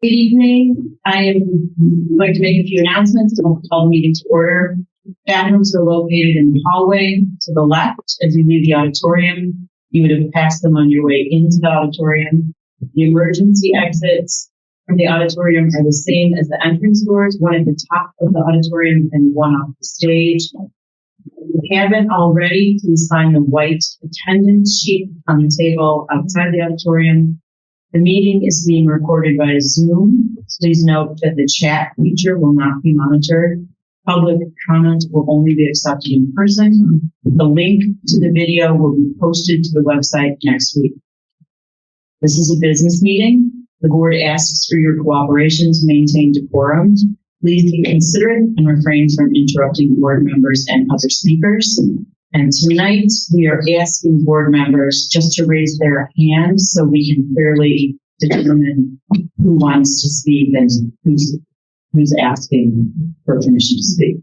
Good evening. I am going to make a few announcements and we'll call the meeting to order. Bathrooms are located in the hallway to the left as you leave the auditorium. You would have passed them on your way into the auditorium. The emergency exits from the auditorium are the same as the entrance doors, one at the top of the auditorium and one off the stage. If you haven't already, please sign the white attendance sheet on the table outside the auditorium. The meeting is being recorded via Zoom. Please note that the chat feature will not be monitored. Public comment will only be accepted in person. The link to the video will be posted to the website next week. This is a business meeting. The board asks for your cooperation to maintain decorum. Please be considerate and refrain from interrupting board members and other speakers. And tonight we are asking board members just to raise their hands so we can clearly determine who wants to speak and who's asking for permission to speak.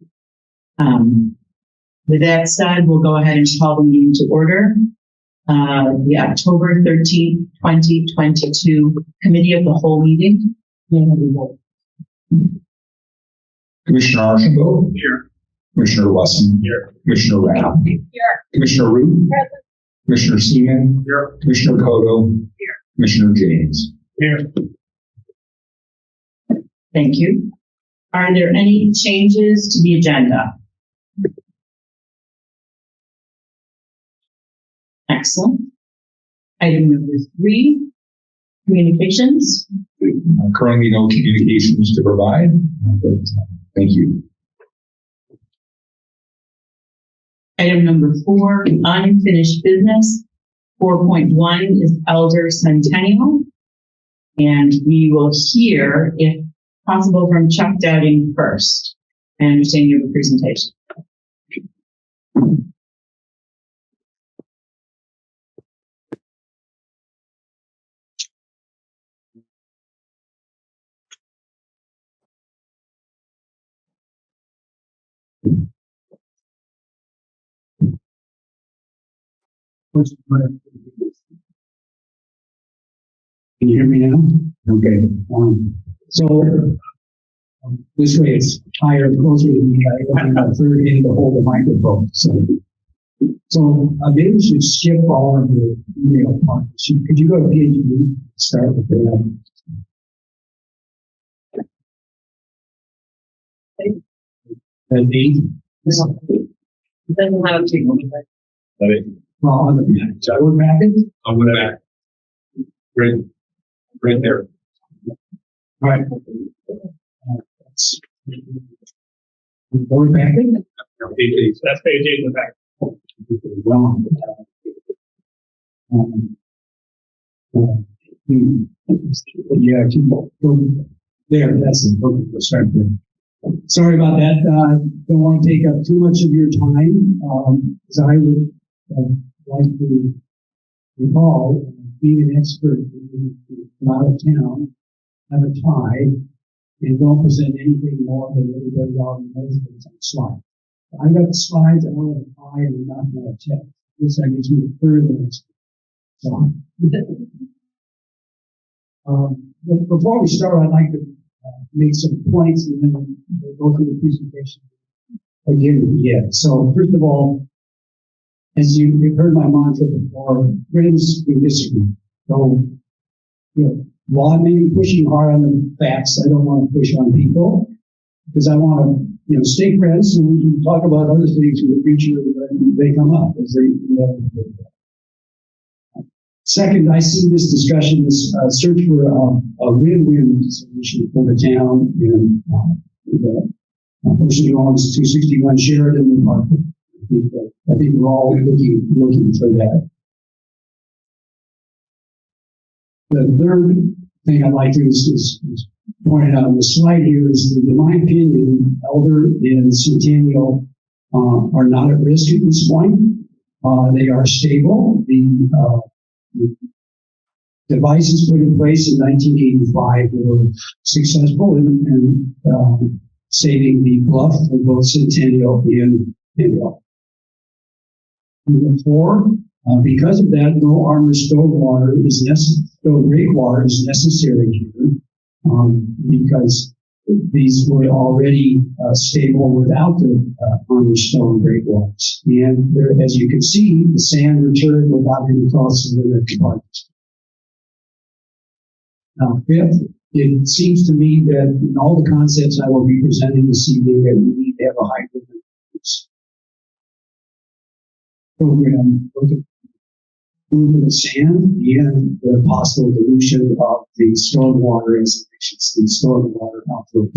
With that said, we'll go ahead and call the meeting to order. The October 13th, 2022 Committee of the Whole meeting. Commissioner Archambault. Here. Commissioner Wesson. Here. Commissioner Rapp. Here. Commissioner Root. Present. Commissioner Seaman. Here. Commissioner Cotto. Here. Commissioner James. Here. Thank you. Are there any changes to the agenda? Excellent. Item number 3, communications. Currently no communications to provide, but thank you. Item number 4, unfinished business. 4.1 is Elder Centennial. And we will hear, if possible, from Chuck Dowding first. I understand you have a presentation. Can you hear me now? Okay. This way it's higher, closer to me. I have a third hand to hold the microphone. So maybe we should skip all of the email parts. Could you go to page B? Start with that. That B? It doesn't have a signal. Well, on the back. We're back. On the back. Right there. All right. We're back. That's page 8 in the back. Wrong. Yeah, there, that's it. Okay, we'll start there. Sorry about that. Don't want to take up too much of your time. As I would like to recall, being an expert from out of town, have a tie, and don't present anything more than everybody already knows what's on the slide. I've got the slides, I want to tie and not my text. This I gives me a third of the expert. So, before we start, I'd like to make some points and then we'll go through the presentation again. Yeah. So first of all, as you've heard my mantra before, friends, we disagree. So, while I may be pushing hard on the facts, I don't want to push on people because I want to, stay friends so we can talk about other things in the future when they come up. Second, I see this discussion as a search for a win-win solution for the town and the person who owns 261 Sheridan Park. I think we're all looking for that. The third thing I'd like to is pointed out on the slide here is that, in my opinion, Elder and Centennial are not at risk at this point. They are stable. The devices put in place in 1985 were successful in saving the bluff of both Centennial and Elder. Number 4, because of that, no armor stove breakwater is necessary here. because these were already stable without the armor stone breakwaters. And there, as you can see, the sand returned without any cost to the compartments. Now, fifth, it seems to me that in all the concepts I will be presenting this evening, that we need to have a hybrid program looking at movement of sand and the possible dilution of the stormwater as emissions in stormwater outflow.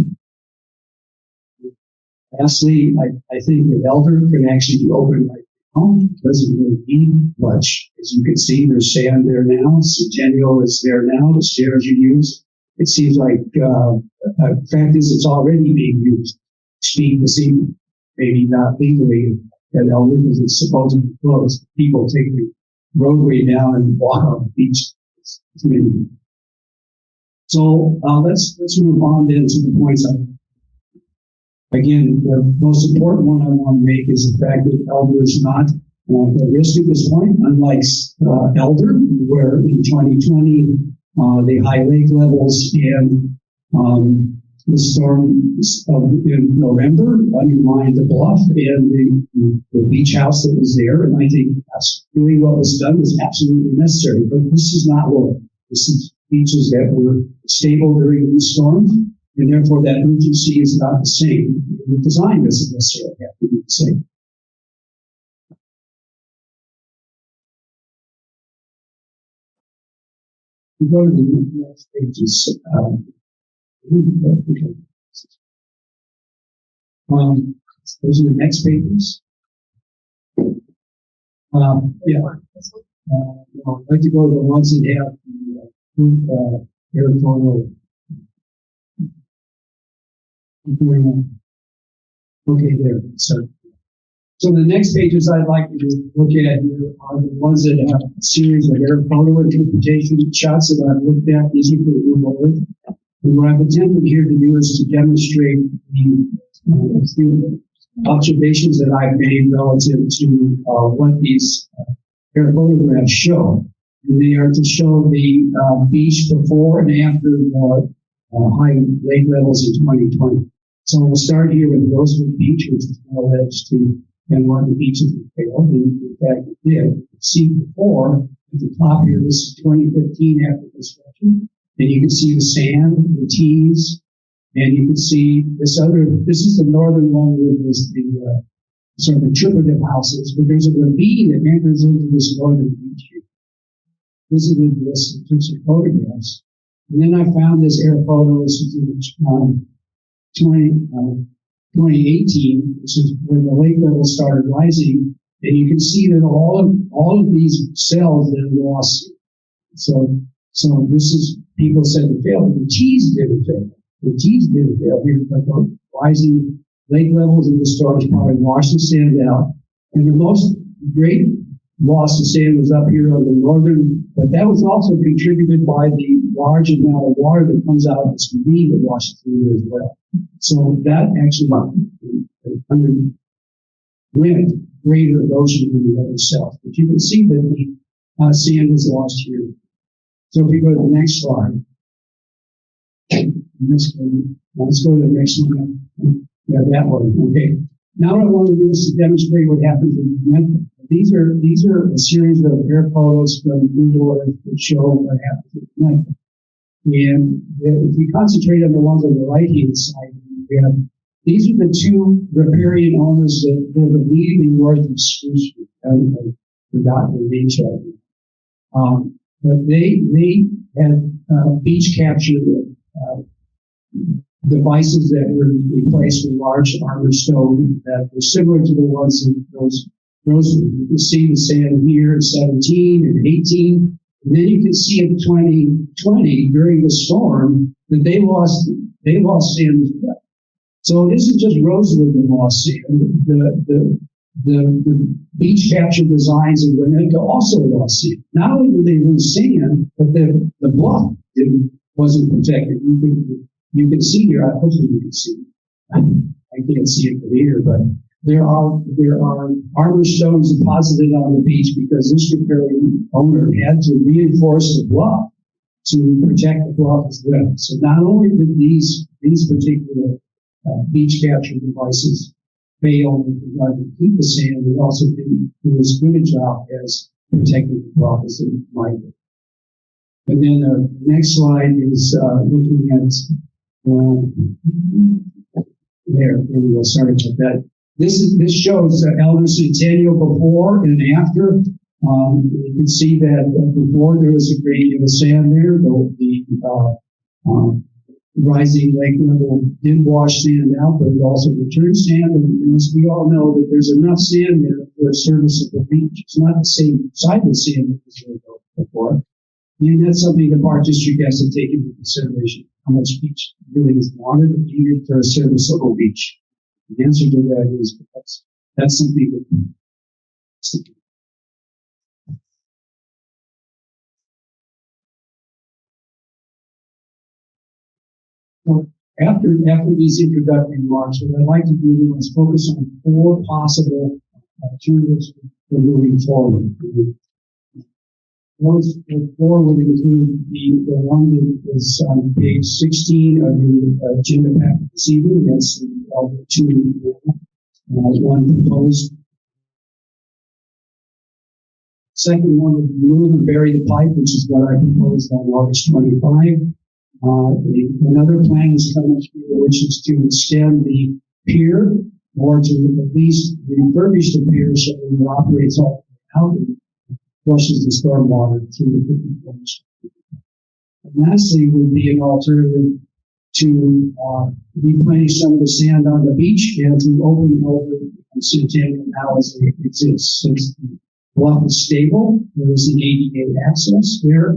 Lastly, I think that Elder can actually be open right now. It doesn't really need much. As you can see, there's sand there now. Centennial is there now. The stairs you use. It seems like, the fact is, it's already being used. Speed this evening, maybe not legally at Elder because it's supposed to be closed. People take the roadway down and walk on the beach. It's amazing. So let's move on then to the points. Again, the most important one I want to make is the fact that Elder is not at risk at this point, unlike Elder, where in 2020 the high lake levels and the storm in November undermined the bluff and the beach house that was there. And I think that's really what was done was absolutely necessary. But this is not what. This is beaches that were stable during these storms, and therefore that urgency is not the same. The design doesn't necessarily have to be the same. We go to the next pages. Those are the next pages. I'd like to go to the ones that have the airport. Okay, there. So the next pages I'd like to look at here are the ones that have a series of air photo interpretation shots that I've looked at. These are pretty good. And what I've attempted here to do is to demonstrate the observations that I've made relative to what these air photographs show. And they are to show the beach before and after the high lake levels in 2020. So we'll start here with Rosewood Beach, which is alleged to and one of the beaches that failed. And in fact, it did. See before at the top here, this is 2015 after construction. And you can see the sand, the tees, and you can see this is the northern one with this, the sort of interpretive houses, but there's a ravine that enters into this northern beach here. Visited this and took some photographs. And then I found this air photo, this is in 2018, which is when the lake level started rising, and you can see that all of these cells that are lost. So this is, people said it failed. The tees didn't fail. The tees didn't fail here, but the rising lake levels in the storage probably washed the sand out. And the most great loss of sand was up here on the northern, but that was also contributed by the large amount of water that comes out of this ravine that washes through here as well. So that actually underwent greater erosion than the other cells. But you can see that the sand is lost here. So if you go to the next slide, let's go to the next one. Yeah, that one. Okay. Now what I want to do is to demonstrate what happens in Winnetka. These are a series of air photos from Google Earth that show what happens in Winnetka. And if we concentrate on the ones on the right-hand side, these are the two riparian owners that live immediately north of Spruce Street. I forgot their names right now. But they had beach capture devices that were replaced with large armored stone that were similar to the ones in those. You can see the sand here at 17 and 18. And then you can see in 2020 during the storm that they lost sand as well. So this is just Rosewood that lost sand. The beach capture designs in Winnetka also lost sand. Not only did they lose sand, but the bluff wasn't protected. You can see here. Hopefully you can see. I can't see it from here, but there are armor stones deposited on the beach because this riparian owner had to reinforce the bluff to protect the bluff as well. So not only did these particular beach capture devices fail with regard to keep the sand, they also didn't do as good a job as protecting the bluff as they might have. And then the next slide is looking at there we go. Sorry about that. This shows Elder Centennial before and after. You can see that before there was a great deal of sand there. The rising lake level did wash sand out, but it also returned sand. And as we all know, that there's enough sand there for a serviceable beach. It's not the same side of sand that was there before. And that's something the Park District has to take into consideration. How much beach really is wanted and needed for a serviceable beach. The answer to that is that's something that well, after these introductory remarks, what I'd like to do is focus on 4 possible alternatives for moving forward. Those 4 would include the one that is on page 16 of your agenda packet this evening. That's the 2 one proposed. Second one would be move and bury the pipe, which is what I proposed on August 25. Another plan is coming through, which is to extend the pier or to at least refurbish the pier so it operates all out and flushes the stormwater through the different points. And lastly would be an alternative to replenish some of the sand on the beach and to open over Centennial now as it exists. Since the bluff is stable, there is an ADA access there,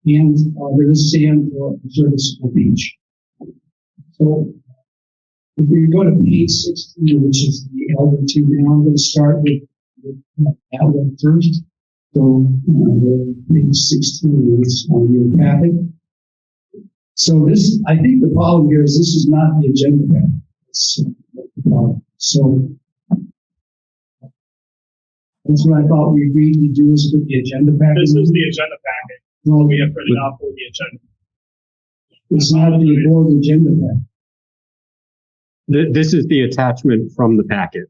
and there is sand for a serviceable beach. So if we go to page 16, which is the Elder 2 now, I'm going to start with Elder first. So page 16 is on your packet. So this, I think the problem here is this is not the agenda packet. So that's what I thought we agreed to do is put the agenda packet. This is the agenda packet. No, We have printed out for the agenda. it's not the board agenda packet. This is the attachment from the packet.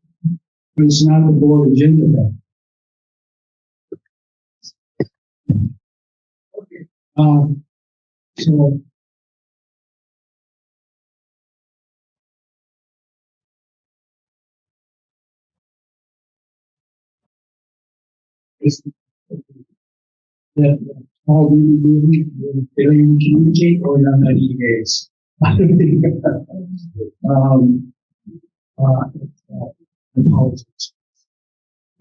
But it's not the board agenda packet. So that all we do is failure to communicate or not that EAs. Apologies.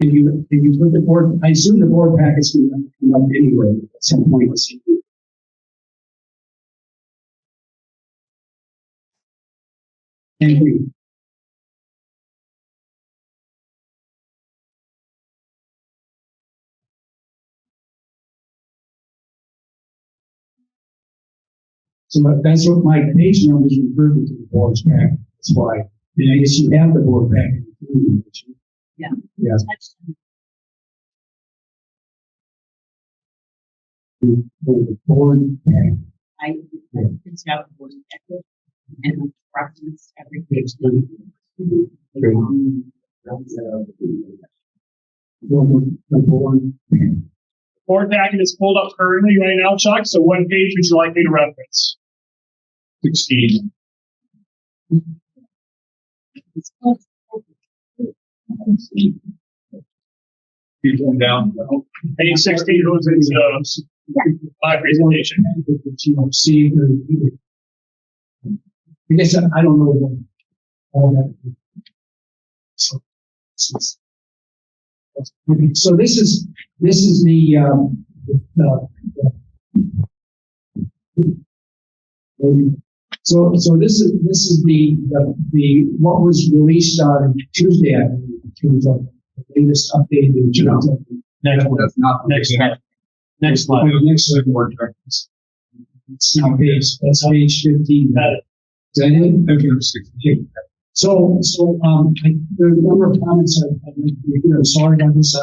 Can you put the board? I assume the board packet's going to come up anyway at some point this evening. Thank you. So that's what my page numbers refer to the board's packet. That's why. And I guess you have the board packet. Yeah. Yes. The board packet. I print out the board packet and reference every page. The board. Board packet is pulled up currently right now, Chuck. So what page would you like me to reference? 16. Keep going down. Page 16 goes into my presentation. See, I guess I don't know what all that. So this is so this is the what was released on Tuesday, I believe, in terms of the latest update in terms of Next one. That's not Next slide. Next slide. next slide. It's now that's page 15. Is that it? Okay. So, there are a number of comments I'm sorry about this.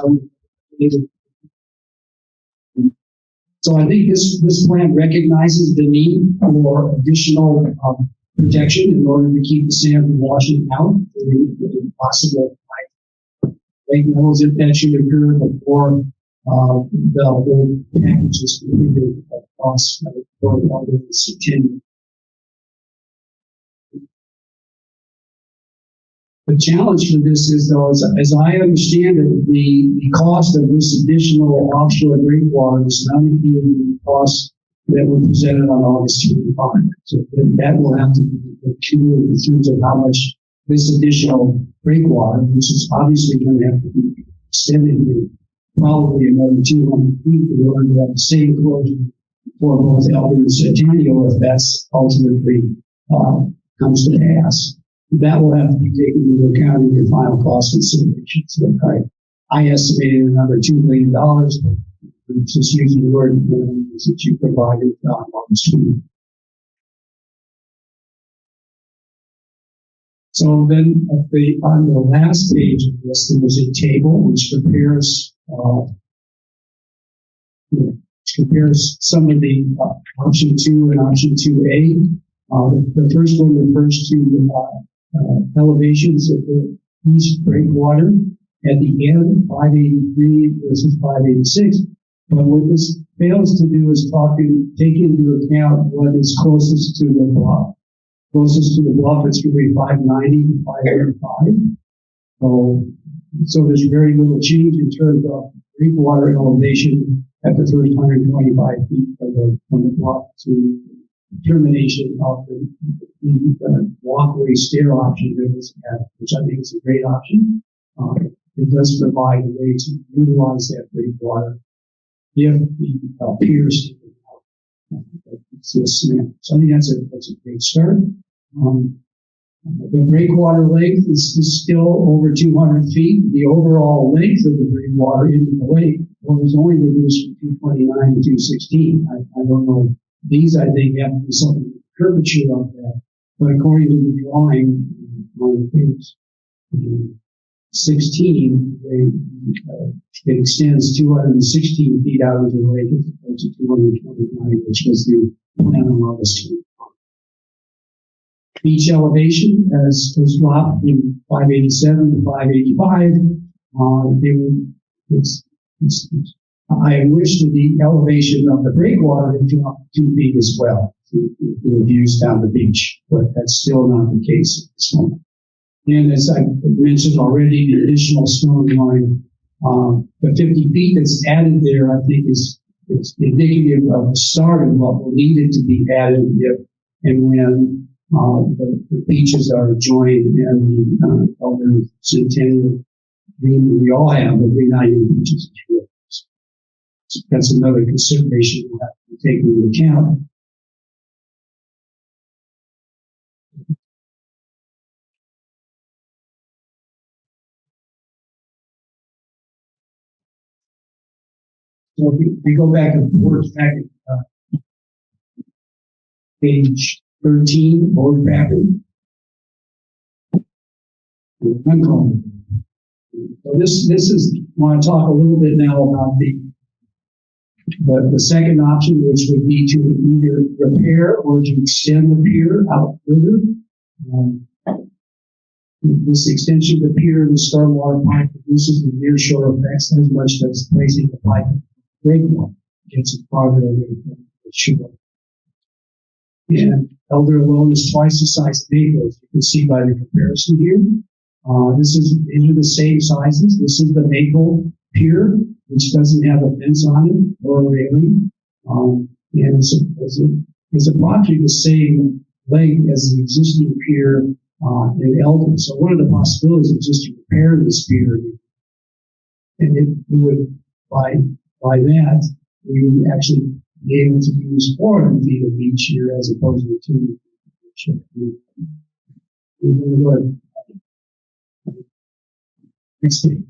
So I think this plan recognizes the need for additional protection in order to keep the sand from washing out the possible lake levels if that should occur before the whole package is completed across the September. The challenge for this is, though, as I understand it, the cost of this additional offshore breakwater is not included in the costs that were presented on August 25. So that will have to be accumulated in terms of how much this additional breakwater, which is obviously going to have to be extended to probably another 200 feet in order to have the same closure for both Elder and Centennial, if that's ultimately comes to pass. That will have to be taken into account in your final cost considerations. So I estimated another $2 million, just using the word that you provided on the screen. So then on the last page of this, there was a table which compares some of the option 2 and option 2A. The first one refers to elevations of the east breakwater at the end, 583 versus 586. But what this fails to do is take into account what is closest to the bluff. Closest to the bluff is going to be 590 to 585. So there's very little change in terms of breakwater elevation at the first 125 feet from the bluff to termination of the walkway stair option that was at, which I think is a great option. It does provide a way to utilize that breakwater if the piers exists now. So I think that's a great start. The breakwater length is still over 200 feet. The overall length of the breakwater into the lake was only reduced from 229 to 216. I don't know. These, I think, have to be something with curvature of that. But according to the drawing on page 16, it extends 216 feet out of the lake as opposed to 229, which was the plan on August 25. Beach elevation has dropped from 587 to 585. I wish that the elevation of the breakwater had dropped 2 feet as well to views down the beach, but that's still not the case at this moment. And as I mentioned already, the additional stone line, the 50 feet that's added there, I think is indicative of the start of what will need to be added if and when the beaches are joined and the Elder Centennial. We all have the Green Island beaches. So that's another consideration we'll have to take into account. So if we go back and forth, back at page 13, board pattern. So this is, I want to talk a little bit now about the second option, which would be to either repair or to extend the pier out further. This extension of the pier and the stormwater pipe produces the nearshore effects as much as placing the pipe breakwater gets it farther away from the shore. And Elder alone is twice the size of Maple, as you can see by the comparison here. These are the same sizes. This is the Maple pier, which doesn't have a fence on it or a railing. And it's approximately the same length as the existing pier in Eldon. So one of the possibilities is just to repair this pier. And it would, by that, we would actually be able to use 400 feet of beach here as opposed to 200 feet. Next thing.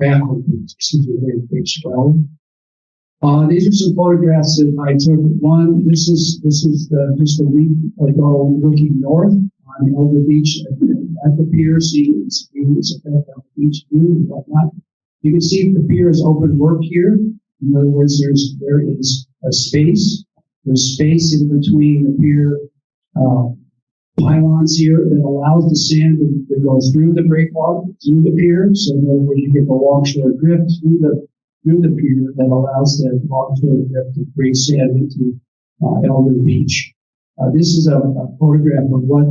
Excuse me, page 12. These are some photographs that I took. One, this is just a week ago looking north on Elder Beach at the pier, seeing its effect on the beach view and whatnot. You can see the pier is open work here. In other words, there is there's space in between the pier pylons here that allows the sand to go through the breakwater, through the pier. So in other words, you get the longshore drift through the pier that allows the longshore drift to bring sand into Elder Beach. This is a photograph of what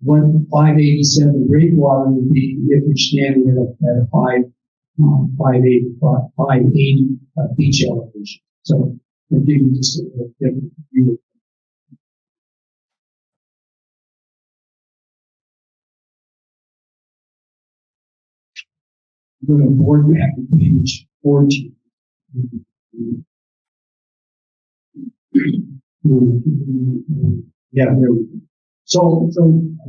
587 breakwater would be if you're standing at a 580 beach elevation. So I'll give you just a little different view. Go to board map on page 14. Yeah, there we go. So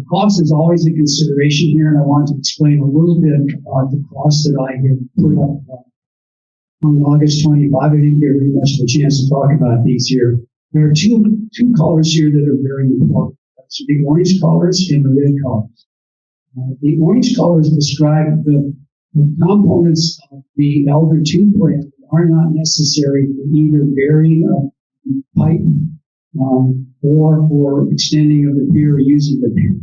cost is always a consideration here, and I want to explain a little bit about the cost that I had put up on August 25. I didn't get very much of a chance to talk about these here. There are two colors here that are very important. That's the orange colors and the red colors. The orange colors describe the components of the Elder 2 plant are not necessary for either burying a pipe or for extending of the pier or using the pier.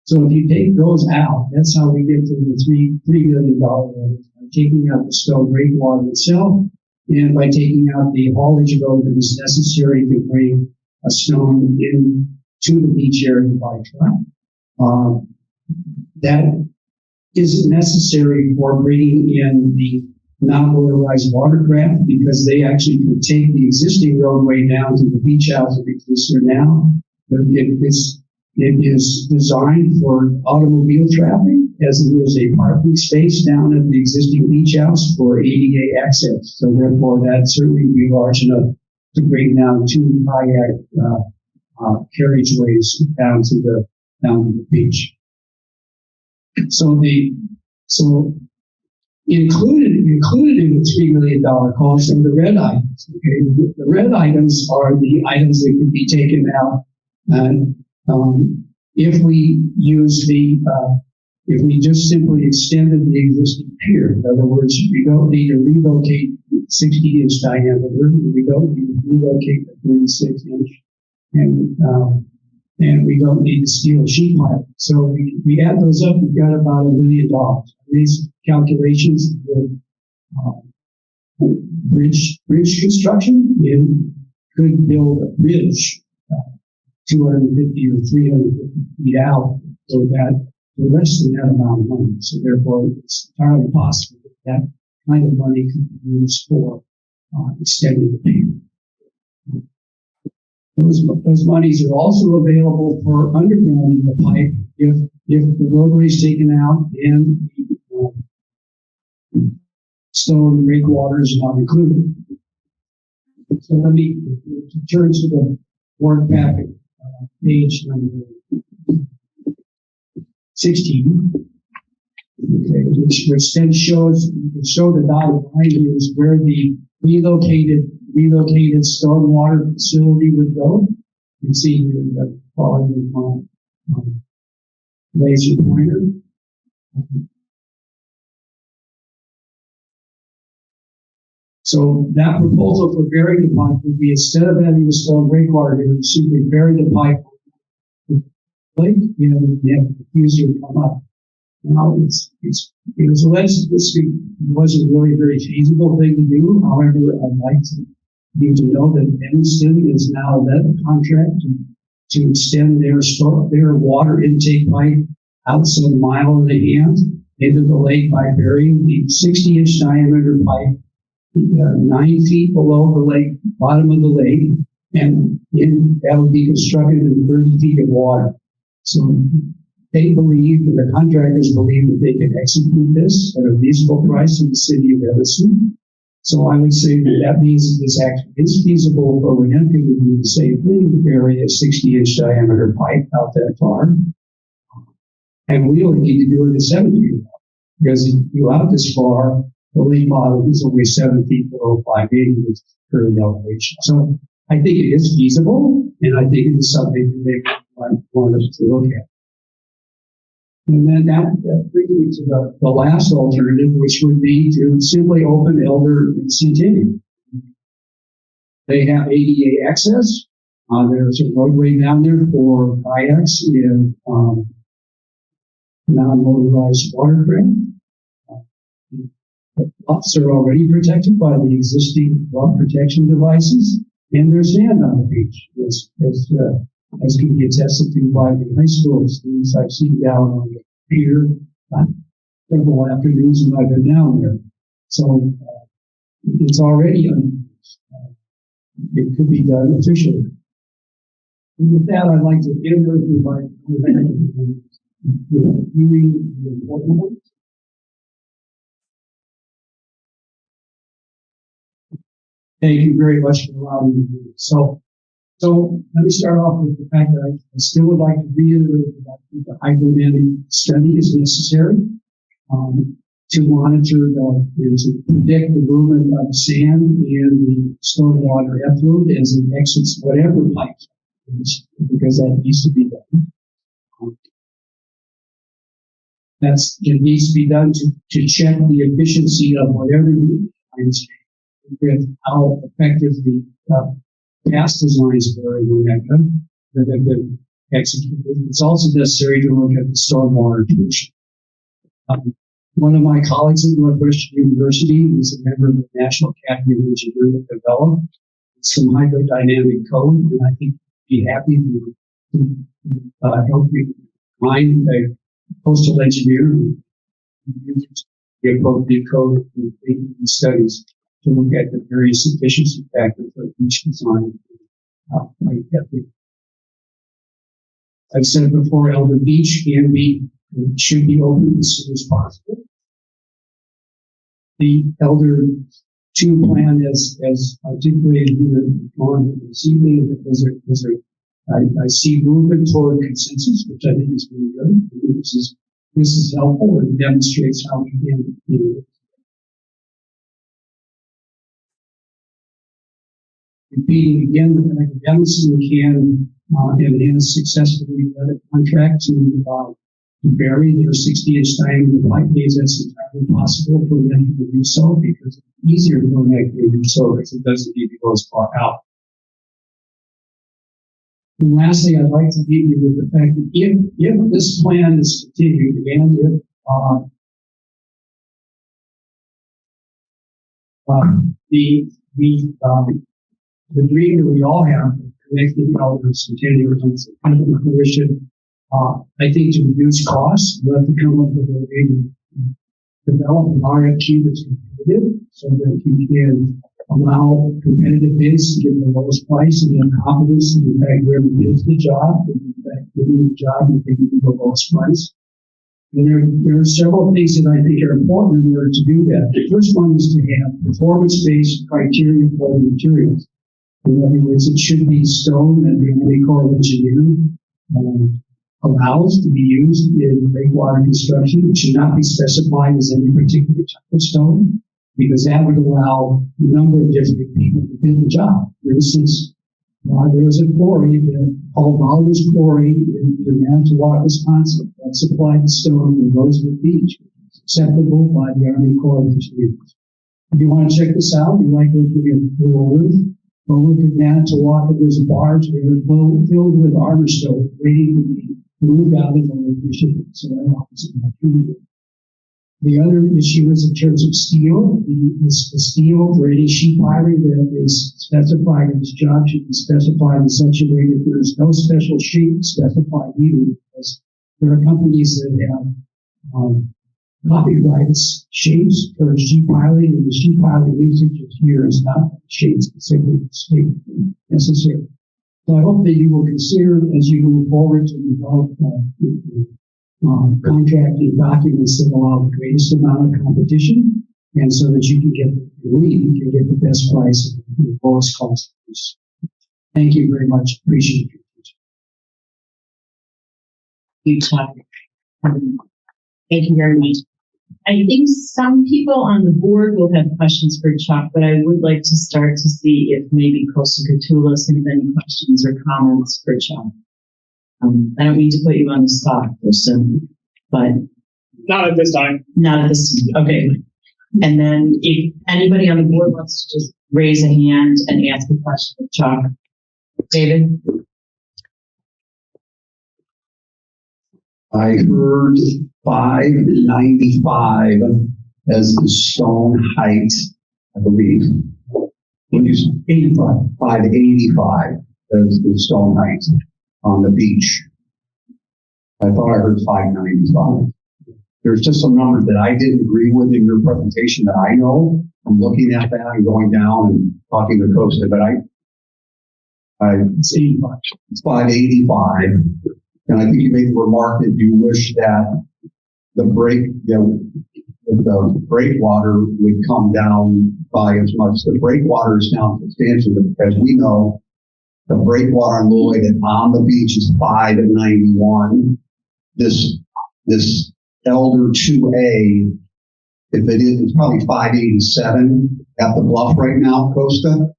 So if you take those out, that's how we get to the $3 million level, by taking out the stone breakwater itself and by taking out the haulage load that is necessary to bring a stone in to the beach area by truck. That isn't necessary for bringing in the non-motorized watercraft because they actually can take the existing roadway down to the beach house that exists here now. It is designed for automobile traffic as it is a parking space down at the existing beach house for ADA access. So therefore that certainly would be large enough to bring down 2 kayak carriageways down to the beach. So included in the $3 million cost are the red items. Okay, the red items are the items that can be taken out, and if we just simply extended the existing pier. In other words, we don't need to relocate 60-inch diameter. We don't need to relocate the 36-inch, and we don't need to steel sheet pipe. So we add those up, we've got about $1 million. These calculations with bridge construction, you could build a bridge 250 or 350 feet out for less than that amount of money. So therefore, it's entirely possible that kind of money could be used for extending the pier. Those monies are also available for undergrounding the pipe if the roadway is taken out and the stone breakwater is not included. So let me turn to the board packet, page number 16. Okay, which then shows the dotted line here is where the relocated stormwater facility would go. You can see here the following laser pointer. So that proposal for burying the pipe would be, instead of having the stone breakwater, it would simply bury the pipe lake, and the diffuser would come up. Now, it was alleged this wasn't really a very feasible thing to do. However, I'd like you to know that Evanston is now let a contract to extend their water intake pipe out some mile and a half into the lake by burying the 60-inch diameter pipe 9 feet below the lake, bottom of the lake, and that would be constructed in 30 feet of water. So they believe, the contractors believe, that they can execute this at a reasonable price in the city of Evanston. So I would say that means that this actually is feasible for Winnetka to do the same thing, to bury a 60-inch diameter pipe out that far. And we only need to do it at 7 feet, because if you go out this far, the lake bottom is only 7 feet below 580, which is current elevation. So I think it is feasible, and I think it is something that they might want us to look at. And then that brings me to the last alternative, which would be to simply open Elder and Centennial. They have ADA access. There's a roadway down there for kayaks and non-motorized watercraft. The lots are already protected by the existing flood protection devices, and there's sand on the beach, as can be attested to by the high school students I've seen down on the pier several afternoons when I've been down there. So it's already it could be done officially. And with that, I'd like to end with my viewing the important ones. Thank you very much for allowing me to do this. So let me start off with the fact that I still would like to reiterate that I think the hydrodynamic study is necessary to monitor and to predict the movement of sand and the stormwater effluent as it exits whatever pipes, because that needs to be done. It needs to be done to check the efficiency of whatever the pipes with how effective the past designs were in Winnetka that have been executed. It's also necessary to look at the stormwater pollution. One of my colleagues at Northwestern University is a member of the National Academy of Engineering that developed some hydrodynamic code, and I think be happy to help you find a coastal engineer who uses the appropriate code for making these studies to look at the various efficiency factors of each design. I've said before, Elder Beach should be open as soon as possible. The Elder 2 plan, as articulated here on this evening, I see movement toward consensus, which I think is really good. This is helpful and demonstrates how we can do it. Repeating again, the academics can enhance successfully let a contract to vary their 60-inch diameter pipe bays. That's entirely possible for them to do so because it's easier for them to do so because it doesn't need to go as far out. And lastly, I'd like to leave you with the fact that if this plan is continued and if the dream that we all have of connecting elders and tending to fruition, I think to reduce costs, we have to come up with a way to develop an RFQ that's competitive so that you can allow competitive bids to get the lowest price and have confidence in the fact whoever bids the job, and in fact giving the job and giving the lowest price. And there are several things that I think are important in order to do that. The first one is to have performance-based criteria for the materials. In other words, it should be stone that the Army Corps of Engineers allows to be used in breakwater construction. It should not be specified as any particular type of stone, because that would allow a number of different people to do the job. For instance, there was a quarry called Oliver's Quarry in Winnetka, Wisconsin, that supplied the stone from Rosewood Beach. It's acceptable by the Army Corps of Engineers. If you want to check this out, you might go to the roof. Go look at Manitowoc, there's a barge filled with armor stone waiting to be moved out of the lake Michigan. So that offers an alternative. The other issue is in terms of steel. The steel for any sheet piling that is specified in this job should be specified in such a way that there is no special shape specified either, because there are companies that have copyrights shapes for sheet piling, and the sheet piling usage here is not shape specific necessary. So I hope that you will consider as you move forward to develop contracting documents that allow the greatest amount of competition, and so that you can get the best price and the lowest cost. Thank you very much. Appreciate your attention. Thank you very much. I think some people on the board will have questions for Chuck, but I would like to start to see if maybe Costa Catulus has any questions or comments for Chuck. I don't mean to put you on the spot, person, but Not at this time. not at this time. Okay. And then if anybody on the board wants to just raise a hand and ask a question of Chuck. David? I heard 595 as the stone height, I believe. 585 as the stone height on the beach. I thought I heard 595. There's just some numbers that I didn't agree with in your presentation that I know from looking at that and going down and talking to Costa, but it's 85. It's 585. And I think you made the remark that you wish that the breakwater would come down by as much. The breakwater is down substantially, as we know. The breakwater on Lloyd and on the beach is 591. This Elder 2A, if it is, it's probably 587 at the bluff right now, Costa.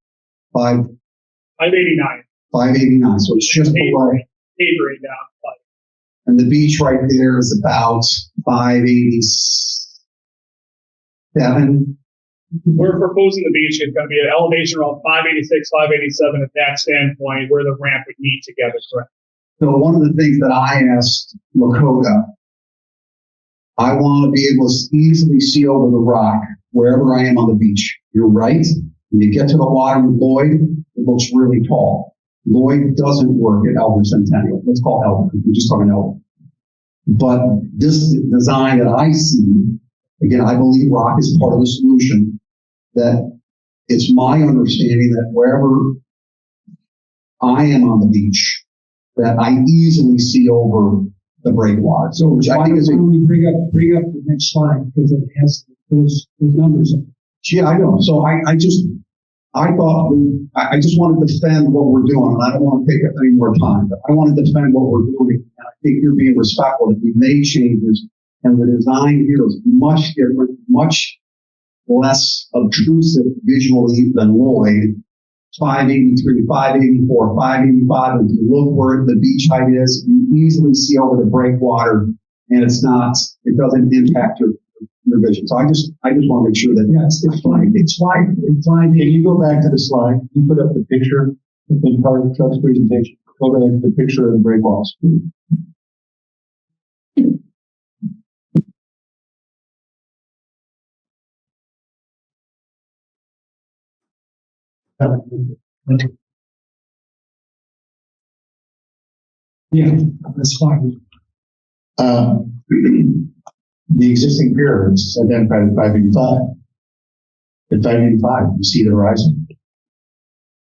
589. 589. So it's just below. Tapering down. And the beach right there is about 587. We're proposing the beach is going to be an elevation around 586, 587 at that standpoint where the ramp would meet together, correct? So one of the things that I asked Lakota, I want to be able to easily see over the rock wherever I am on the beach. You're right. When you get to the water with Lloyd, it looks really tall. Lloyd doesn't work at Elder Centennial. Let's call Elder. We're just talking Elder. But this design that I see, again, I believe rock is part of the solution. That it's my understanding that wherever I am on the beach, that I easily see over the breakwater. So which I think is Why don't we bring up the next slide because it has those numbers. yeah, I know. So I just want to defend what we're doing, and I don't want to take up any more time, but I want to defend what we're doing. And I think you're being respectful that we made changes, and the design here is much different, much less obtrusive visually than Lloyd. 583, 584, 585. If you look where the beach height is, you easily see over the breakwater, and it doesn't impact your vision. So I just want to make sure that Yes, it's fine. Can you go back to the slide? You put up the picture in part of Chuck's presentation. Go back to the picture of the breakwalls. Yeah, that's fine. The existing pier is identified at 585. At 585, you see the horizon.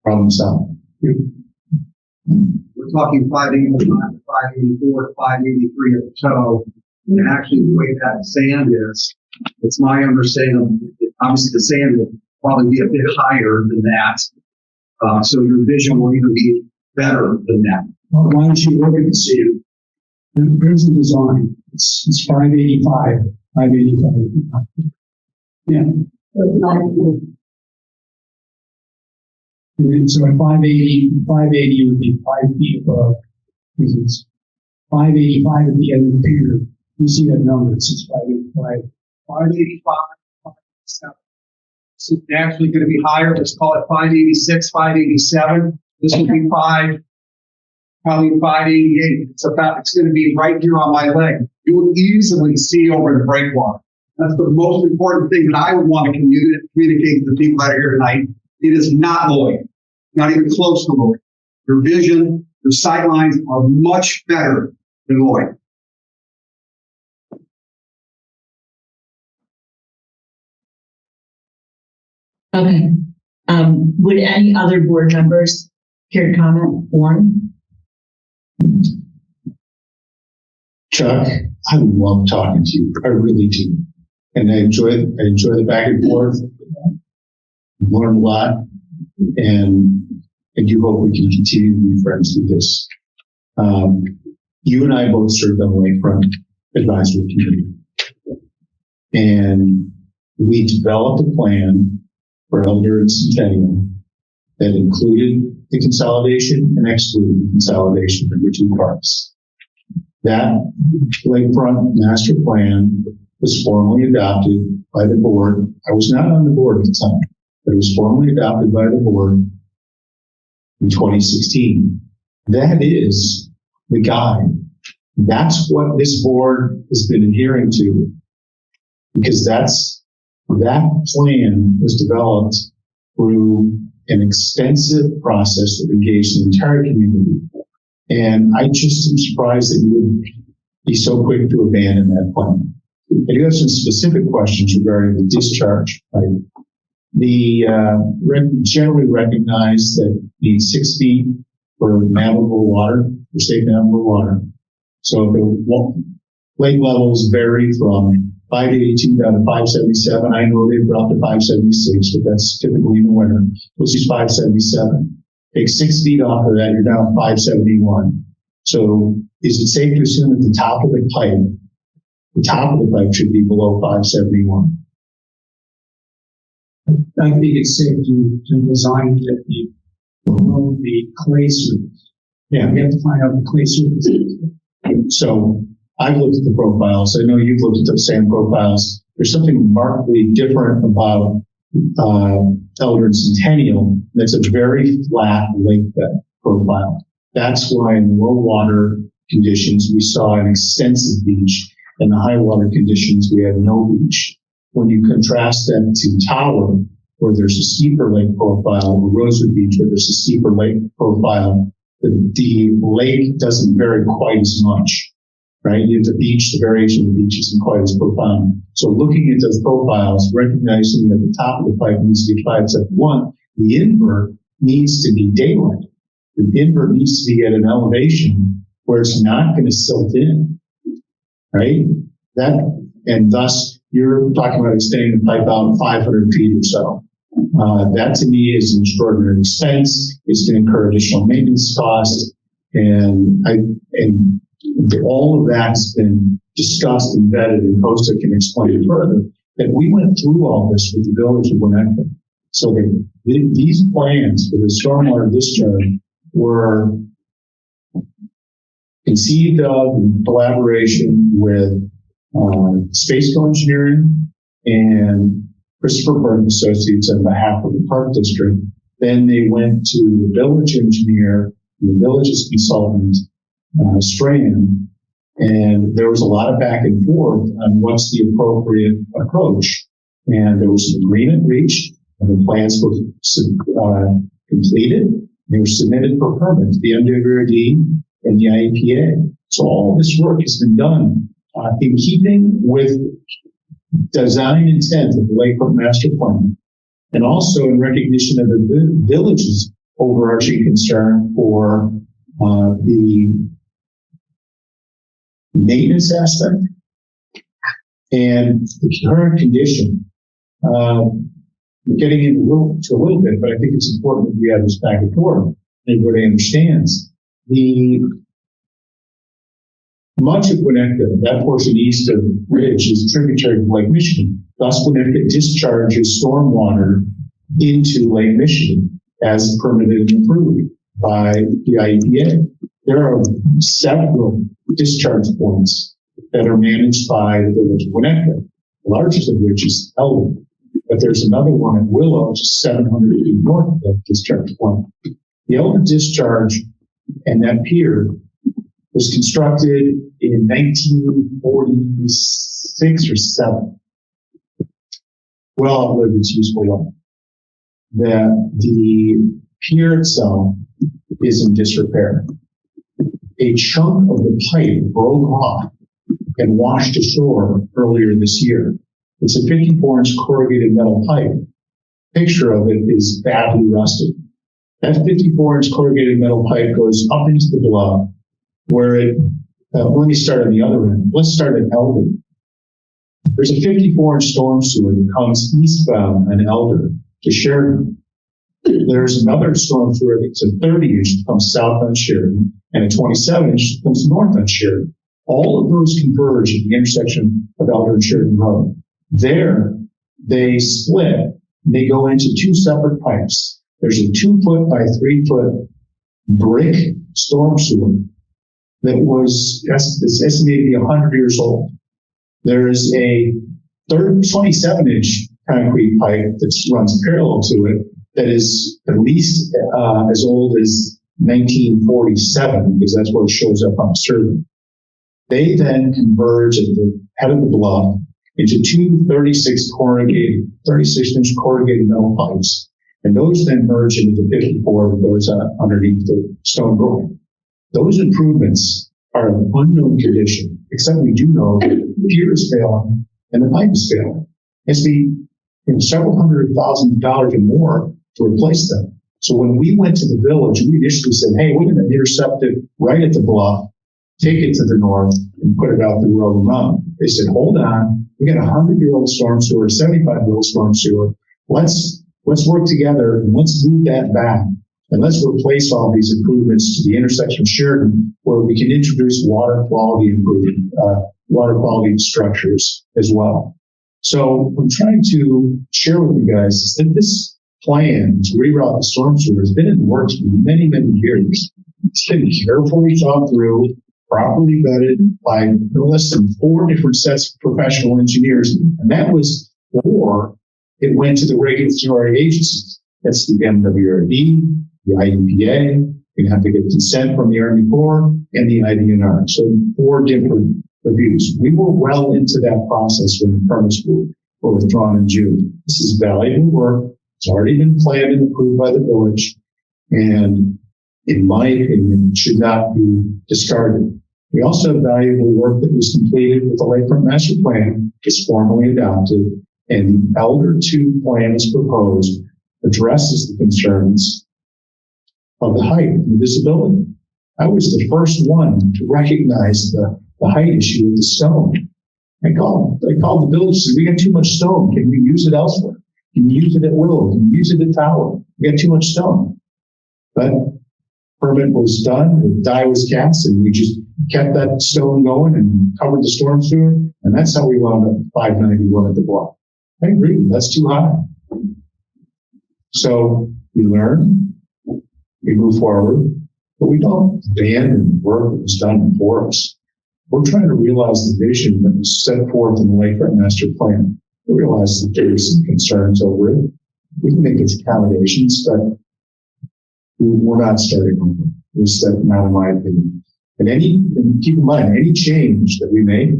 Problem solved. we're talking 585 to 584 to 583 at the toe. And actually, the way that sand is, it's my understanding, obviously the sand will probably be a bit higher than that. So your vision will even be better than that. Well, why don't you look at the sand? Here's the design. It's 585. 585. Yeah. And then, so at 580 would be 5 feet above, because it's 585 at the end of the pier. You see that number, it's 585. 585, 587. It's actually going to be higher. Let's call it 586, 587. This will be probably 588. It's going to be right here on my leg. You will easily see over the breakwater. That's the most important thing that I would want to communicate to the people that are here tonight. It is not Lloyd, not even close to Lloyd. Your vision, your sight lines are much better than Lloyd. Okay. Would any other board members care to comment? Warren? Chuck, I love talking to you. I really do. And I enjoy the back and forth. I've learned a lot. And I do hope we can continue to be friends with this. You and I both served on the Lakefront Advisory Committee. And we developed a plan for Elder and Centennial that included the consolidation and excluded the consolidation of the two parks. That Lakefront Master Plan was formally adopted by the board. I was not on the board at the time, that was formally adopted by the board in 2016. That is the guide. That's what this board has been adhering to, because that plan was developed through an extensive process that engaged the entire community. And I just am surprised that you would be so quick to abandon that plan. I do have some specific questions regarding the discharge. Right? Generally recognize that you need 6 feet for navigable water, for safe navigable water. So the lake levels vary from 582 down to 577. I know they've brought to 576, but that's typically in the winter. Let's use 577. Take 6 feet off of that, you're down to 571. So is it safe to assume that the top of the pipe should be below 571? I think it's safe to design that below the clay surface. Yeah. We have to find out the clay surface. So I've looked at the profiles. I know you've looked at the same profiles. There's something markedly different about Elder and Centennial. That's a very flat lake bed profile. That's why in low water conditions we saw an extensive beach, and the high water conditions we had no beach. When you contrast that to Tower, where there's a steeper lake profile, or Rosewood Beach, where there's a steeper lake profile, the lake doesn't vary quite as much, right? The variation of the beach isn't quite as profound. So looking at those profiles, recognizing that the top of the pipe needs to be 571, the invert needs to be daylight. The invert needs to be at an elevation where it's not going to silt in, right? And thus, you're talking about extending the pipe out 500 feet or so. That to me is an extraordinary expense. It's going to incur additional maintenance costs, and all of that's been discussed and vetted, and Costa can explain it further, that we went through all this with the village of Winnetka. So these plans for the stormwater discharge were conceived of in collaboration with Spaceco Engineering and Christopher Burke Associates on behalf of the Park District. Then they went to the village engineer, the village's consultant, Strand, and there was a lot of back and forth on what's the appropriate approach. And there was an agreement reached, and the plans were completed. They were submitted for permit to the MWRD and the IEPA. So all this work has been done in keeping with design intent of the Lakefront Master Plan, and also in recognition of the village's overarching concern for the maintenance aspect and the current condition. We're getting into a little bit, but I think it's important that we have this back and forth. Everybody understands much of Winnetka, that portion east of Ridge, is tributary to Lake Michigan. Thus, Winnetka discharges stormwater into Lake Michigan as permitted and approved by the IEPA. There are several discharge points that are managed by the village of Winnetka, the largest of which is Elder. But there's another one at Willow, just 700 feet north of that discharge point. The Elder discharge and that pier was constructed in 1946 or 7. Well outlived its useful life. The pier itself is in disrepair. A chunk of the pipe broke off and washed ashore earlier this year. It's a 54-inch corrugated metal pipe. Picture of it is badly rusted. That 54-inch corrugated metal pipe goes up into the bluff, where let me start on the other end. Let's start at Elder. There's a 54-inch storm sewer that comes eastbound on Elder to Sheridan. There's another storm sewer that's a 30-inch that comes south on Sheridan, and a 27-inch that comes north on Sheridan. All of those converge at the intersection of Elder and Sheridan Road. There, they split. They go into 2 separate pipes. There's a 2-foot by 3-foot brick storm sewer that was estimated to be 100 years old. There is a 27-inch concrete pipe that runs parallel to it that is at least as old as 1947, because that's where it shows up on the survey. They then converge at the head of the bluff into two 36-inch corrugated metal pipes, and those then merge into the 54 that goes underneath the stone growing. Those improvements are an unknown condition, except we do know that the pier is failing and the pipe is failing. It's several $100,000 or more to replace them. So when we went to the village, we initially said, hey, we're going to intercept it right at the bluff, take it to the north, and put it out the road and run. They said, hold on, we got a 100-year-old storm sewer, 75-year-old storm sewer. Let's work together and let's move that back. And let's replace all these improvements to the intersection of Sheridan, where we can introduce water quality structures as well. So what I'm trying to share with you guys is that this plan to reroute the storm sewer has been in the works for many, many years. It's been carefully thought through, properly vetted by no less than 4 different sets of professional engineers. And that was before it went to the regulatory agencies. That's the MWRD, the IEPA. You have to get consent from the Army Corps and the IDNR. So 4 different reviews. We were well into that process when the permits were withdrawn in June. This is valuable work. It's already been planned and approved by the village. And in my opinion, it should not be discarded. We also have valuable work that was completed with the Lakefront Master Plan, is formally adopted, and the Elder 2 plan as proposed addresses the concerns of the height and visibility. I was the first one to recognize the height issue with the stone. I called the village and said, we got too much stone. Can we use it elsewhere? Can you use it at Willow? Can you use it at Tower? We got too much stone. But permit was done, the die was cast, and we just kept that stone going and covered the storm sewer. And that's how we wound up 591 at the block. I agree, that's too high. So we learn, we move forward, but we don't abandon work that was done before us. We're trying to realize the vision that was set forth in the Lakefront Master Plan. We realize that there are some concerns over it. We can make its accommodations, but we're not starting over. It's not in my opinion. And keep in mind, any change that we make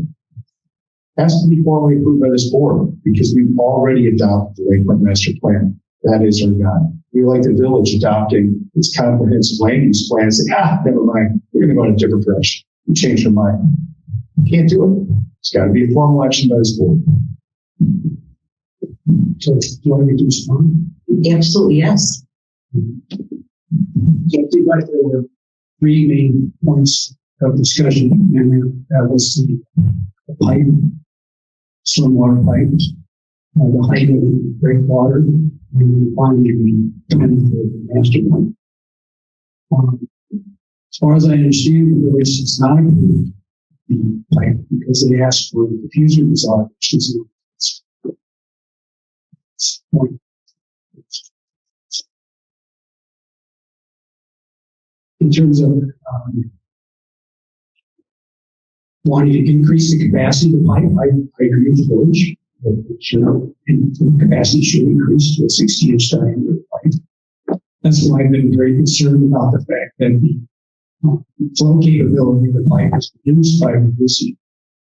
has to be formally approved by this board because we've already adopted the Lakefront Master Plan. That is our guide. We like the village adopting its comprehensive land use plan and say, never mind, we're going to go in a different direction. We changed our mind. You can't do it. It's got to be a formal action by this board. So, do you want me to respond? Absolutely, yes. So I think like there were 3 main points of discussion, and that was the pipe, stormwater pipes, the height of the breakwater, and finally the master plan. As far as I understand, the village is not approved the pipe because they asked for the diffuser design, which is in terms of wanting to increase the capacity of the pipe, I agree with the village. The capacity should increase to a 60-inch diameter pipe. That's why I've been very concerned about the fact that the flow capability of the pipe is reduced by reducing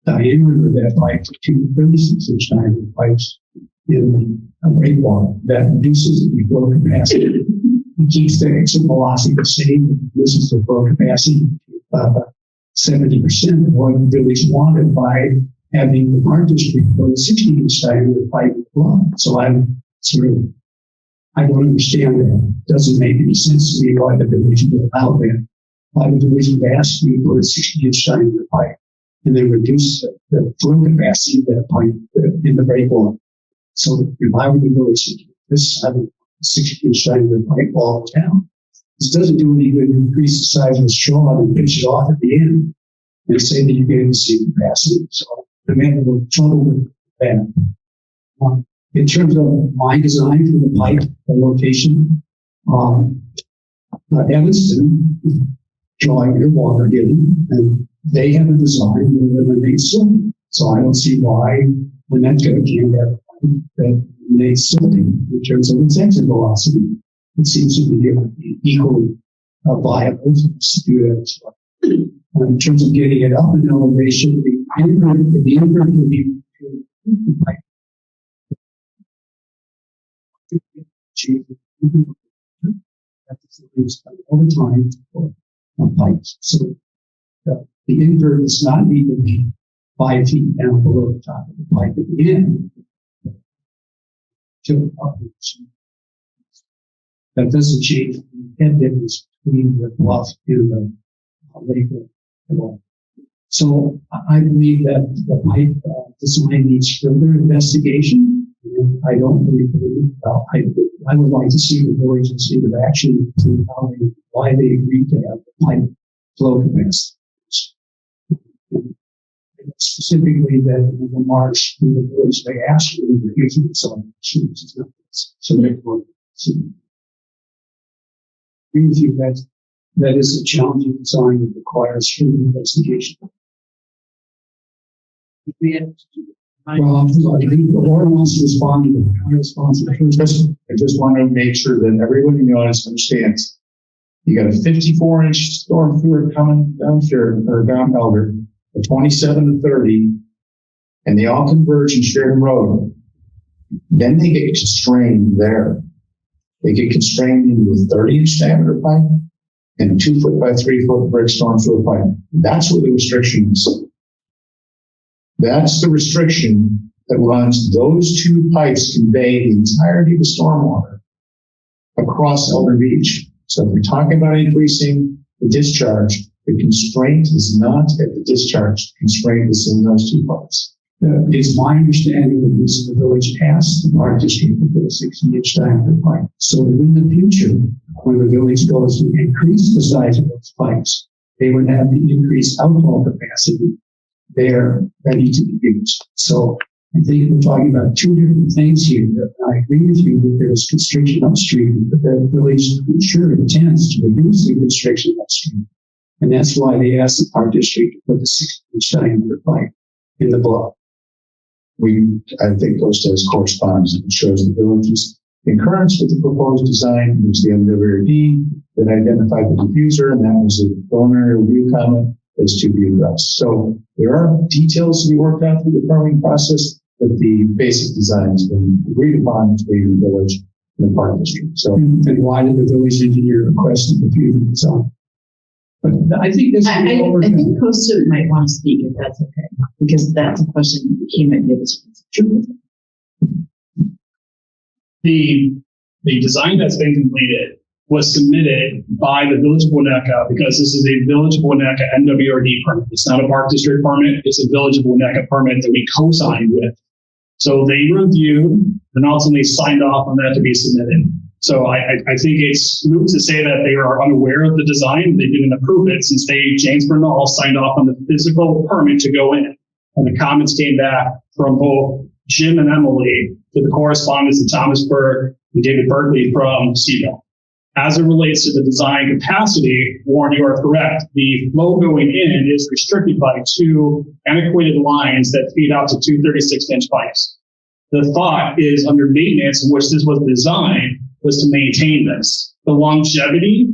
the diameter of that pipe to 2 36-inch diameter pipes in a breakwater. That reduces the flow capacity. It keeps the exit velocity the same, and reduces the flow capacity 70% of what the village wanted by having the Park District put a 60-inch diameter pipe flow. So I don't understand that. It doesn't make any sense to me why the village would allow that. Why the village would ask me for a 60-inch diameter pipe and then reduce the flow capacity of that pipe in the breakwater. So why would the village do this? I would 60-inch diameter pipe all down. This doesn't do any good to increase the size of the straw and pitch it off at the end and say that you're getting the same capacity. So the man will trouble with that. In terms of my design for the pipe, the location, Evanston, drawing your water in, and they have a design that eliminates swimming. So I don't see why Winnetka can't have a that they silting in terms of its exit velocity. It seems to be equally viable to do that as well. In terms of getting it up in elevation, the invert will be all the time for pipes. So the invert does not need to be 5 feet down below the top of the pipe at the end. That doesn't change the head difference between the bluff and the lake at all. So I believe that the pipe design needs further investigation. And I don't really believe, I would like to see the village's state of action to why they agreed to have the pipe flow capacity. Specifically that in the march in the village, they asked for the using it, so it's not this. So therefore, agree with you that is a challenging design that requires further investigation. Well, I think the board wants to respond to the response to the first question. I just want to make sure that everyone in the audience understands. You got a 54-inch storm sewer coming down here, or down Elder, a 27 to 30, and they all converge in Sheridan Road. Then they get constrained there. They get constrained into a 30-inch diameter pipe and a 2 foot by 3 foot brick storm sewer pipe. That's where the restriction is. That's the restriction that runs those two pipes convey the entirety of the stormwater across Elder Beach. So if we're talking about increasing the discharge, the constraint is not at the discharge. The constraint is in those two pipes. It's my understanding that this the village asked the park district to put a 60-inch diameter pipe. So that in the future, when the village goes to increase the size of those pipes, they would have the increased outflow capacity there ready to be used. So I think we're talking about two different things here. I agree with you that there's constriction upstream, but the village sure intends to reduce the constriction upstream. And that's why they asked the park district to put the 60-inch diameter pipe in the bluff. I think those does correspond. It shows the village's concurrence with the proposed design. There's the WRD that identified the diffuser, and that was a preliminary review comment that's to be addressed. So there are details to be worked out through the permitting process, but the basic design has been agreed upon between the village and the park district. So, and why did the village engineer request the diffuser design? But I think this. I think Costa might want to speak if that's okay, because that's a question he might be able to answer. The design that's been completed was submitted by the Village of Winnetka because this is a Village of Winnetka NWRD permit. It's not a Park District permit. It's a Village of Winnetka permit that we co-signed with. So they reviewed and ultimately signed off on that to be submitted. So I think it's rude to say that they are unaware of the design. They didn't approve it since James Bernal signed off on the physical permit to go in. And the comments came back from both Jim and Emily to the correspondence of Thomas Berg and David Berkeley from CEDO. As it relates to the design capacity, Warren, you are correct. The flow going in is restricted by two antiquated lines that feed out to two 36-inch pipes. The thought is under maintenance, in which this was designed, was to maintain this. The longevity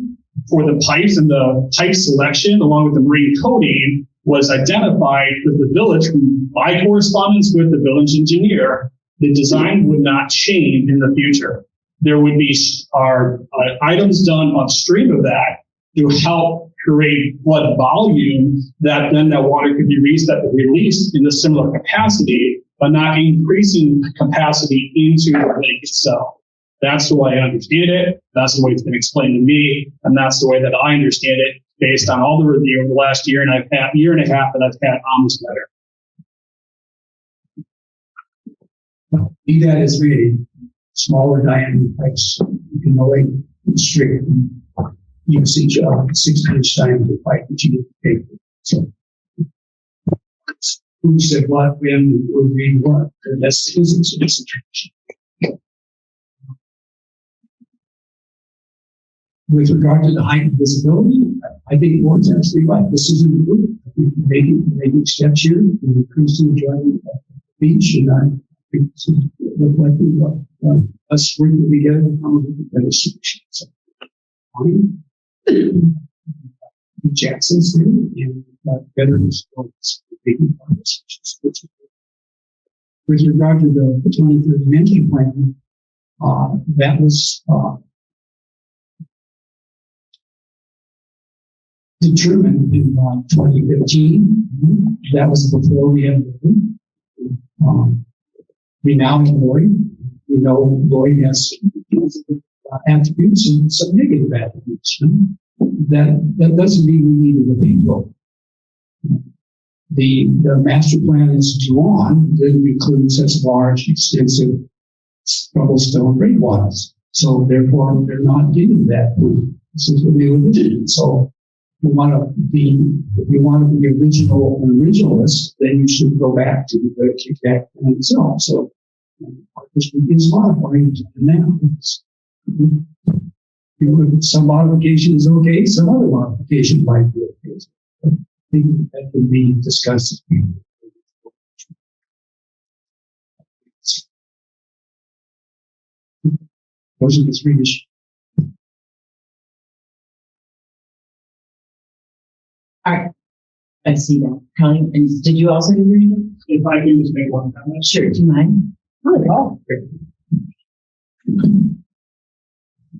for the pipes and the pipe selection, along with the marine coating, was identified with the village. By correspondence with the village engineer, the design would not change in the future. There would be items done upstream of that to help create flood volume that then that water could be released in a similar capacity, but not increasing capacity into the lake itself. That's the way I understand it. That's the way it's been explained to me. And that's the way that I understand it based on all the review over the last year and a half that I've had on this matter. Be that as may, smaller diameter pipes, you can only restrict usage of 6-inch diameter pipe, which you get paid for. So, who said what, when, would be what? And that's physics, it's a tradition. With regard to the height of visibility, I think Warren's actually right. This is important. Making steps here, increasing enjoyment of the beach, and I think this is reflecting what us working together to come up with a better solution. So, fine. Jackson's new and veterans taking part of this. With regard to the 2030 management plan, that was determined in 2015. That was before we had we now have Lloyd. We know Lloyd has attributes and some negative attributes. That doesn't mean we needed a people. The master plan is drawn didn't include such large, extensive cobblestone breakwaters. So therefore, they're not getting that. This is what they were doing. So if you want to be original and originalist, then you should go back to the kickback plan itself. So this is modifying now. Some modification is okay, some other modification might be okay. I think that can be discussed. Those are the three issues. All right. I see that. Connie, and did you also do your name? If I can just make one comment. Sure. Do you mind? Oh,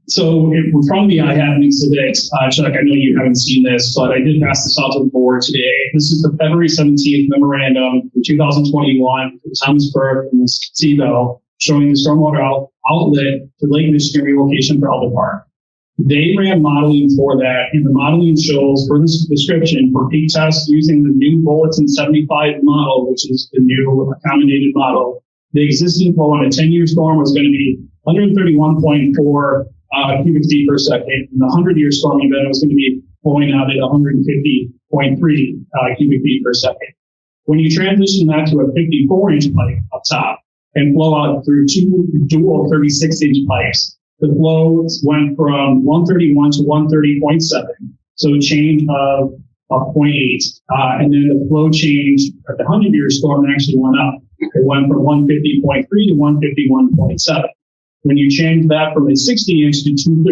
So in front of me, I have an exhibit. Chuck, I know you haven't seen this, but I did pass this out to the board today. This is the February 17th memorandum from 2021 from Thomas Burke and CBO showing the stormwater outlet to Lake Michigan relocation for Elder Park. They ran modeling for that, and the modeling shows for this description for peak tests using the new Bulletin 75 model, which is the new accommodated model. The existing flow on a 10-year storm was going to be 131.4 cubic feet per second, and the 100-year storm event was going to be flowing out at 150.3 cubic feet per second. When you transition that to a 54-inch pipe up top and flow out through two dual 36-inch pipes, the flow went from 131 to 130.7, so a change of 0.8. And then the flow change at the 100-year storm actually went up. It went from 150.3 to 151.7. When you change that from a 60-inch to two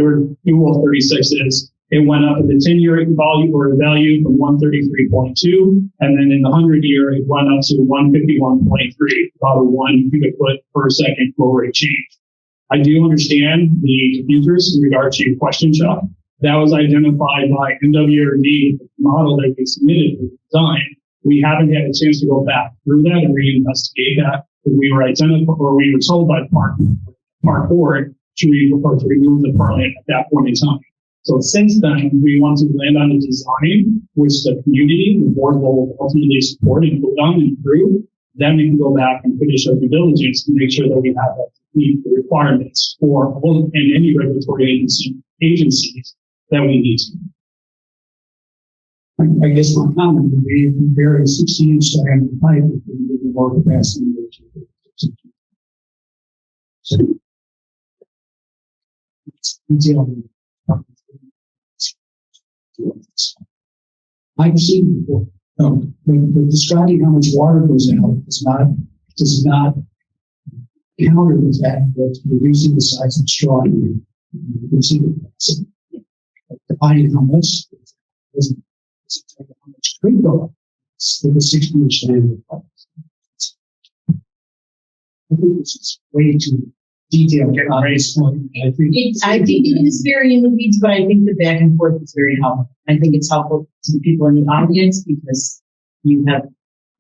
dual 36s, it went up at the 10-year value from 133.2, and then in the 100-year, it went up to 151.3, about a 1 cubic foot per second flow rate change. I do understand the confusers in regard to your question, Chuck. That was identified by NWRD, the model that we submitted for the design. We haven't had a chance to go back through that and reinvestigate that because we were told by the park board to remove the permit at that point in time. So since then, we want to land on a design which the community, the board will ultimately support and vote on and approve. Then we can go back and finish our due diligence to make sure that we have meet the requirements for all and any regulatory agencies that we need to. I guess my comment would be if you bury a 60-inch diameter pipe, it would be more capacity. So, I've seen before, but describing how much water goes out does not counter the fact that reducing the size of straw, reducing the capacity, defining how much doesn't tell you how much could go up with a 60-inch diameter pipe. I think this is way too detailed. I think it is very in the weeds, but I think the back and forth is very helpful. I think it's helpful to the people in the audience because you have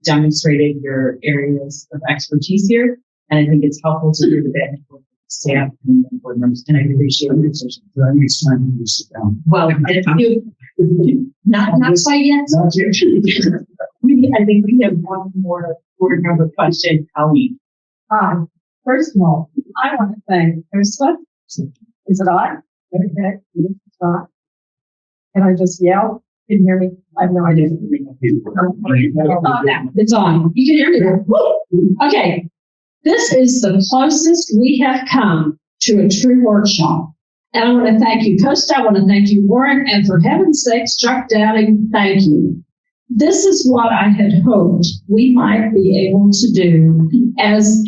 demonstrated your areas of expertise here. And I think it's helpful to hear the back and forth with the staff and the board members. And I appreciate your decision. I think it's time for you to sit down. Well, not quite yet. Not yet. I think we have one more board member question. Colleen. First of all, I want to thank Ursula. Is it on? Okay, it's on. Can I just yell? Can you hear me? I have no idea. It's on. You can hear me now. Woo! Okay. This is the closest we have come to a true workshop. And I want to thank you, Costa. I want to thank you, Warren. And for heaven's sakes, Chuck Downing, thank you. this is what I had hoped we might be able to do as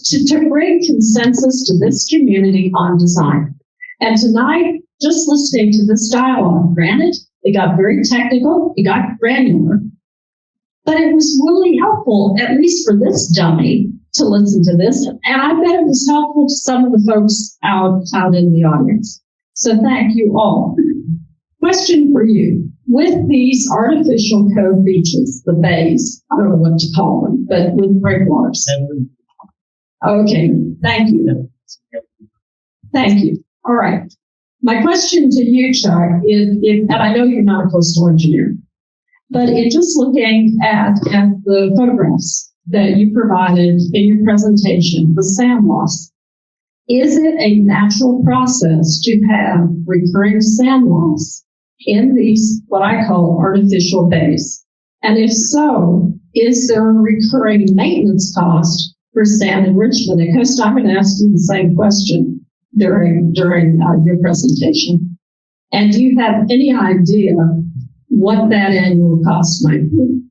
to bring consensus to this community on design. And tonight, just listening to this dialogue, granted, it got very technical, it got granular, but it was really helpful, at least for this dummy, to listen to this. And I bet it was helpful to some of the folks out in the audience. So thank you all. Question for you. With these artificial cove beaches, the bays, I don't know what to call them, but with breakwaters. Okay, thank you. Thank you. All right. My question to you, Chuck, is, and I know you're not a coastal engineer, but in just looking at the photographs that you provided in your presentation, the sand loss, is it a natural process to have recurring sand loss in these, what I call artificial bays? And if so, is there a recurring maintenance cost for sand enrichment? And Costa, I'm going to ask you the same question during your presentation. And do you have any idea what that annual cost might be?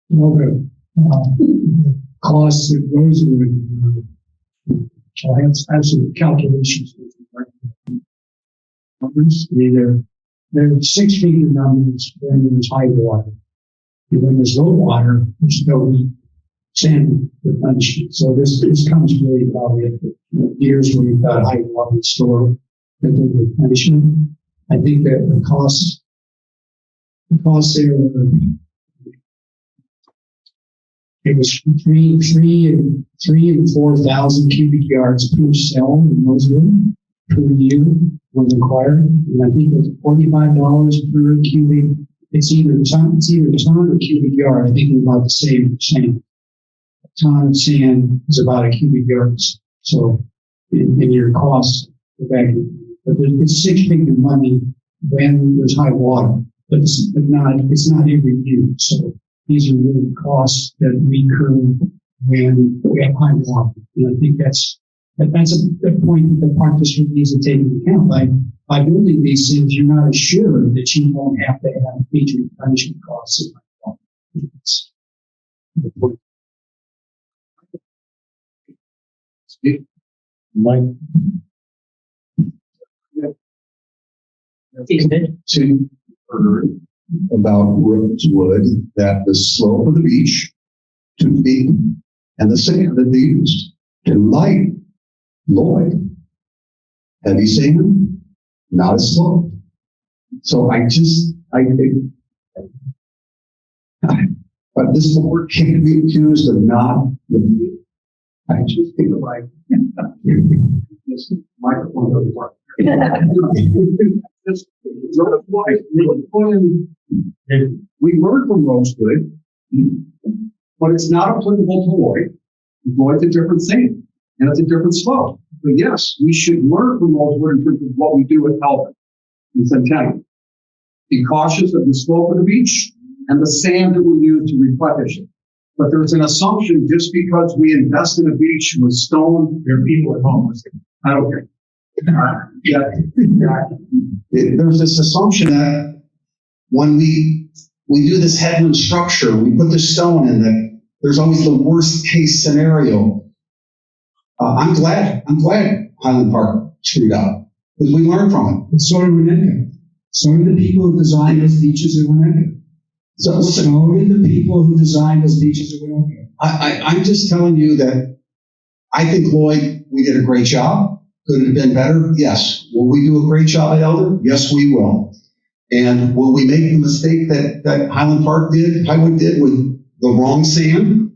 Well, the cost that goes with, I have some calculations with regard to numbers. There are 6 figure numbers when there's high water. And when there's low water, there's no sand replenishment. So this comes really probably at the years where you've got high water store that the replenishment. I think that the costs there were, it was 3,000 and 4,000 cubic yards per cell in Rosewood per year was required. And I think it's $45 per cubic. It's either a ton or cubic yard. I think it's about the same. A ton of sand is about a cubic yard. So in your cost, but it's 6-figure money when there's high water, but it's not every year. So these are really costs that recur when we have high water. And I think that's a point that the park district needs to take into account. By building these things, you're not assured that you won't have to have major replenishment costs. Mike? To about Rosewood, that the slope of the beach, 2 feet, and the sand that they used to light Lloyd, heavy sand, not as slow. So but this board can't be accused of not. I just feel like this microphone doesn't work. We learned from Rosewood, but it's not applicable to Lloyd. Lloyd's a different thing, and it's a different slope. But yes, we should learn from Rosewood in terms of what we do with Elvin and Centennial. Be cautious of the slope of the beach and the sand that we use to replenish it. But there's an assumption just because we invest in a beach with stone, there are people at home listening. I don't care. There's this assumption that when we do this headland structure, we put the stone in, that there's always the worst case scenario. I'm glad Highland Park screwed up, because we learned from it. And so did Winnetka. So did the people who designed those beaches in Winnetka. So did the people who designed those beaches in Winnetka. I'm just telling you that I think Lloyd, we did a great job. Could it have been better? Yes. Will we do a great job at Elder? Yes, we will. And will we make the mistake that Highwood did with the wrong sand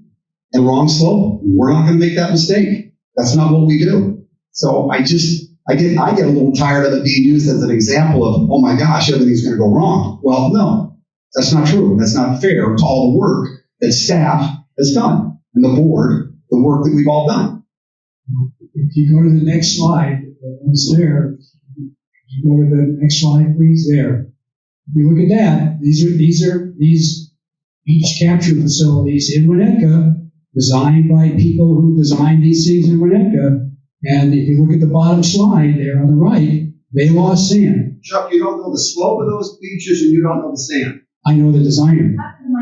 and wrong slope? We're not going to make that mistake. That's not what we do. So I get a little tired of it being used as an example of, oh my gosh, everything's going to go wrong. Well, no, that's not true. That's not fair to all the work that staff has done and the board, the work that we've all done. If you go to the next slide, it's there. You go to the next slide, please. There. If you look at that, these are beach capture facilities in Winnetka, designed by people who designed these things in Winnetka. And if you look at the bottom slide there on the right, they lost sand. Chuck, you don't know the slope of those beaches and you don't know the sand. I know the designer,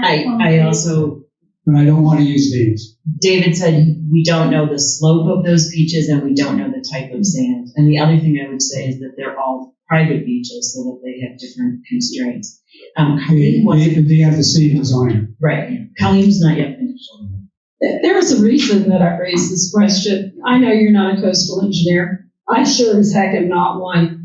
I also, but I don't want to use names. David said, we don't know the slope of those beaches and we don't know the type of sand. And the other thing I would say is that they're all private beaches so that they have different constraints. They have the same designer. Right. Colleen's not yet finished. There is a reason that I raised this question. I know you're not a coastal engineer. I sure as heck am not one.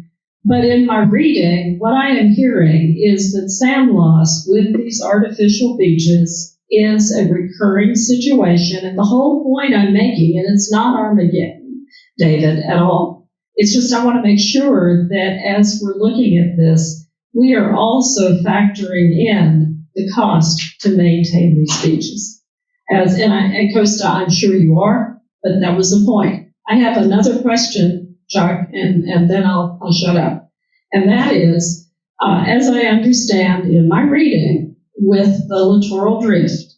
But in my reading, what I am hearing is that sand loss with these artificial beaches is a recurring situation. And the whole point I'm making, and it's not Armageddon, David, at all. It's just I want to make sure that as we're looking at this, we are also factoring in the cost to maintain these beaches. And Costa, I'm sure you are, but that was the point. I have another question, Chuck, and then I'll shut up. And that is, as I understand in my reading, with the littoral drift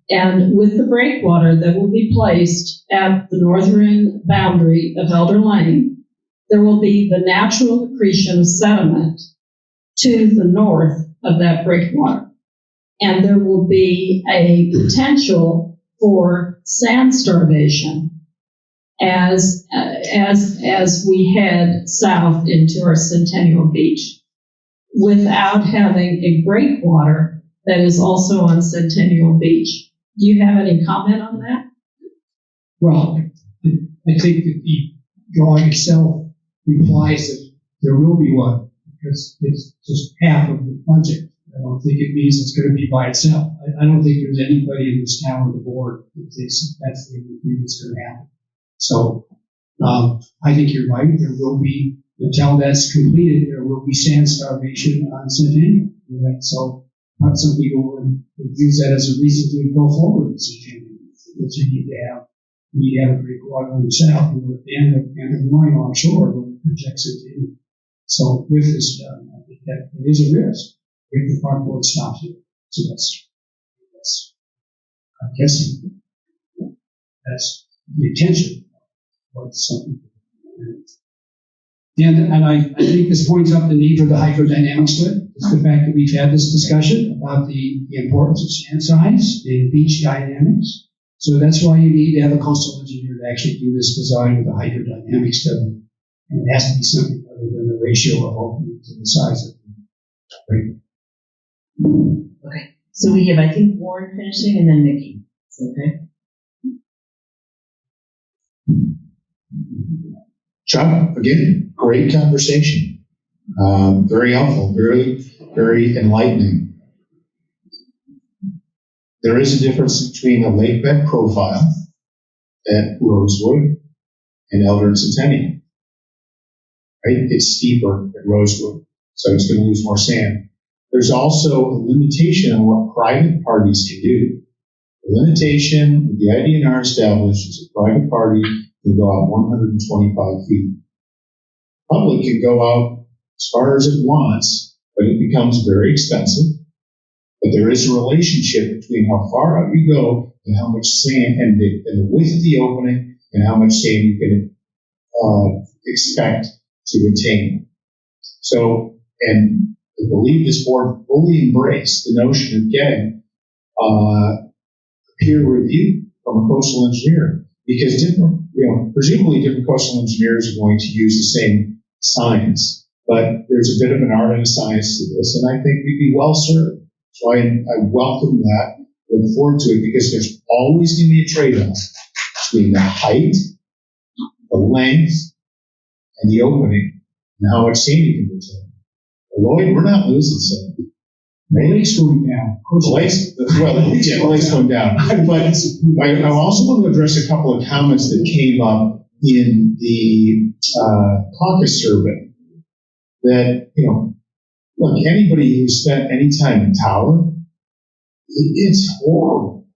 and with the breakwater that will be placed at the northern boundary of Elder Lane, there will be the natural accretion of sediment to the north of that breakwater. And there will be a potential for sand starvation as we head south into our Centennial Beach without having a breakwater that is also on Centennial Beach. Do you have any comment on that? Well, I think that the drawing itself implies that there will be one, because it's just half of the project. I don't think it means it's going to be by itself. I don't think there's anybody in this town or the board that thinks that's the thing that's going to happen. So I think you're right. There will be, until that's completed, there will be sand starvation on Centennial. So some people would use that as a reason to go forward with Centennial. That you need to have a breakwater on the south and at the end of the North offshore where it projects it in. So with this done, I think that it is a risk if the park board stops it. So that's I'm guessing that's the intention of something. And I think this points up the need for the hydrodynamics to it. It's the fact that we've had this discussion about the importance of sand size in beach dynamics. So that's why you need to have a coastal engineer to actually do this design with the hydrodynamic study. And it has to be something other than the ratio of opening to the size of the break. Okay. So we have, I think, Warren finishing and then Nikki. Okay. Chuck, again, great conversation. Very helpful, very, very enlightening. There is a difference between a lake bed profile at Rosewood and Elder and Centennial. Right? It's steeper at Rosewood, so it's going to lose more sand. There's also a limitation on what private parties can do. The limitation that the IDNR established is a private party can go out 125 feet. Public can go out as far as it wants, but it becomes very expensive. But there is a relationship between how far out you go and how much sand and the width of the opening and how much sand you can expect to attain. So, and I believe this board fully embraced the notion of getting peer review from a coastal engineer, because presumably different coastal engineers are going to use the same science, but there's a bit of an art and a science to this, and I think we'd be well served. So I welcome that, look forward to it, because there's always going to be a trade-off between the height, the length, and the opening, and how much sand you can retain. Lloyd, we're not losing sand. The lake's going down. The lake's going down. But I also want to address a couple of comments that came up in the caucus survey. That, look, anybody who spent any time in Tower, it's horrible.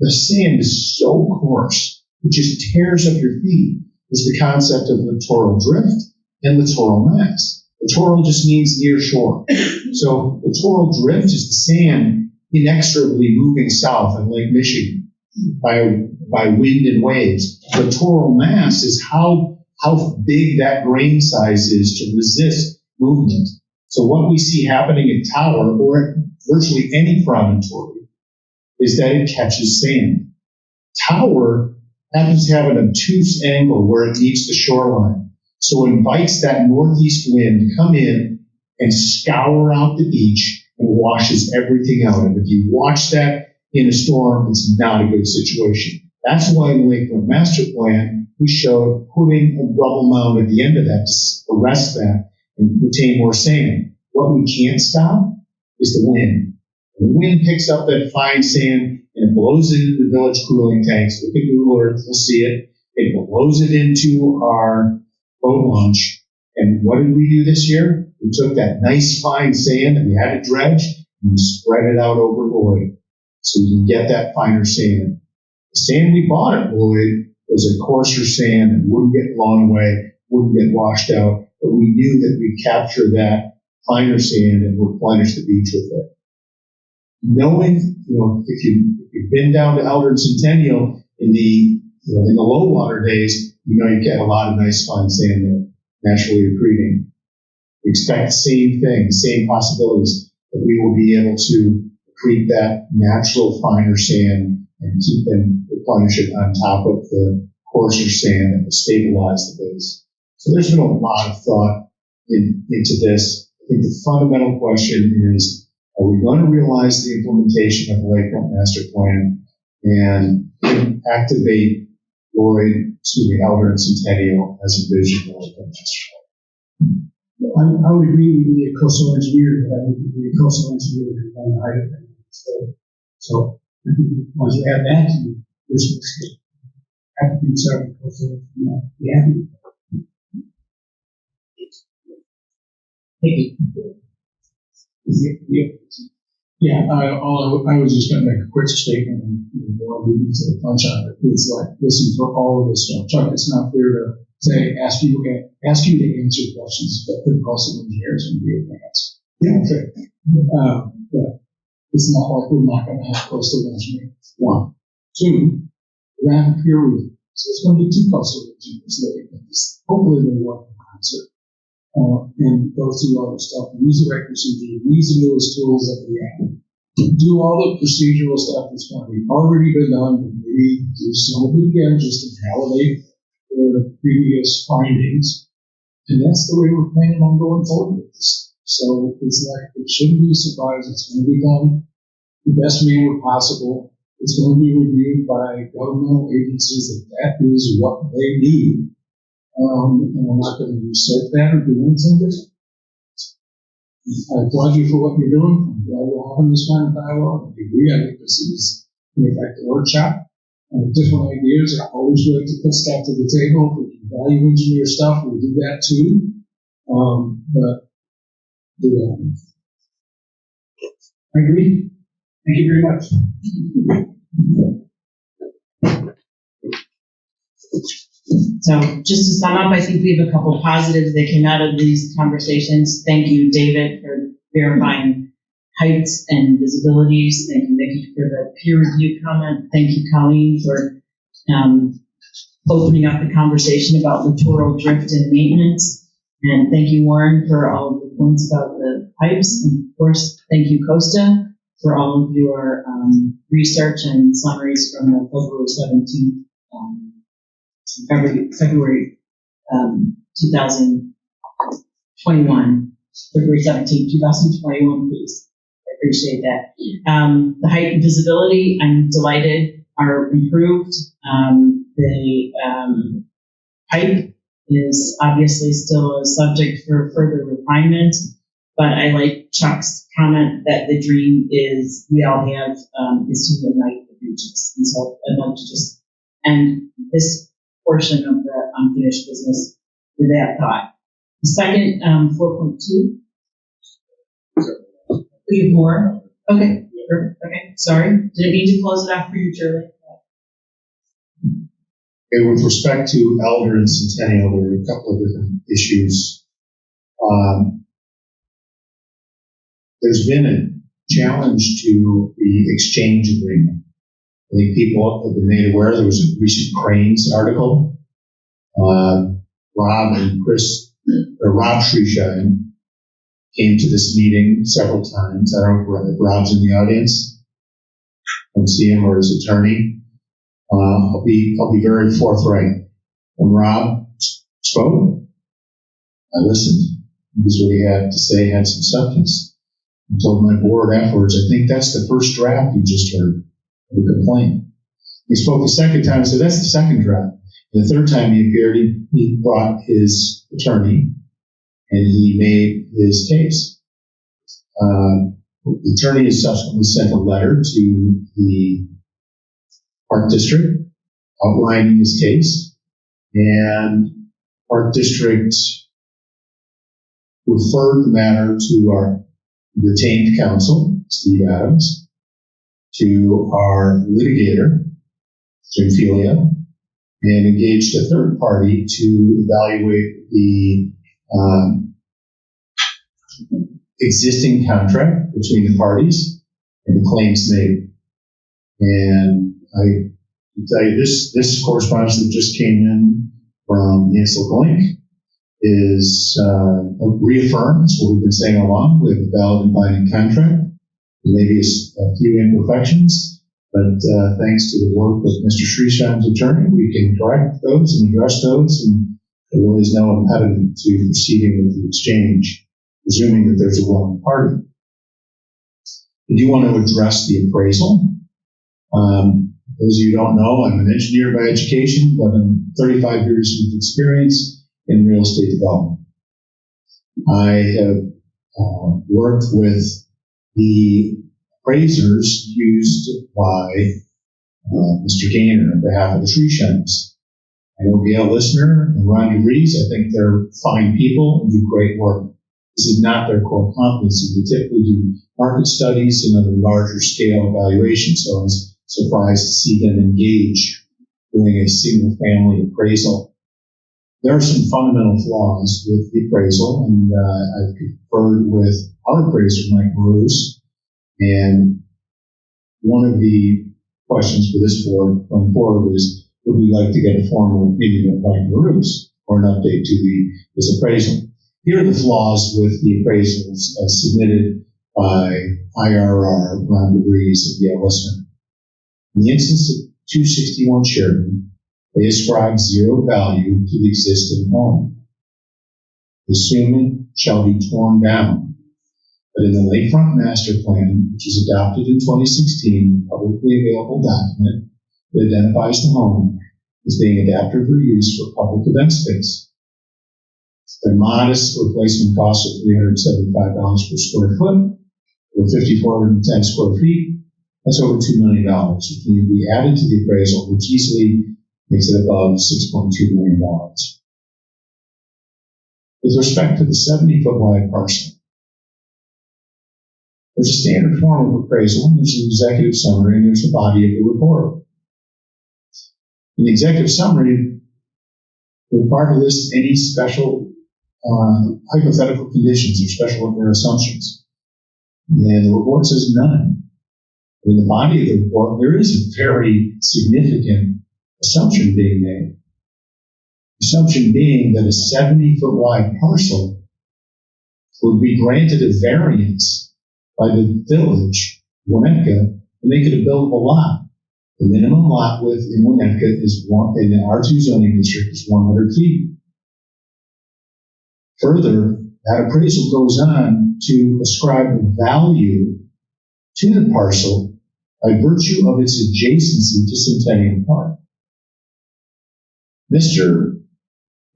The sand is so coarse, it just tears up your feet. There's the concept of littoral drift and littoral mass. Littoral just means near shore. So littoral drift is the sand inexorably moving south in Lake Michigan by wind and waves. Littoral mass is how big that grain size is to resist movement. So what we see happening at Tower or at virtually any promontory is that it catches sand. Tower happens to have an obtuse angle where it meets the shoreline. So it invites that northeast wind to come in and scour out the beach and washes everything out. And if you watch that in a storm, it's not a good situation. That's why in the Lakefront Master Plan, we showed putting a rubble mound at the end of that to arrest that and retain more sand. What we can't stop is the wind. The wind picks up that fine sand and it blows it into the village cooling tanks. Look at Google Earth, you'll see it. It blows it into our boat launch. And what did we do this year? We took that nice fine sand and we had it dredged and we spread it out over Lloyd so we can get that finer sand. The sand we bought at Lloyd was a coarser sand and wouldn't get blown away, wouldn't get washed out, but we knew that we'd capture that finer sand and replenish the beach with it. Knowing, if you've been down to Eldred Centennial in the low water days, you get a lot of nice fine sand there, naturally accreting. We expect the same thing, the same possibilities, that we will be able to accrete that natural finer sand and replenish it on top of the coarser sand and stabilize the base. So there's been a lot of thought into this. I think the fundamental question is, are we going to realize the implementation of the Lakefront Master Plan and activate Eldred and Centennial as a vision of the Lakefront Master Plan? I would agree we need a coastal engineer, but I think we need a coastal engineer to define the height of it. So I think once you add that to this, have to be several coastal engineer. Yeah, I was just going to make a quick statement and more leading to the punch on it. It's like, listen to all of this stuff. Chuck, it's not fair to say, ask you to answer questions, but the coastal engineers and be advanced. Yeah, okay. Yeah. It's not like we're not going to have coastal engineers. One. Two, we're going to have peer review. So it's going to be two coastal engineers looking at this. Hopefully they work in concert. And go through all the stuff, use the right procedure, use the newest tools that we have. Do all the procedural stuff that's going to be already been done, but maybe do some of it again just to validate the previous findings. And that's the way we're planning on going forward with this. So it's like, it shouldn't be a surprise. It's going to be done the best manner possible. It's going to be reviewed by governmental agencies that is what they need. And we're not going to usurp that or do anything different. I applaud you for what you're doing. I'm glad we're having this kind of dialogue. I agree. I think this is, in effect, a workshop. And different ideas are always great to put stuff to the table. We can value engineer stuff. We'll do that too. But I agree. Thank you very much. So just to sum up, I think we have a couple positives that came out of these conversations. Thank you, David, for verifying heights and visibilities. Thank you, Mickey, for the peer review comment. Thank you, Colleen, for opening up the conversation about littoral drift and maintenance. And thank you, Warren, for all of the points about the pipes. And of course, thank you, Costa, for all of your research and summaries from the February 17th. February 2021, February 17, 2021 piece. I appreciate that. The height and visibility, I'm delighted, are improved. The height is obviously still a subject for further refinement, but I like Chuck's comment that the dream is we all have is to unite the beaches. And so I'd like to just end this portion of the unfinished business with that thought. The second, 4.2. We have more? Okay. Okay. Sorry. Did it need to close it off for you, Julie? Okay, with respect to Elder and Centennial, there were a couple of different issues. There's been a challenge to the exchange agreement. I think people have been made aware there was a recent Cranes article. Rob Shrisha came to this meeting several times. I don't know if Rob's in the audience. I don't see him or his attorney. I'll be very forthright. When Rob spoke, I listened. Because what he had to say had some substance. I told my board afterwards, I think that's the first draft you just heard of the complaint. He spoke the second time and said, that's the second draft. And the third time he appeared, he brought his attorney and he made his case. The attorney has subsequently sent a letter to the Park District outlining his case, and Park District referred the matter to our retained counsel, Steve Adams, to our litigator, Jim Filio, and engaged a third party to evaluate the existing contract between the parties and the claims made. And I can tell you this correspondence that just came in from Ansel Glink is reaffirms what we've been saying all along. We have a valid and binding contract. There may be a few imperfections, but thanks to the work of Mr. Shrisham's attorney, we can correct those and address those, and there really is no impediment to proceeding with the exchange, presuming that there's a willing party. I do want to address the appraisal. Those of you who don't know, I'm an engineer by education, but I'm 35 years of experience in real estate development. I have worked with the appraisers used by Mr. Gaynor on behalf of the Shrishams. I know Gail Listener and Ron DeVries. I think they're fine people and do great work. This is not their core competency. They typically do market studies and other larger scale evaluations, so I was surprised to see them engage doing a single family appraisal. There are some fundamental flaws with the appraisal, and I've conferred with our appraiser, Mike Bruce, and one of the questions for this board going forward is, would we like to get a formal opinion of Mike Bruce or an update to his appraisal? Here are the flaws with the appraisals submitted by IRR, Ron DeVries, and Gail Listener. In the instance of 261 Sheridan, they ascribe zero value to the existing home. The assuming shall be torn down. But in the Lakefront Master Plan, which was adopted in 2016, a publicly available document that identifies the home as being adapted for use for public event space. The modest replacement cost of $375 per square foot, or 5,410 square feet, that's over $2 million, which can be added to the appraisal, which easily makes it above $6.2 million. With respect to the 70-foot wide parcel, there's a standard form of appraisal, there's an executive summary, and there's the body of the report. In the executive summary, we're required to list any special hypothetical conditions or special or assumptions. And the report says none. In the body of the report, there is a very significant assumption being made. Assumption being that a 70-foot wide parcel would be granted a variance by the village, Winnetka, to make it a buildable lot. The minimum lot width in Winnetka is in the R2 zoning district is 100 feet. Further, that appraisal goes on to ascribe a value to the parcel by virtue of its adjacency to Centennial Park. Mr.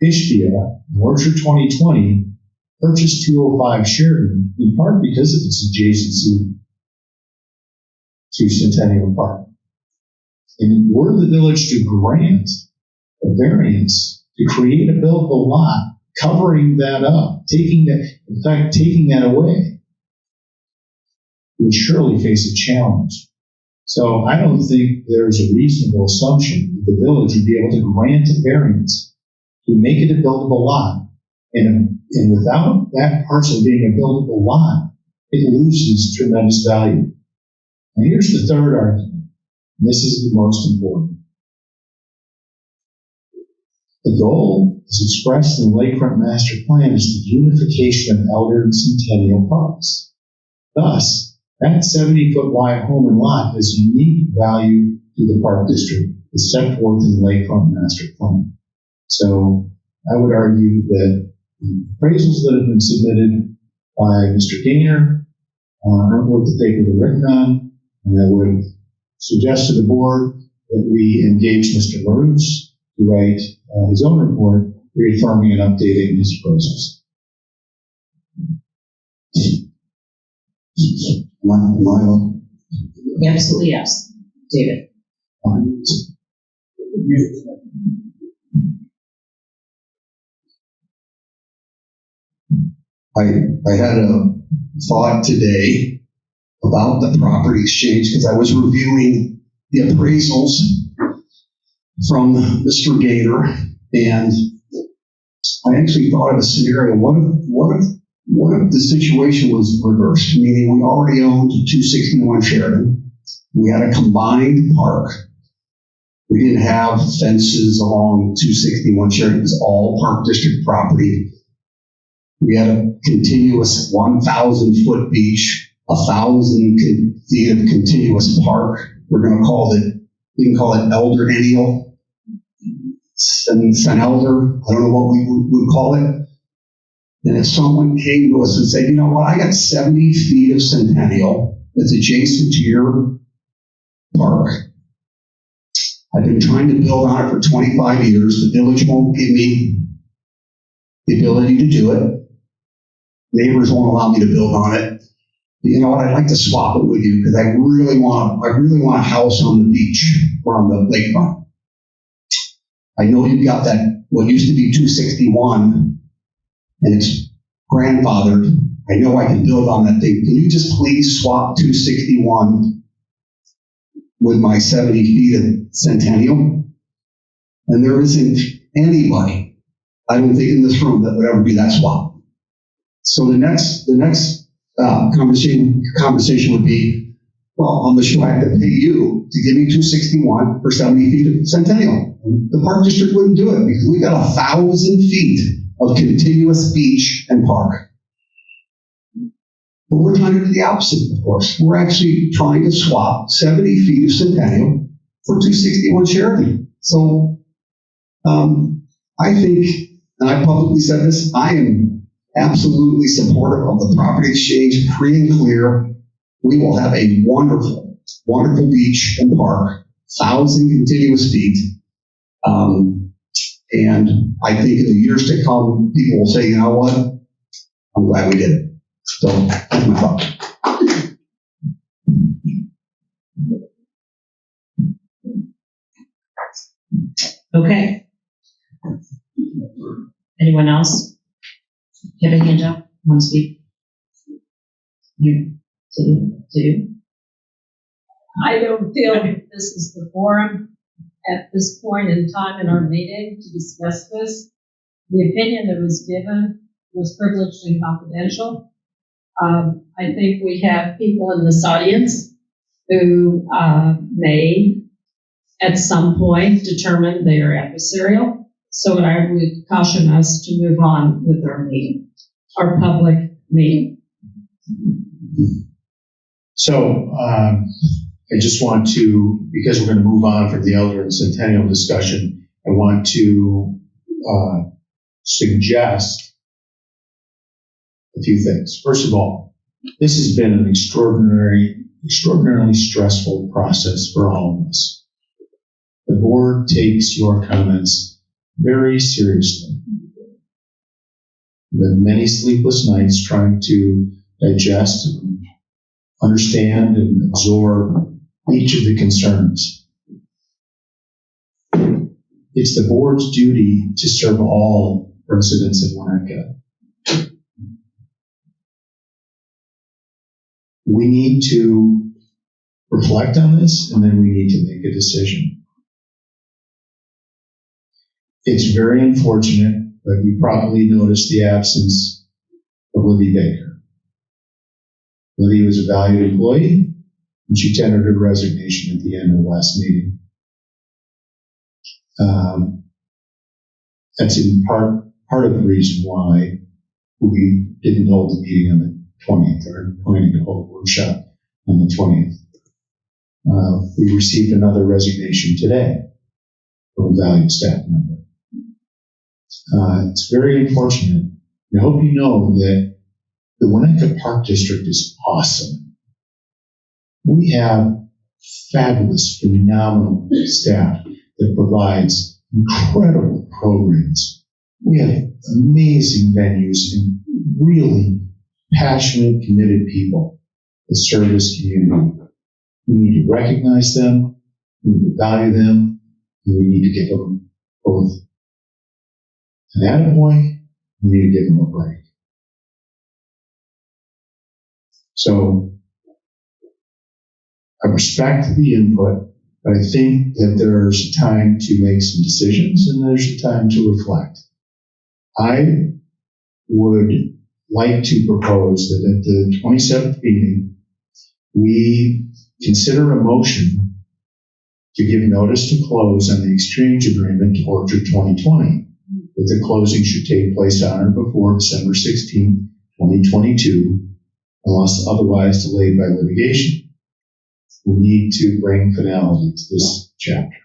Ishbia, in Orchard 2020, purchased 205 Sheridan in part because of its adjacency to Centennial Park. And were the village to grant a variance to create a buildable lot, covering that up, taking that away, we would surely face a challenge. So I don't think there's a reasonable assumption that the village would be able to grant a variance to make it a buildable lot. And without that parcel being a buildable lot, it loses tremendous value. And here's the third argument. And this is the most important. The goal, as expressed in the Lakefront Master Plan, is the unification of elder and centennial parks. Thus, that 70-foot wide home and lot has unique value to the Park District as set forth in the Lakefront Master Plan. So I would argue that the appraisals that have been submitted by Mr. Gaynor aren't worth the paper they're written on, and I would suggest to the board that we engage Mr. LaRouche to write his own report, reaffirming and updating his appraisals. Absolutely, yes. David? I had a thought today about the property exchange because I was reviewing the appraisals from Mr. Gator, and I actually thought of a scenario. What if the situation was reversed? Meaning we already owned 261 Sheridan. We had a combined park. We didn't have fences along 261 Sheridan. It was all Park District property. We had a continuous 1,000-foot beach, 1,000 feet of continuous park. We can call it Elder Ennial, San Elder. I don't know what we would call it. And if someone came to us and said, you know what, I got 70 feet of Centennial that's adjacent to your park. I've been trying to build on it for 25 years. The village won't give me the ability to do it. Neighbors won't allow me to build on it. But you know what? I'd like to swap it with you because I really want a house on the beach or on the lakefront. I know you've got that, what used to be 261, and it's grandfathered. I know I can build on that thing. Can you just please swap 261 with my 70 feet of Centennial? And there isn't anybody, I don't think, in this room that would ever do that swap. So the next conversation would be, well, how much do I have to pay you to give me 261 for 70 feet of Centennial? And the Park District wouldn't do it because we got 1,000 feet of continuous beach and park. But we're trying to do the opposite, of course. We're actually trying to swap 70 feet of Centennial for 261 Sheridan. So I think, and I publicly said this, I am absolutely supportive of the property exchange, free and clear. We will have a wonderful, wonderful beach and park, 1,000 continuous feet. And I think in the years to come, people will say, you know what? I'm glad we did it. So that's my thought. Okay. Anyone else? Have a hand up? Want to speak? You? Two? I don't feel this is the forum at this point in time in our meeting to discuss this. The opinion that was given was privileged and confidential. I think we have people in this audience who may at some point determine they are adversarial. So I would caution us to move on with our meeting, our public meeting. So I just want to, because we're going to move on from the Elder and Centennial discussion, I want to suggest a few things. First of all, this has been an extraordinarily stressful process for all of us. The board takes your comments very seriously. With many sleepless nights trying to digest and understand and absorb each of the concerns. It's the board's duty to serve all residents of Winnetka. We need to reflect on this, and then we need to make a decision. It's very unfortunate, but you probably noticed the absence of Libby Baker. Libby was a valued employee, and she tendered her resignation at the end of the last meeting. That's in part of the reason why we didn't hold the meeting on the 20th, or planning to hold a workshop on the 20th. We received another resignation today from a valued staff member. It's very unfortunate. I hope you know that the Winnetka Park District is awesome. We have fabulous, phenomenal staff that provides incredible programs. We have amazing venues and really passionate, committed people that serve this community. We need to recognize them, we need to value them, and we need to give them both an attaboy, we need to give them a break. So, I respect the input, but I think that there's a time to make some decisions and there's a time to reflect. I would like to propose that at the 27th meeting, we consider a motion to give notice to close on the exchange agreement to Orchard 2020, that the closing should take place on or before December 16, 2022, unless otherwise delayed by litigation. We need to bring finality to this chapter.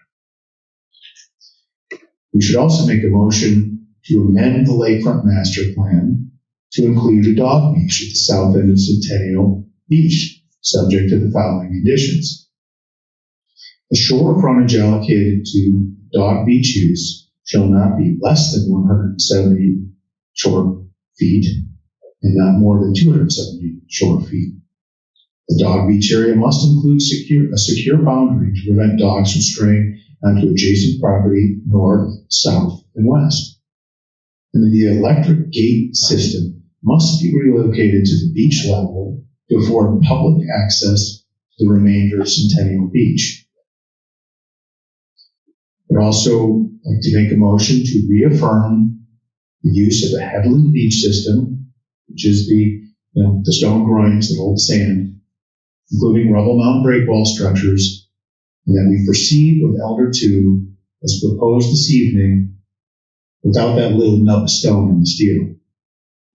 We should also make a motion to amend the Lakefront Master Plan to include a dog beach at the south end of Centennial Beach, subject to the following conditions. The shore frontage allocated to dog beach use shall not be less than 170 shore feet and not more than 270 shore feet. The dog beach area must include a secure boundary to prevent dogs from straying onto adjacent property north, south, and west. And the electric gate system must be relocated to the beach level to afford public access to the remainder of Centennial Beach. We'd also like to make a motion to reaffirm the use of the Headland Beach system, which is the stone groins that hold sand, including rubble mound breakwall structures, and that we proceed with Elder 2 as proposed this evening without that little nub of stone in the steel.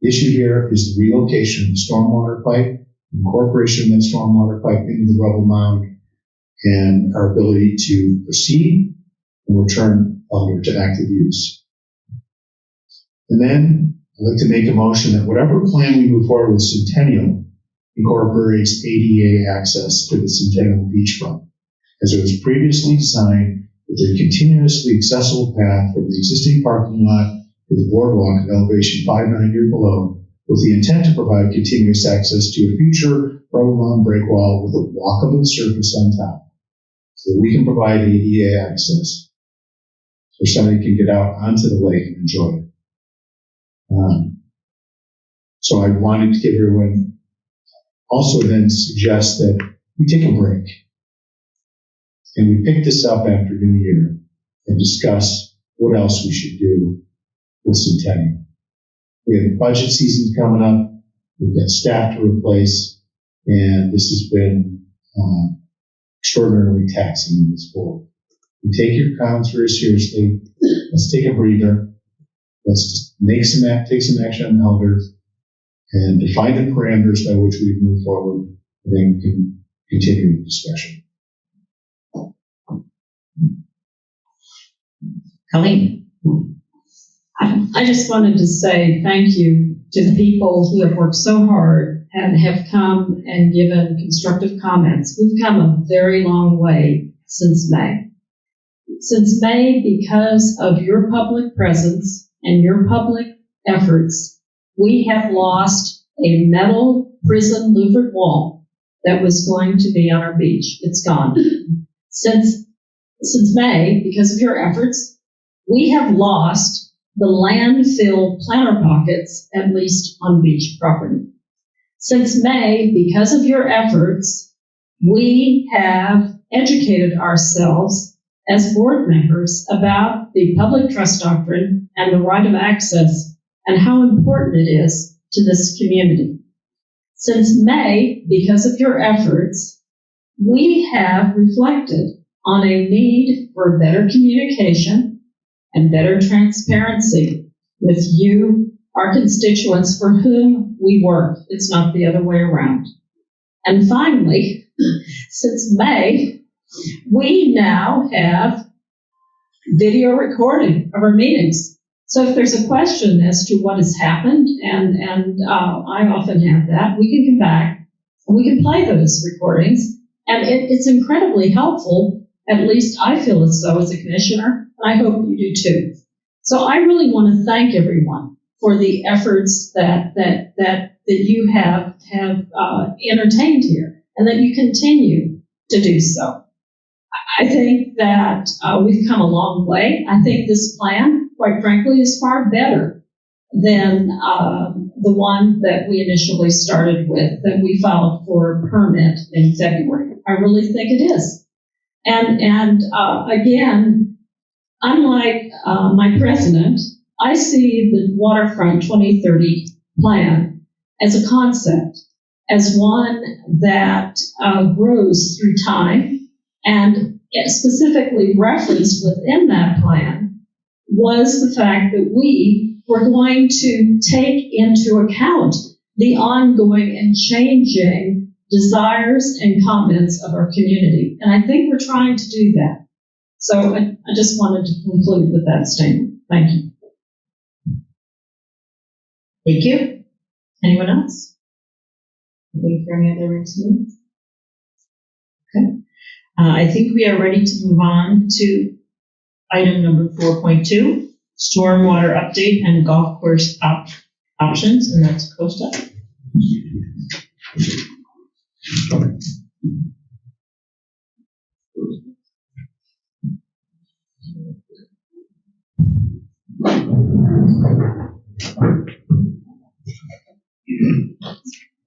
The issue here is the relocation of the stormwater pipe, incorporation of that stormwater pipe into the rubble mound, and our ability to proceed and return Elder to active use. And then I'd like to make a motion that whatever plan we move forward with Centennial incorporates ADA access to the Centennial beachfront, as it was previously designed with a continuously accessible path from the existing parking lot to the boardwalk at elevation 590 or below, with the intent to provide continuous access to a future rubble-bound breakwall with a walkable surface on top, so that we can provide ADA access, so somebody can get out onto the lake and enjoy it. So I wanted to give everyone also then suggest that we take a break and we pick this up after New Year and discuss what else we should do with Centennial. We have budget season coming up, we've got staff to replace, and this has been extraordinarily taxing in this board. We take your comments very seriously. Let's take a breather. Let's just take some action on Elder and define the parameters by which we move forward, and then we can continue the discussion. Colleen? I just wanted to say thank you to the people who have worked so hard and have come and given constructive comments. We've come a very long way since May. Since May, because of your public presence and your public efforts, we have lost a metal prison louvered wall that was going to be on our beach. It's gone. Since May, because of your efforts, we have lost the landfill planter pockets, at least on beach property. Since May, because of your efforts, we have educated ourselves as board members about the public trust doctrine and the right of access and how important it is to this community. Since May, because of your efforts, we have reflected on a need for better communication and better transparency with you, our constituents for whom we work. It's not the other way around. And finally, since May, we now have video recording of our meetings. So if there's a question as to what has happened, and I often have that, we can come back and we can play those recordings. And it's incredibly helpful, at least I feel as though as a commissioner, and I hope you do too. So I really want to thank everyone for the efforts that you have entertained here, and that you continue to do so. I think that we've come a long way. I think this plan, quite frankly, is far better than the one that we initially started with, that we filed for a permit in February. I really think it is. And again, unlike my president, I see the Waterfront 2030 plan as a concept, as one that grows through time, and specifically referenced within that plan was the fact that we were going to take into account the ongoing and changing desires and comments of our community. And I think we're trying to do that. So I just wanted to conclude with that statement. Thank you. Thank you. Anyone else? Waiting for any other reasons? Okay. I think we are ready to move on to item number 4.2, stormwater update and golf course options, and that's Costa.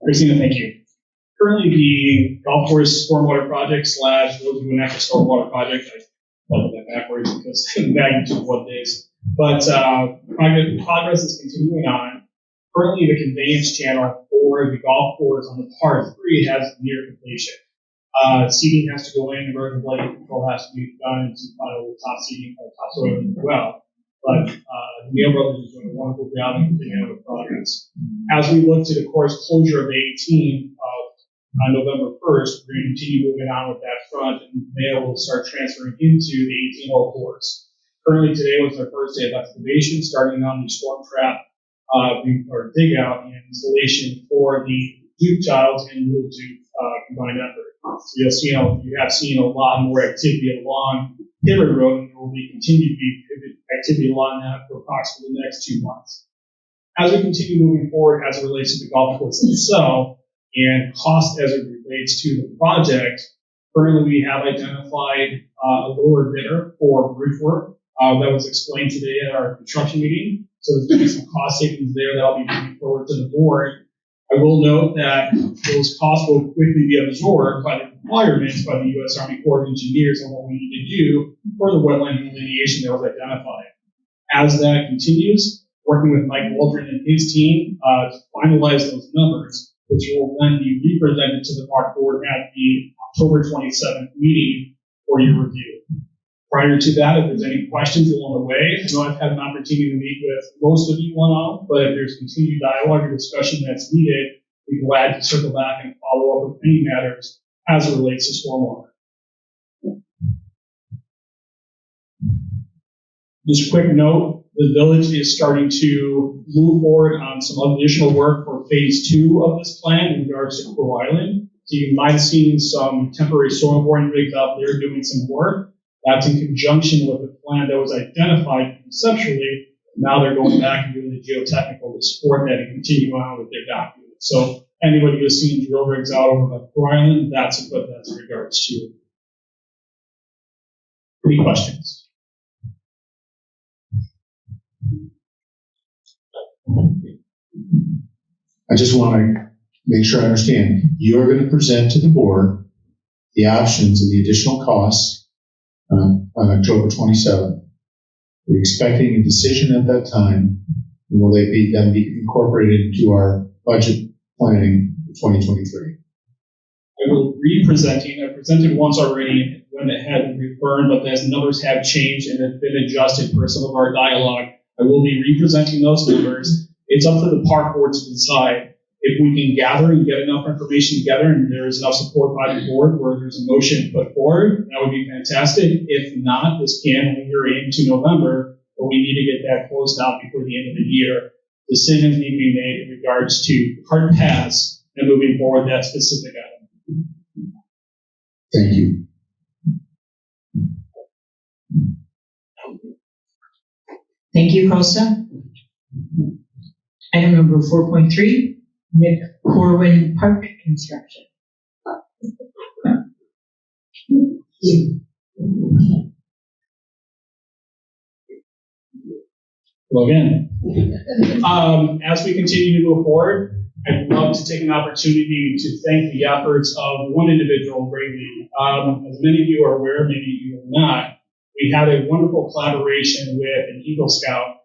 Christina, thank you. Currently, the golf course stormwater project / Winnetka stormwater project, I spelled that backwards because of the magnitude of what it is. But progress is continuing on. Currently, the conveyance channel for the golf course on the par 3 has near completion. Seating has to go in, emergency lighting control has to be done, and some final top seating, topsoil as well. But the Neal Brothers is doing a wonderful job in continuing with progress. As we look to the course closure of the 18th on November 1st, we're going to continue moving on with that front, and Neal will start transferring into the 18-hole course. Currently, today was our first day of excavation, starting on the storm trap or dig out and installation for the Duke Childs and Little Duke combined effort. So you have seen a lot more activity along Hibbert Road, and there will be continued activity along that for approximately the next 2 months. As we continue moving forward, as it relates to the golf course itself and cost as it relates to the project, currently we have identified a lower bidder for roof work that was explained today at our construction meeting. So there's going to be some cost savings there that I'll be bringing forward to the board. I will note that those costs will quickly be absorbed by the requirements by the U.S. Army Corps of Engineers on what we need to do for the wetland delineation that was identified. As that continues, working with Mike Waldron and his team to finalize those numbers, which will then be represented to the park board at the October 27th meeting for your review. Prior to that, if there's any questions along the way, I know I've had an opportunity to meet with most of you one-on-one, but if there's continued dialogue or discussion that's needed, we'd be glad to circle back and follow up with any matters as it relates to stormwater. Just a quick note, the village is starting to move forward on some additional work for phase 2 of this plan in regards to Crow Island. So you might have seen some temporary soil boring rigs out there doing some work. That's in conjunction with the plan that was identified conceptually. Now they're going back and doing the geotechnical to support that and continue on with their documents. So anybody who's seen drill rigs out over the Crow Island, that's what that's in regards to. Any questions? I just want to make sure I understand. You are going to present to the board the options and the additional costs on October 27th. We're expecting a decision at that time. Will they then be incorporated into our budget planning for 2023? I will be presenting. I presented once already when it had returned, but as numbers have changed and have been adjusted for some of our dialogue, I will be representing those numbers. It's up to the park board to decide if we can gather and get enough information together and there is enough support by the board where there's a motion put forward. That would be fantastic. If not, this can linger into November, but we need to get that closed out before the end of the year. Decisions need to be made in regards to cart paths and moving forward that specific item. Thank you. Thank you, Costa. Item number 4.3, Nick Corwin Park Construction. Hello again. As we continue to move forward, I'd love to take an opportunity to thank the efforts of one individual greatly. As many of you are aware, maybe you are not, we had a wonderful collaboration with an Eagle Scout,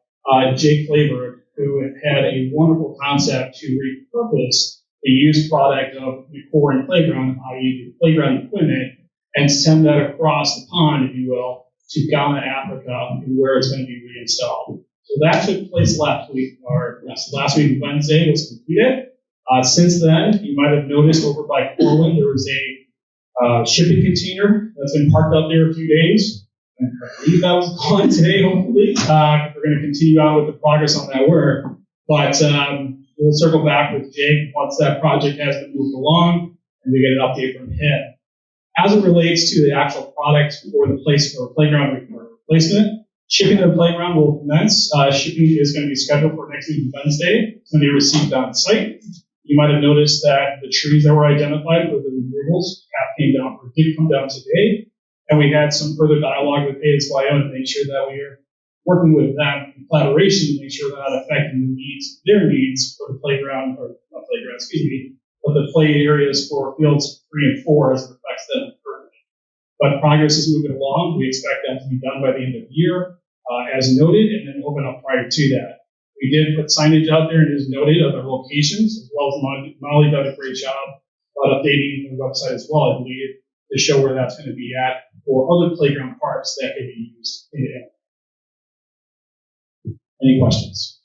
Jake Flavor, who had a wonderful concept to repurpose the used product of the core and playground, i.e. the playground equipment, and send that across the pond, if you will, to Ghana, Africa, where it's going to be reinstalled. So that took place last week, Wednesday was completed. Since then, you might have noticed over by Corwin, there was a shipping container that's been parked out there a few days. I believe that was gone today, hopefully. We're going to continue on with the progress on that work. But we'll circle back with Jake once that project has been moved along and we get an update from him. As it relates to the actual product for the playground replacement, shipping to the playground will commence. Shipping is going to be scheduled for next week, Wednesday. It's going to be received on site. You might have noticed that the trees that were identified for the removals did come down today. And we had some further dialogue with ASYO to make sure that we are working with them in collaboration to make sure they're not affecting their needs for the playground, but the play areas for fields 3 and 4 as it affects them currently. But progress is moving along. We expect that to be done by the end of the year, as noted, and then open up prior to that. We did put signage out there and as noted of our locations, as well as Molly done a great job about updating the website as well, I believe, to show where that's going to be at for other playground parks that can be used in the area. Any questions?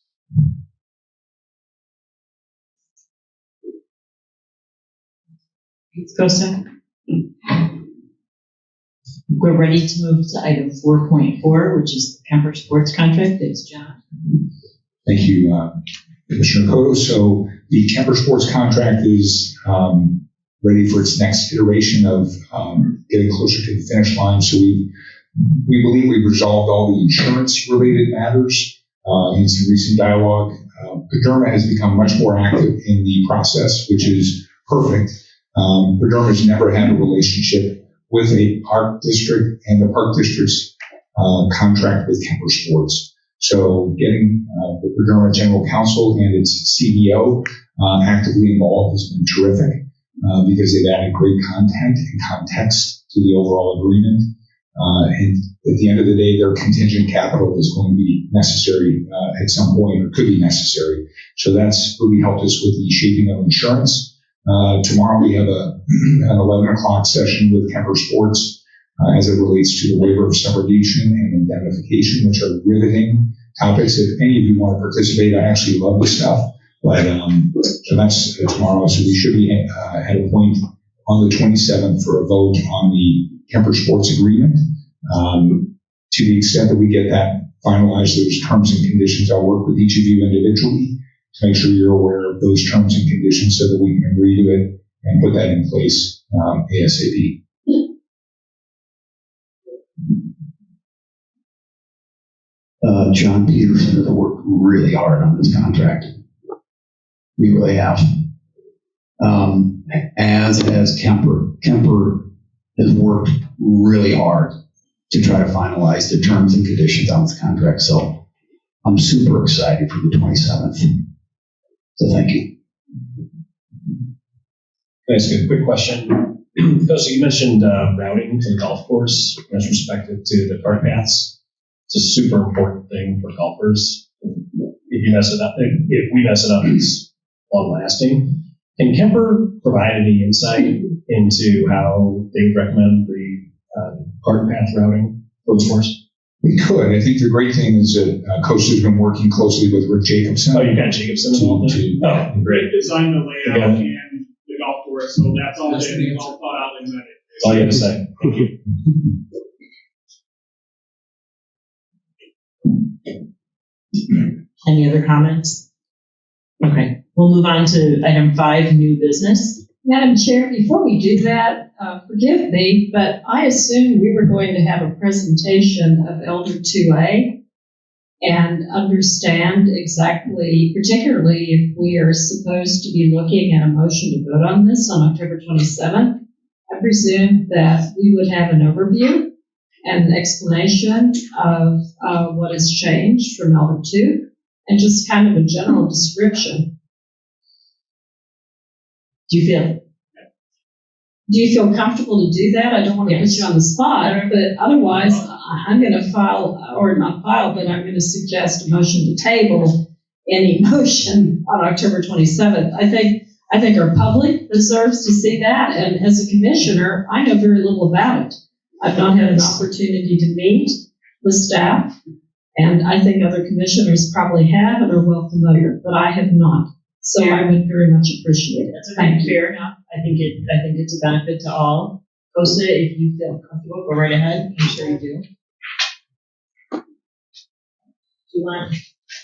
Costa. We're ready to move to item 4.4, which is the Kemper Sports contract. It's John. Thank you, Commissioner Cotto. So the Kemper Sports contract is ready for its next iteration of getting closer to the finish line. So we believe we've resolved all the insurance-related matters in some recent dialogue. Paderma has become much more active in the process, which is perfect. Paderma has never had a relationship with a park district and the park district's contract with Kemper Sports. So getting the Paderma General Counsel and its CEO actively involved has been terrific because they've added great content and context to the overall agreement. And at the end of the day, their contingent capital is going to be necessary at some point, or could be necessary. So that's really helped us with the shaping of insurance. Tomorrow we have an 11 o'clock session with Kemper Sports as it relates to the waiver of subrogation and indemnification, which are riveting topics. If any of you want to participate, I actually love this stuff. But so that's tomorrow. So we should be at a point on the 27th for a vote on the Kemper Sports agreement. To the extent that we get that finalized, those terms and conditions, I'll work with each of you individually to make sure you're aware of those terms and conditions so that we can agree to it and put that in place ASAP. John Peterson has worked really hard on this contract. We really have. As has Kemper. Kemper has worked really hard to try to finalize the terms and conditions on this contract. So I'm super excited for the 27th. So thank you. Can I ask a quick question? So you mentioned routing for the golf course with respect to the cart paths. It's a super important thing for golfers. If you mess it up, if we mess it up, it's long lasting. Can Kemper provide any insight into how they recommend the cart path routing for the course? We could. I think the great thing is that Coach has been working closely with Rick Jacobson. Oh, you got Jacobson involved? Oh, great. Design the layout Yeah. and the golf course, so that's all been well thought out and vetted. That's all I got to say. Thank you. Any other comments? Okay, we'll move on to item 5, new business. Madam Chair, before we do that, forgive me, but I assumed we were going to have a presentation of Elder 2A and understand exactly, particularly if we are supposed to be looking at a motion to vote on this on October 27th. I presume that we would have an overview and an explanation of what has changed from Elder 2 and just kind of a general description. Do you feel comfortable to do that? I don't want to put you on the spot, but otherwise I'm going to file, or not file, but I'm going to suggest a motion to table any motion on October 27th. I think our public deserves to see that. And as a commissioner, I know very little about it. I've not had an opportunity to meet with staff, and I think other commissioners probably have and are well familiar, but I have not. So I would very much appreciate it. Thank you. fair enough. I think it's a benefit to all. Kosa, if you feel comfortable, go right ahead. I'm sure you do.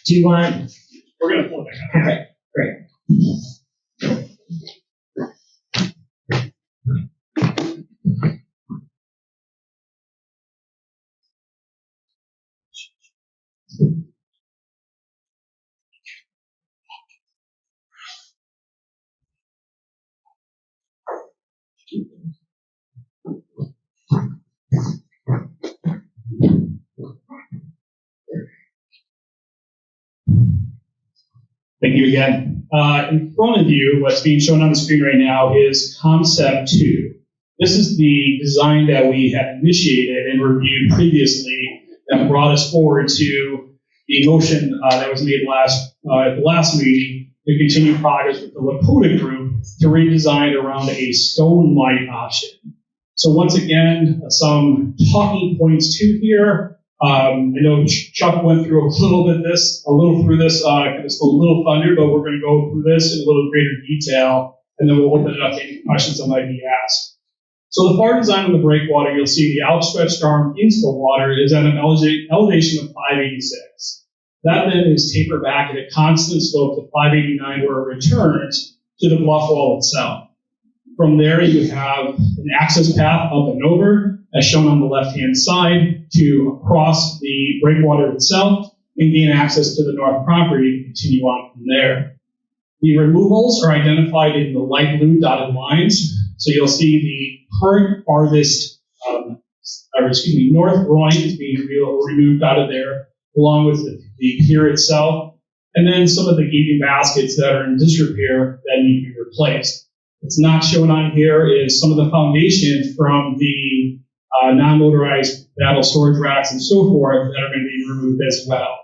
Do you want? We're going to pull it back up. Okay, great. Thank you again. In front of you, what's being shown on the screen right now is Concept 2. This is the design that we had initiated and reviewed previously that brought us forward to the motion that was made at the last meeting to continue progress with the Lakota group to redesign around a stone light option. So once again, some talking points to here. I know Chuck went through a little through this, kind of stole a little thunder, but we're going to go through this in a little greater detail, and then we'll open it up to any questions that might be asked. So the far design of the breakwater, you'll see the outstretched arm into the water is at an elevation of 586. That then is tapered back at a constant slope to 589, where it returns to the bluff wall itself. From there, you have an access path up and over, as shown on the left-hand side, to cross the breakwater itself and gain access to the north property and continue on from there. The removals are identified in the light blue dotted lines. So you'll see the current farthest, north groin is being removed out of there, along with the pier itself, and then some of the gaping baskets that are in disrepair that need to be replaced. What's not shown on here is some of the foundations from the non-motorized battle storage racks and so forth that are going to be removed as well.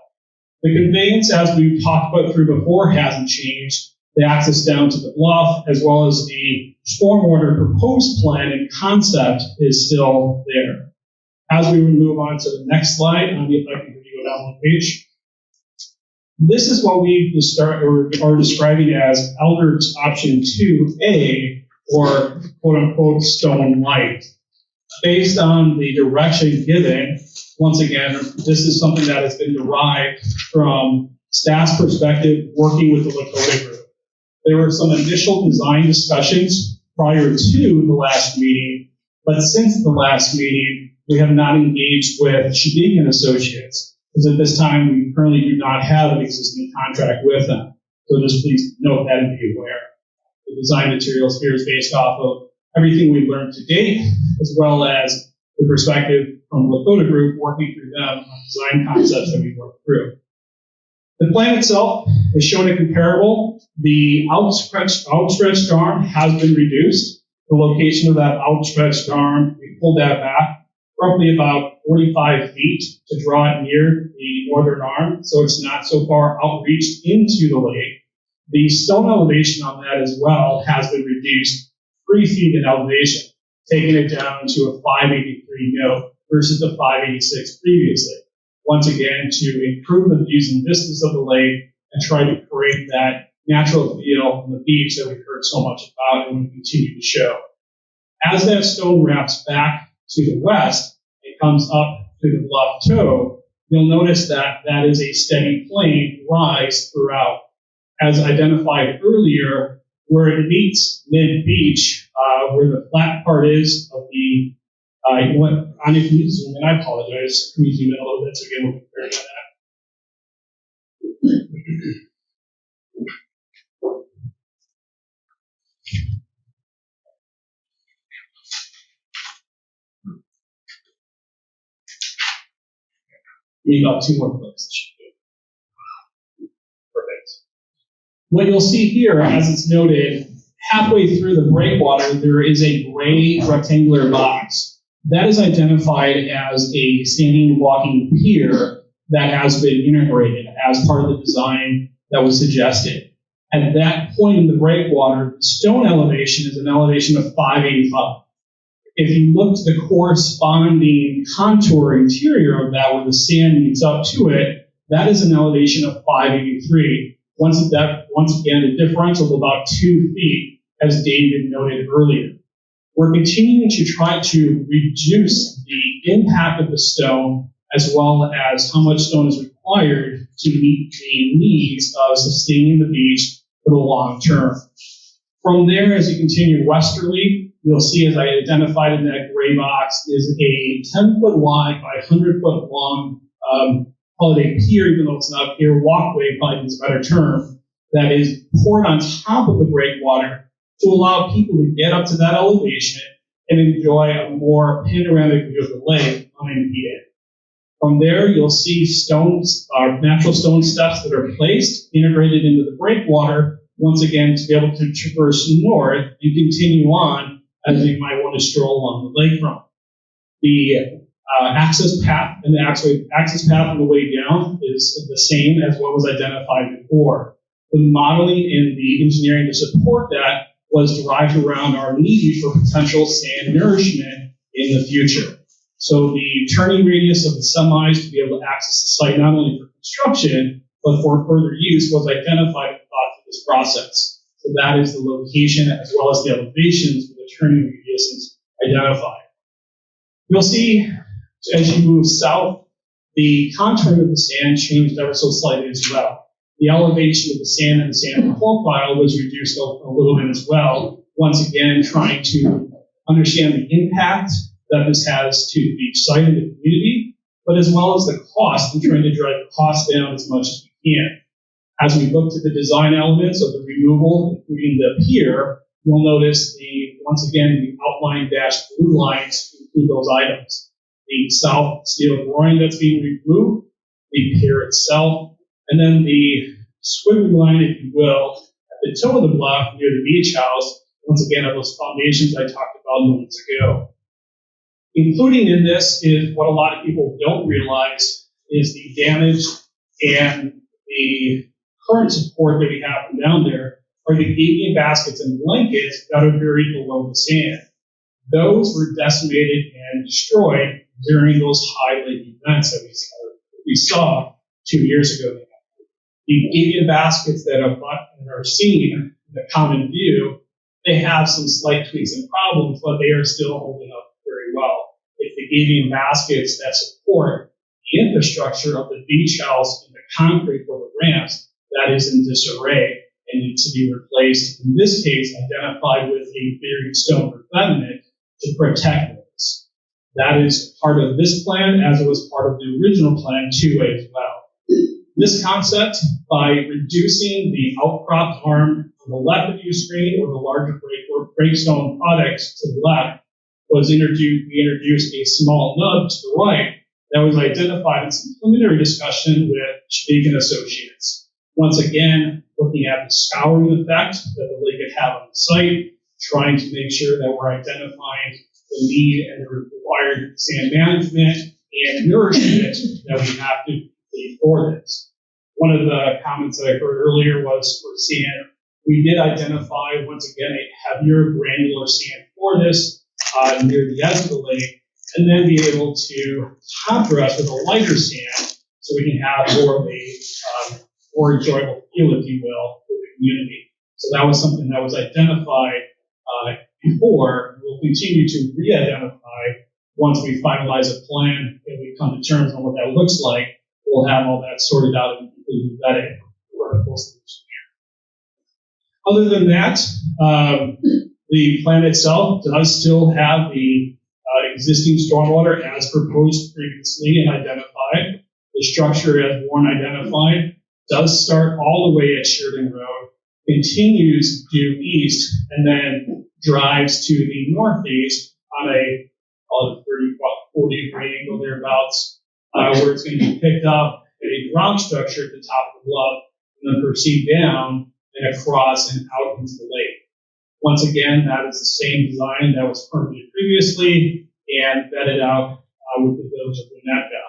The conveyance, as we've talked about through before, hasn't changed. The access down to the bluff, as well as the stormwater proposed plan and concept, is still there. As we would move on to the next slide, if I can go down one page. This is what we are describing as Elder Option 2A, or quote-unquote stone light. Based on the direction given, once again, this is something that has been derived from staff's perspective working with the Lakota group. There were some initial design discussions prior to the last meeting, but since the last meeting, we have not engaged with Shadik and Associates, because at this time, we currently do not have an existing contract with them. So just please note that and be aware. The design materials here is based off of everything we've learned to date, as well as the perspective from the Lakota group working through them on design concepts that we've worked through. The plan itself is showing a comparable. The outstretched arm has been reduced. The location of that outstretched arm, we pulled that back roughly about 45 feet to draw it near the northern arm, so it's not so far outreached into the lake. The stone elevation on that as well has been reduced 3 feet in elevation. taking it down to a 583 note versus the 586 previously. Once again, to improve the views and vistas of the lake and try to create that natural feel on the beach that we've heard so much about and we continue to show. As that stone wraps back to the west, it comes up to the bluff toe, you'll notice that that is a steady plane rise throughout. As identified earlier, where it meets mid-beach, where the flat part is of the, if you zoom in, I apologize. Can we zoom in a little bit so again we'll compare that? We got two more clicks. Perfect. What you'll see here, as it's noted, halfway through the breakwater, there is a gray rectangular box. That is identified as a standing walking pier that has been integrated as part of the design that was suggested. At that point in the breakwater, the stone elevation is an elevation of 585. If you look to the corresponding contour interior of that, where the sand meets up to it, that is an elevation of 583. Once again, a differential of about 2 feet, as David noted earlier. We're continuing to try to reduce the impact of the stone, as well as how much stone is required to meet the needs of sustaining the beach for the long term. From there, as you continue westerly, you'll see, as I identified in that gray box, is a 10-foot wide by 100-foot long holiday pier, even though it's not a pier, walkway, probably is a better term, that is poured on top of the breakwater to allow people to get up to that elevation and enjoy a more panoramic view of the lake unimpeded. From there, you'll see stones, natural stone steps that are placed, integrated into the breakwater, once again, to be able to traverse north and continue on as you might want to stroll along the lakefront. The access path and the access path on the way down is the same as what was identified before. The modeling and the engineering to support that was derived around our need for potential sand nourishment in the future. So the turning radius of the semis to be able to access the site not only for construction, but for further use was identified and thought through this process. So that is the location as well as the elevations where the turning radius is identified. You'll see as you move south, the contouring of the sand changed ever so slightly as well. The elevation of the sand and the sand profile was reduced a little bit as well. Once again, trying to understand the impact that this has to the beach site and the community, but as well as the cost and trying to drive the cost down as much as we can. As we look to the design elements of the removal, including the pier, you'll notice once again, the outline dashed blue lines include those items. The south steel groin that's being removed, the pier itself, and then the squiggly line, if you will, at the toe of the bluff near the beach house, once again, are those foundations I talked about moments ago. Including in this is what a lot of people don't realize is the damage and the current support that we have from down there are the gabion baskets and blankets that are buried below the sand. Those were decimated and destroyed during those high lake events that we saw 2 years ago. The gabion baskets that are seen in the common view, they have some slight tweaks and problems, but they are still holding up very well. It's the gabion baskets that support the infrastructure of the beach house and the concrete for the ramps that is in disarray and needs to be replaced, in this case, identified with a buried stone revetment to protect those. That is part of this plan, as it was part of the original plan 2A as well. This concept, by reducing the outcropped arm on the left of your screen or the larger breakstone products to the left, we introduced a small nub to the right that was identified in some preliminary discussion with Shavik and Associates. Once again, looking at the scouring effect that the lake could have on the site, trying to make sure that we're identifying the need and the required sand management and nourishment that we have to complete for this. One of the comments that I heard earlier was for sand. We did identify, once again, a heavier granular sand for this near the edge of the lake, and then be able to contrast with a lighter sand so we can have more of a more enjoyable feel, if you will, for the community. So that was something that was identified before. We'll continue to re-identify once we finalize a plan and we come to terms on what that looks like. We'll have all that sorted out and completely vetted for our full solution. Other than that, the plan itself does still have the existing stormwater as proposed previously and identified. The structure as Warren identified does start all the way at Sheridan Road, continues due east, and then drives to the northeast on a 40 degree angle thereabouts, where it's going to be picked up at a ground structure at the top of the bluff, and then proceed down and across and out into the lake. Once again, that is the same design that was permitted previously and vetted out with the village of Winnetka.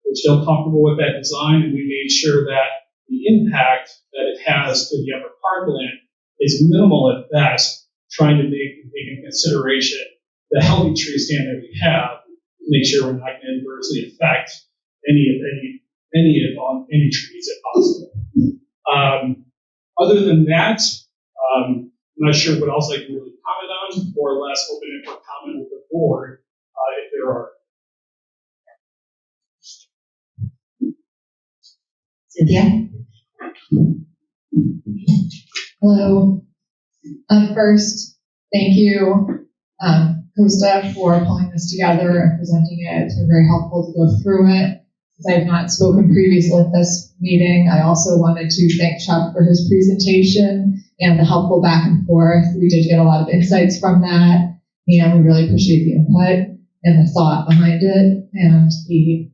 We're still comfortable with that design, and we made sure that the impact that it has to the upper parkland is minimal at best, trying to take into consideration the healthy tree stand that we have to make sure we're not going to adversely affect any trees if possible. Other than that, I'm not sure what else I can really comment on, more or less open it for comment with the board if there are. Cynthia? Hello. First, thank you, Costa, for pulling this together and presenting it. It's been very helpful to go through it. Since I have not spoken previously at this meeting, I also wanted to thank Chuck for his presentation and the helpful back and forth. We did get a lot of insights from that, and we really appreciate the input and the thought behind it and the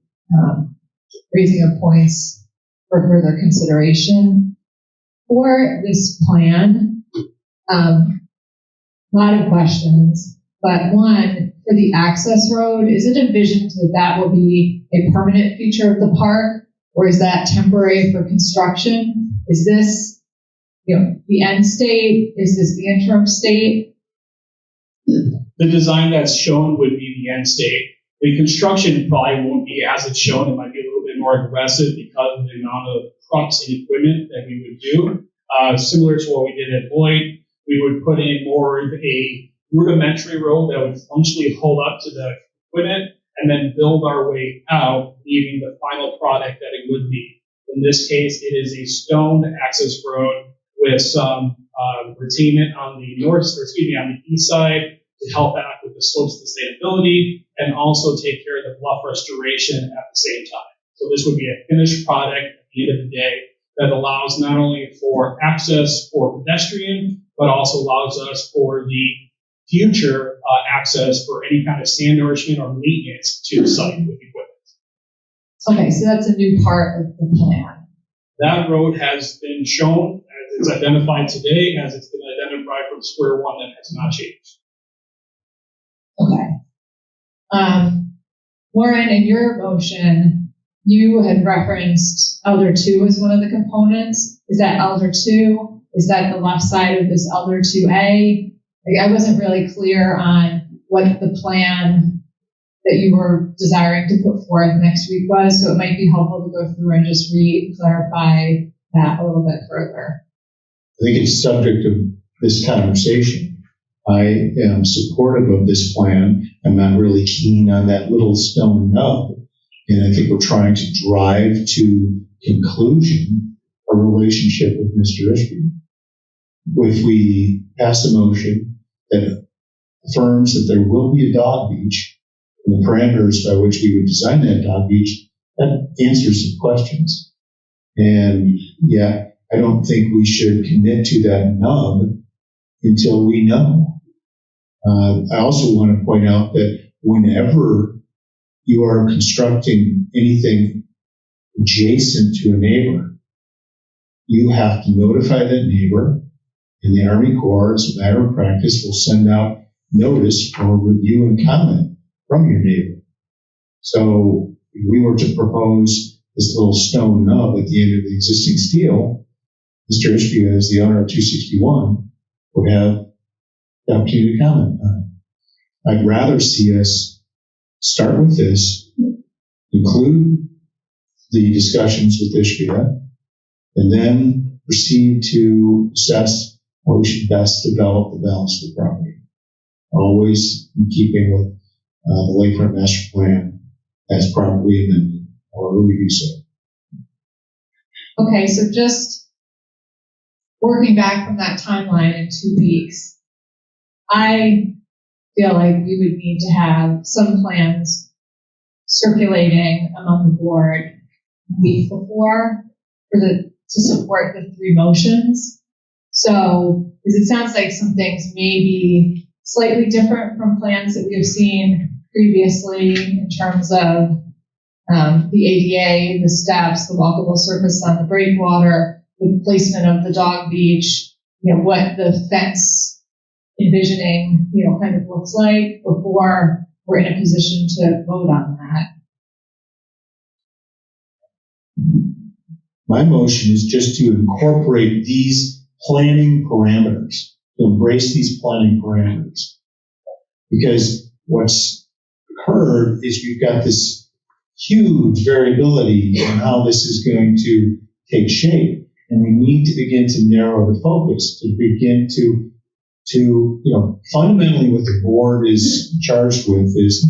raising of points for further consideration. For this plan, a lot of questions, but one, for the access road, is it envisioned that that will be a permanent feature of the park, or is that temporary for construction? Is this, the end state? Is this the interim state? The design that's shown would be the end state. The construction probably won't be as it's shown. It might be a little bit more aggressive because of the amount of trucks and equipment that we would do. Similar to what we did at Lloyd, we would put in more of a rudimentary road that would functionally hold up to the equipment and then build our way out, leaving the final product that it would be. In this case, it is a stone access road with some retainment on the on the east side to help out with the slope sustainability and also take care of the bluff restoration at the same time. So this would be a finished product at the end of the day that allows not only for access for pedestrian, but also allows us for the future access for any kind of sand nourishment or maintenance to the site with equipment. Okay, so that's a new part of the plan. That road has been shown as it's identified today, as it's been identified from square one, that has not changed. Okay. Warren, in your motion, you had referenced Elder 2 as one of the components. Is that Elder 2? Is that the left side of this Elder 2A? I wasn't really clear on what the plan that you were desiring to put forth next week was, so it might be helpful to go through and just clarify that a little bit further. I think it's subject of this conversation. I am supportive of this plan. I'm not really keen on that little stone nub. And I think we're trying to drive to conclusion a relationship with Mr. Ishby. If we pass a motion that affirms that there will be a dog beach and the parameters by which we would design that dog beach, that answers some questions. And yeah, I don't think we should commit to that nub until we know. I also want to point out that whenever you are constructing anything adjacent to a neighbor, you have to notify that neighbor, and the Army Corps, as a matter of practice, will send out notice for review and comment from your neighbor. So if we were to propose this little stone nub at the end of the existing steel, Mr. Ishby, as the owner of 261, would have the opportunity to comment on I'd rather see us start with this, include the discussions with Ishbia, and then proceed to assess how we should best develop the balance of the property. Always in keeping with the Lakefront Master Plan as properly amended, however we do so. Okay, so just working back from that timeline in 2 weeks, I feel like we would need to have some plans circulating among the board a week before to support the 3 motions. So, because it sounds like some things may be slightly different from plans that we have seen previously in terms of the ADA, the steps, the walkable surface on the breakwater, the placement of the dog beach, what the fence envisioning, kind of looks like before we're in a position to vote on that. My motion is just to incorporate these planning parameters, to embrace these planning parameters. Because what's occurred is we've got this huge variability in how this is going to take shape. And we need to begin to narrow the focus, to begin to fundamentally what the board is charged with is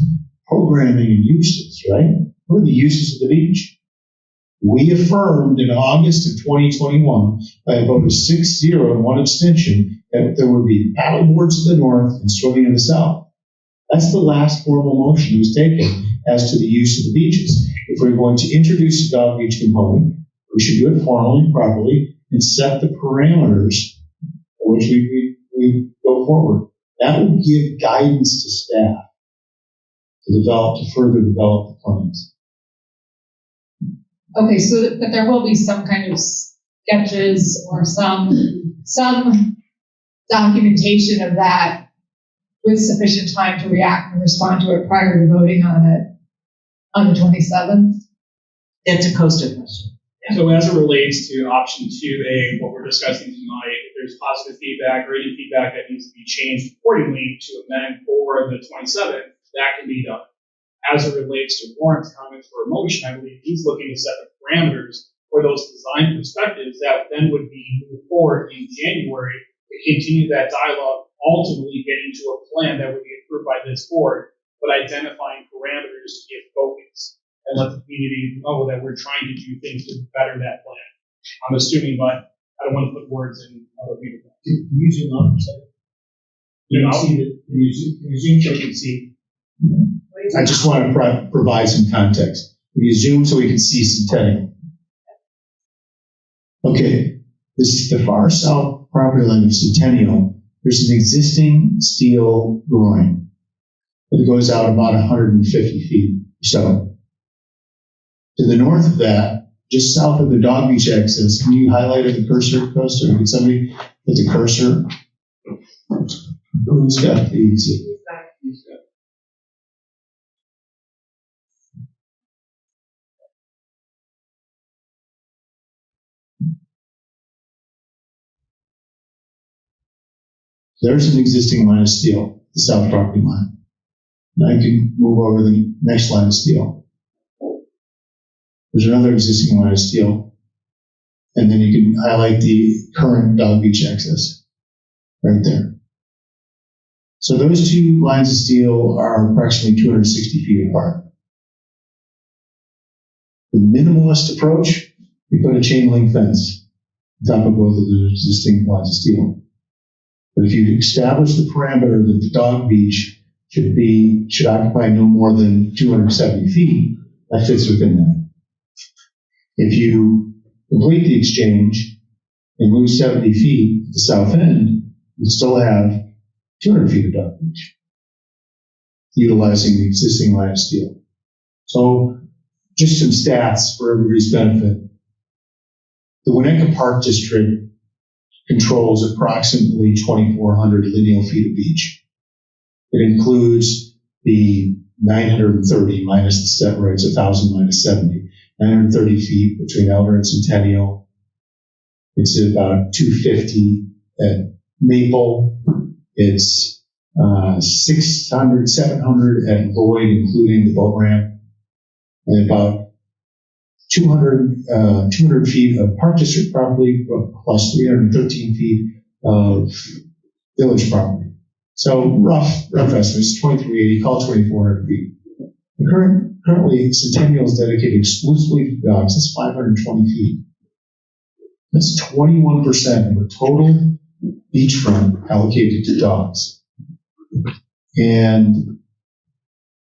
programming and uses, right? What are the uses of the beach? We affirmed in August of 2021 by a vote of 6-0 and 1 abstention that there would be paddleboards to the north and swimming in the south. That's the last formal motion that was taken as to the use of the beaches. If we're going to introduce a dog beach component, we should do it formally and properly and set the parameters for which we go forward. That will give guidance to staff to further develop the plans. Okay, so but there will be some kind of sketches or some documentation of that with sufficient time to react and respond to it prior to voting on it on the 27th. That's a Costa question. So as it relates to option 2A, what we're discussing tonight, if there's positive feedback or any feedback that needs to be changed accordingly to amend for the 27th, that can be done. As it relates to Warren's comments for a motion, I believe he's looking to set the parameters for those design perspectives that then would be moved forward in January to continue that dialogue, ultimately getting to a plan that would be approved by this board, but identifying parameters to give focus and let the community know that we're trying to do things to better that plan. I'm assuming, but I don't want to put words in other people's mouths. Can you zoom out for a second? You see that, can you zoom so you can see? I just want to provide some context. If you zoom so we can see Centennial. Okay, this is the far south property line of Centennial. There's an existing steel groin that goes out about 150 feet or so. To the north of that, just south of the dog beach access, can you highlight the cursor, Costa? Can somebody put the cursor? Who's got these? There's an existing line of steel, the south property line. Now I can move over the next line of steel. There's another existing line of steel. And then you can highlight the current dog beach access right there. So those 2 lines of steel are approximately 260 feet apart. The minimalist approach, we put a chain link fence on top of both of the existing lines of steel. But if you establish the parameter that the dog beach should occupy no more than 270 feet, that fits within that. If you complete the exchange and move 70 feet at the south end, you still have 200 feet of dog beach, utilizing the existing line of steel. So just some stats for everybody's benefit. The Winnetka Park District controls approximately 2,400 lineal feet of beach. It includes the 930 minus the step rights, 1,000 minus 70, 930 feet between Elder and Centennial. It's about 250 at Maple. It's 600, 700 at Lloyd, including the boat ramp, and about 200 feet of Park District property, plus 313 feet of village property. So rough estimates, 2380, call it 2400 feet. Currently, Centennial is dedicated exclusively to dogs. That's 520 feet. That's 21% of the total beachfront allocated to dogs. And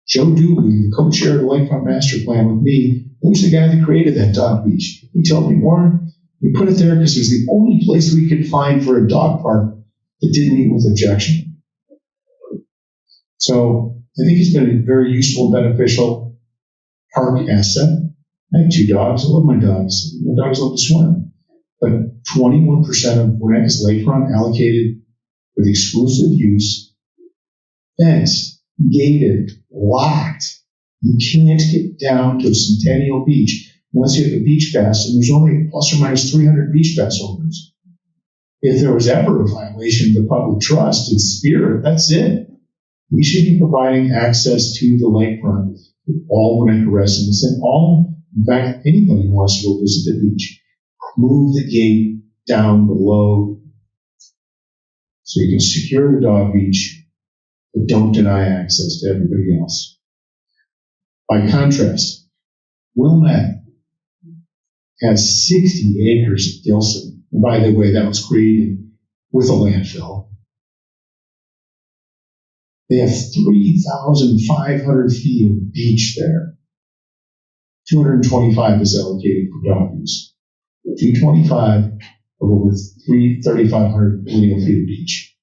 Joe Dooley, the co-chair of the Lakefront Master Plan with me, who's the guy that created that dog beach. He told me, Warren, we put it there because it was the only place we could find for a dog park that didn't meet with objection. So I think it's been a very useful, beneficial park asset. I have 2 dogs. I love my dogs. My dogs love to swim. But 21% of Winnetka's lakefront allocated for the exclusive use, fenced, gated, locked. You can't get down to Centennial Beach unless you have a beach pass, and there's only plus or minus 300 beach pass holders. If there was ever a violation of the public trust and spirit, that's it. We should be providing access to the lakefront to all Winnetka residents and all, in fact, anybody who wants to go visit the beach. Move the gate down below so you can secure the dog beach, but don't deny access to everybody else. By contrast, Wilmette has 60 acres of Gilson. And by the way, that was created with a landfill. They have 3,500 feet of beach there. 225 is allocated for dog use. 225 of over 3,500 lineal feet of beach.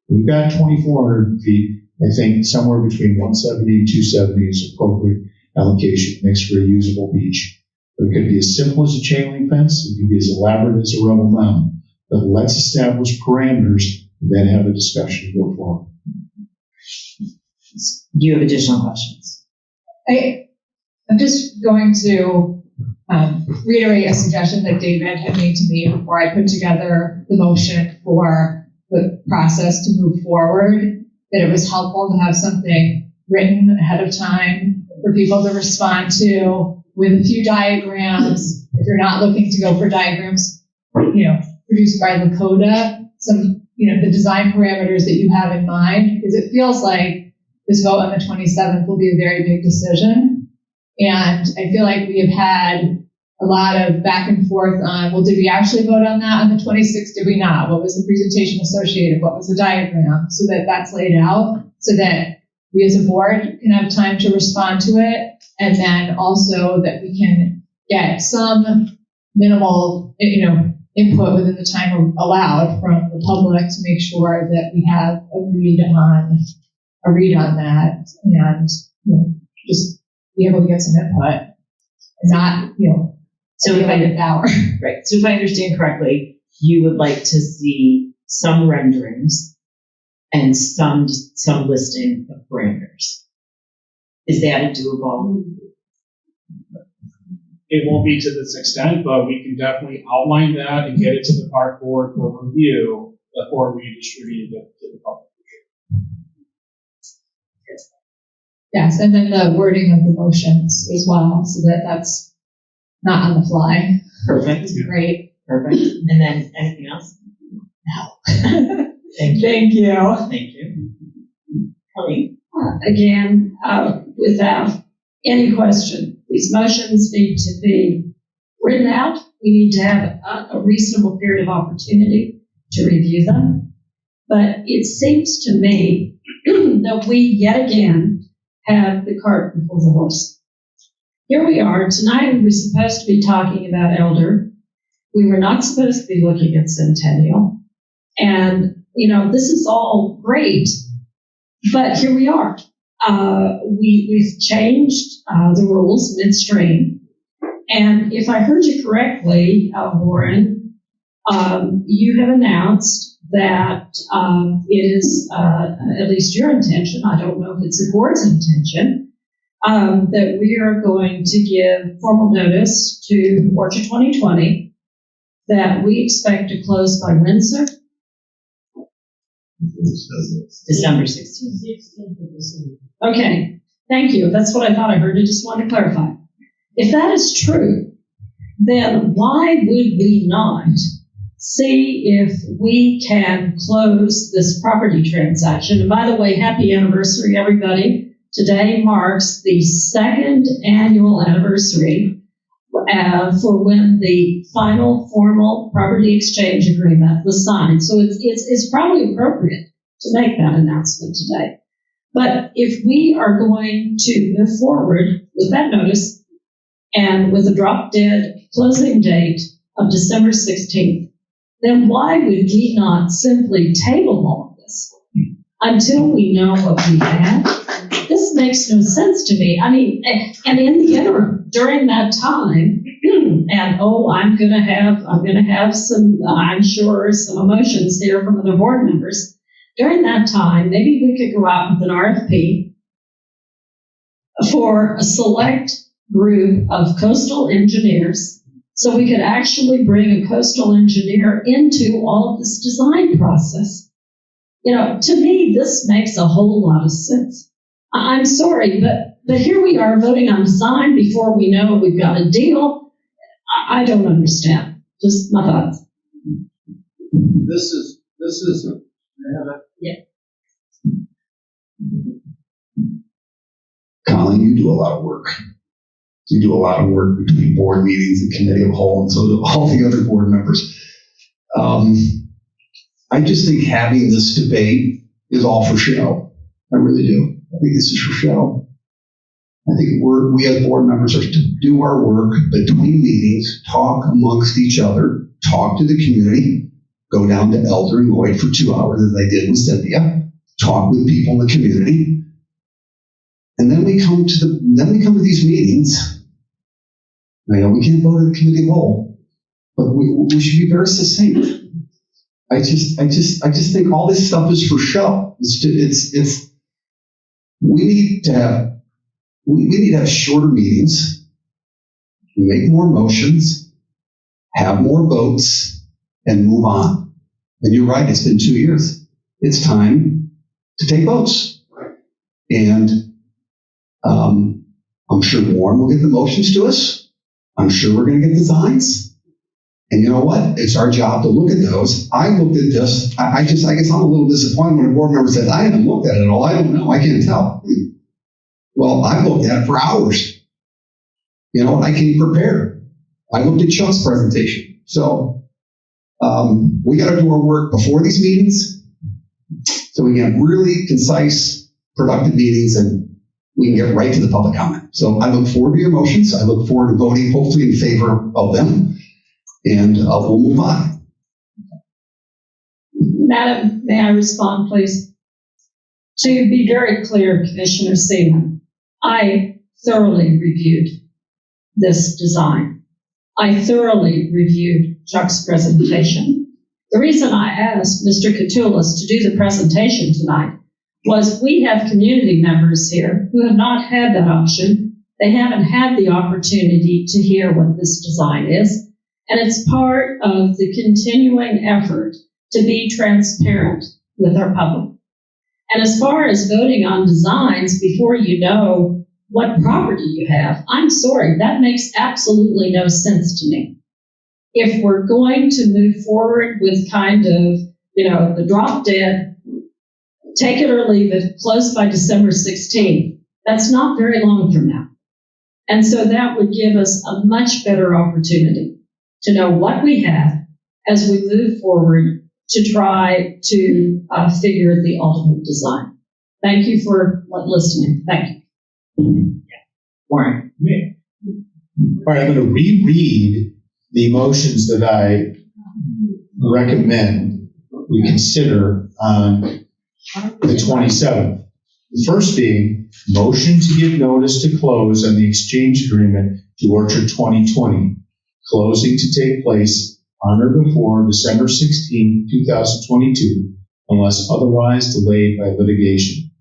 We've got 2,400 feet. I think somewhere between 170 and 270 is appropriate allocation. Makes for a usable beach. It could be as simple as a chain link fence. It could be as elaborate as a rubble mound. But let's establish parameters and then have a discussion and go forward. Do you have additional questions? I'm just going to reiterate a suggestion that David had made to me before I put together the motion for the process to move forward, that it was helpful to have something written ahead of time for people to respond to with a few diagrams. If you're not looking to go for diagrams, produced by Lakota, some, the design parameters that you have in mind, because it feels like this vote on the 27th will be a very big decision. And I feel like we have had a lot of back and forth on, well, did we actually vote on that on the 26th? Did we not? What was the presentation associated? What was the diagram? So that that's laid out so that we as a board can have time to respond to it. And then also that we can get some minimal, input within the time allowed from the public to make sure that we have a read on that and, just be able to get some input and not, so if right. So if I understand correctly, you would like to see some renderings and some listing of parameters. Is that a doable? It won't be to this extent, but we can definitely outline that and get it to the park board for review before we distribute it to the public. Yes, and then the wording of the motions as well, so that that's not on the fly. Perfect. Great. Perfect. And then anything else? No. Thank you. Thank you. Thank you. Kelly? Again, without any question, these motions need to be written out. We need to have a reasonable period of opportunity to review them. But it seems to me that we yet again have the cart before the horse. Here we are. Tonight we were supposed to be talking about Elder. We were not supposed to be looking at Centennial. And, this is all great, but here we are. We've changed the rules midstream. And if I heard you correctly, Warren, you have announced that it is at least your intention, I don't know if it's the board's intention, that we are going to give formal notice to Orchard 2020 that we expect to close by Windsor. December 16th. Okay, thank you. That's what I thought I heard. I just wanted to clarify. If that is true, then why would we not see if we can close this property transaction? And by the way, happy anniversary, everybody. Today marks the second annual anniversary for when the final formal property exchange agreement was signed. So it's probably appropriate to make that announcement today. But if we are going to move forward with that notice and with a drop dead closing date of December 16th, then why would we not simply table all of this until we know what we have? This makes no sense to me. I mean, and in the interim, during that time, and I'm gonna have some, I'm sure, some emotions here from other board members. During that time, maybe we could go out with an RFP for a select group of coastal engineers, so we could actually bring a coastal engineer into all of this design process. To me, this makes a whole lot of sense. I'm sorry, but here we are voting on design before we know we've got a deal. I don't understand. Just my thoughts. This is, Colin, you do a lot of work. You do a lot of work between board meetings and committee of whole, and so do all the other board members. I just think having this debate is all for show. I really do. I think this is for show. I think we as board members are to do our work between meetings, talk amongst each other, talk to the community, go down to Elder and Lloyd for 2 hours, as I did with Cynthia, talk with people in the community, and then we come to these meetings. We can't vote at the committee whole, but we should be very succinct. I just think all this stuff is for show. We need to have shorter meetings, make more motions, have more votes, and move on. And you're right, it's been 2 years. It's time to take votes. And I'm sure Warren will get the motions to us. I'm sure we're going to get designs. And you know what? It's our job to look at those. I looked at this. I guess I'm a little disappointed when a board member says, I haven't looked at it at all. I don't know. I can't tell. Well, I looked at it for hours. And I came prepared. I looked at Chuck's presentation. So we got to do our work before these meetings so we can have really concise, productive meetings, and we can get right to the public comment. So I look forward to your motions. I look forward to voting hopefully in favor of them. And we'll move on. Madam, may I respond, please? To be very clear, Commissioner Seaman, I thoroughly reviewed this design. I thoroughly reviewed Chuck's presentation. The reason I asked Mr. Catulus to do the presentation tonight was we have community members here who have not had that option. They haven't had the opportunity to hear what this design is. And it's part of the continuing effort to be transparent with our public. And as far as voting on designs before you know what property you have, I'm sorry, that makes absolutely no sense to me. If we're going to move forward with kind of, the drop dead, take it or leave it, close by December 16th, that's not very long from now. And so that would give us a much better opportunity to know what we have as we move forward to try to figure the ultimate design. Thank you for listening. Thank you. Warren. All right, I'm going to reread the motions that I recommend we consider on the 27th. The first being motion to give notice to close on the exchange agreement to Orchard 2020, closing to take place on or before December 16, 2022, unless otherwise delayed by litigation.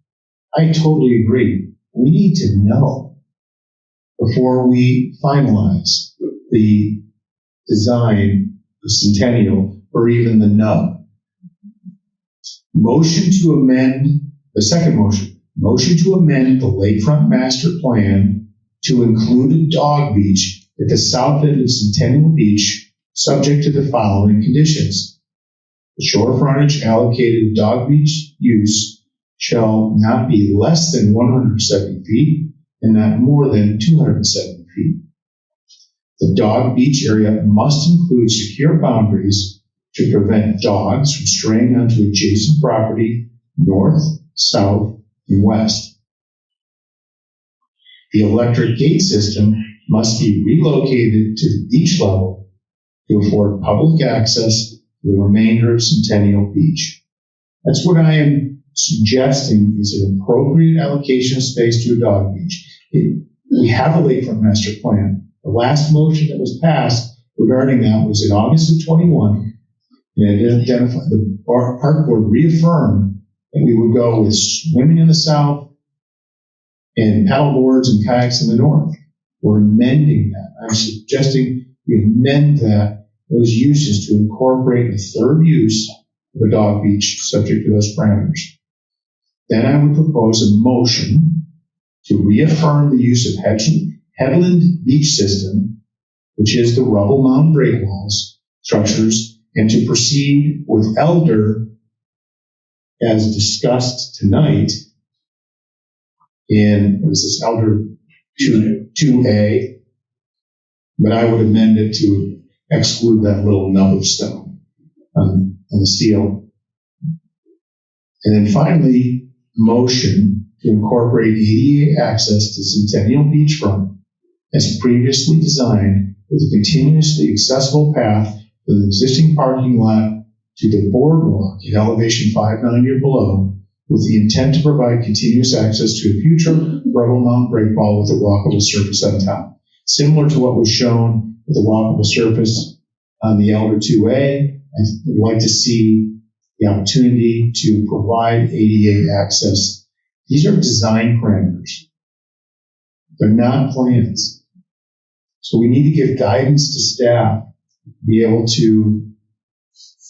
I totally agree. We need to know before we finalize the design of Centennial or even the nub. Motion to amend, the second motion to amend the lakefront master plan to include a dog beach at the south end of Centennial Beach, subject to the following conditions. The shore frontage allocated dog beach use shall not be less than 170 feet and not more than 270 feet. The dog beach area must include secure boundaries to prevent dogs from straying onto adjacent property north, south, and west. The electric gate system must be relocated to the beach level to afford public access to the remainder of Centennial Beach. That's what I am suggesting is an appropriate allocation of space to a dog beach. We have a lakefront master plan. The last motion that was passed regarding that was in August of 21. And it identified, the park board reaffirmed that we would go with swimming in the south and paddle boards and kayaks in the north. We're amending that. I'm suggesting we amend those uses to incorporate a third use of a dog beach subject to those parameters. Then I would propose a motion to reaffirm the use of Headland Beach System, which is the rubble mound break walls structures, and to proceed with Elder as discussed tonight in, what is this, Elder 2A, but I would amend it to exclude that little nub of stone on the steel. And then finally, motion to incorporate ADA access to Centennial Beachfront as previously designed with a continuously accessible path from the existing parking lot to the boardwalk at elevation 590 or below, with the intent to provide continuous access to a future rubble mount break wall with a walkable surface on top. Similar to what was shown with the walkable surface on the Elder 2A, I would like to see the opportunity to provide ADA access. These are design parameters. They're not plans. So we need to give guidance to staff to be able to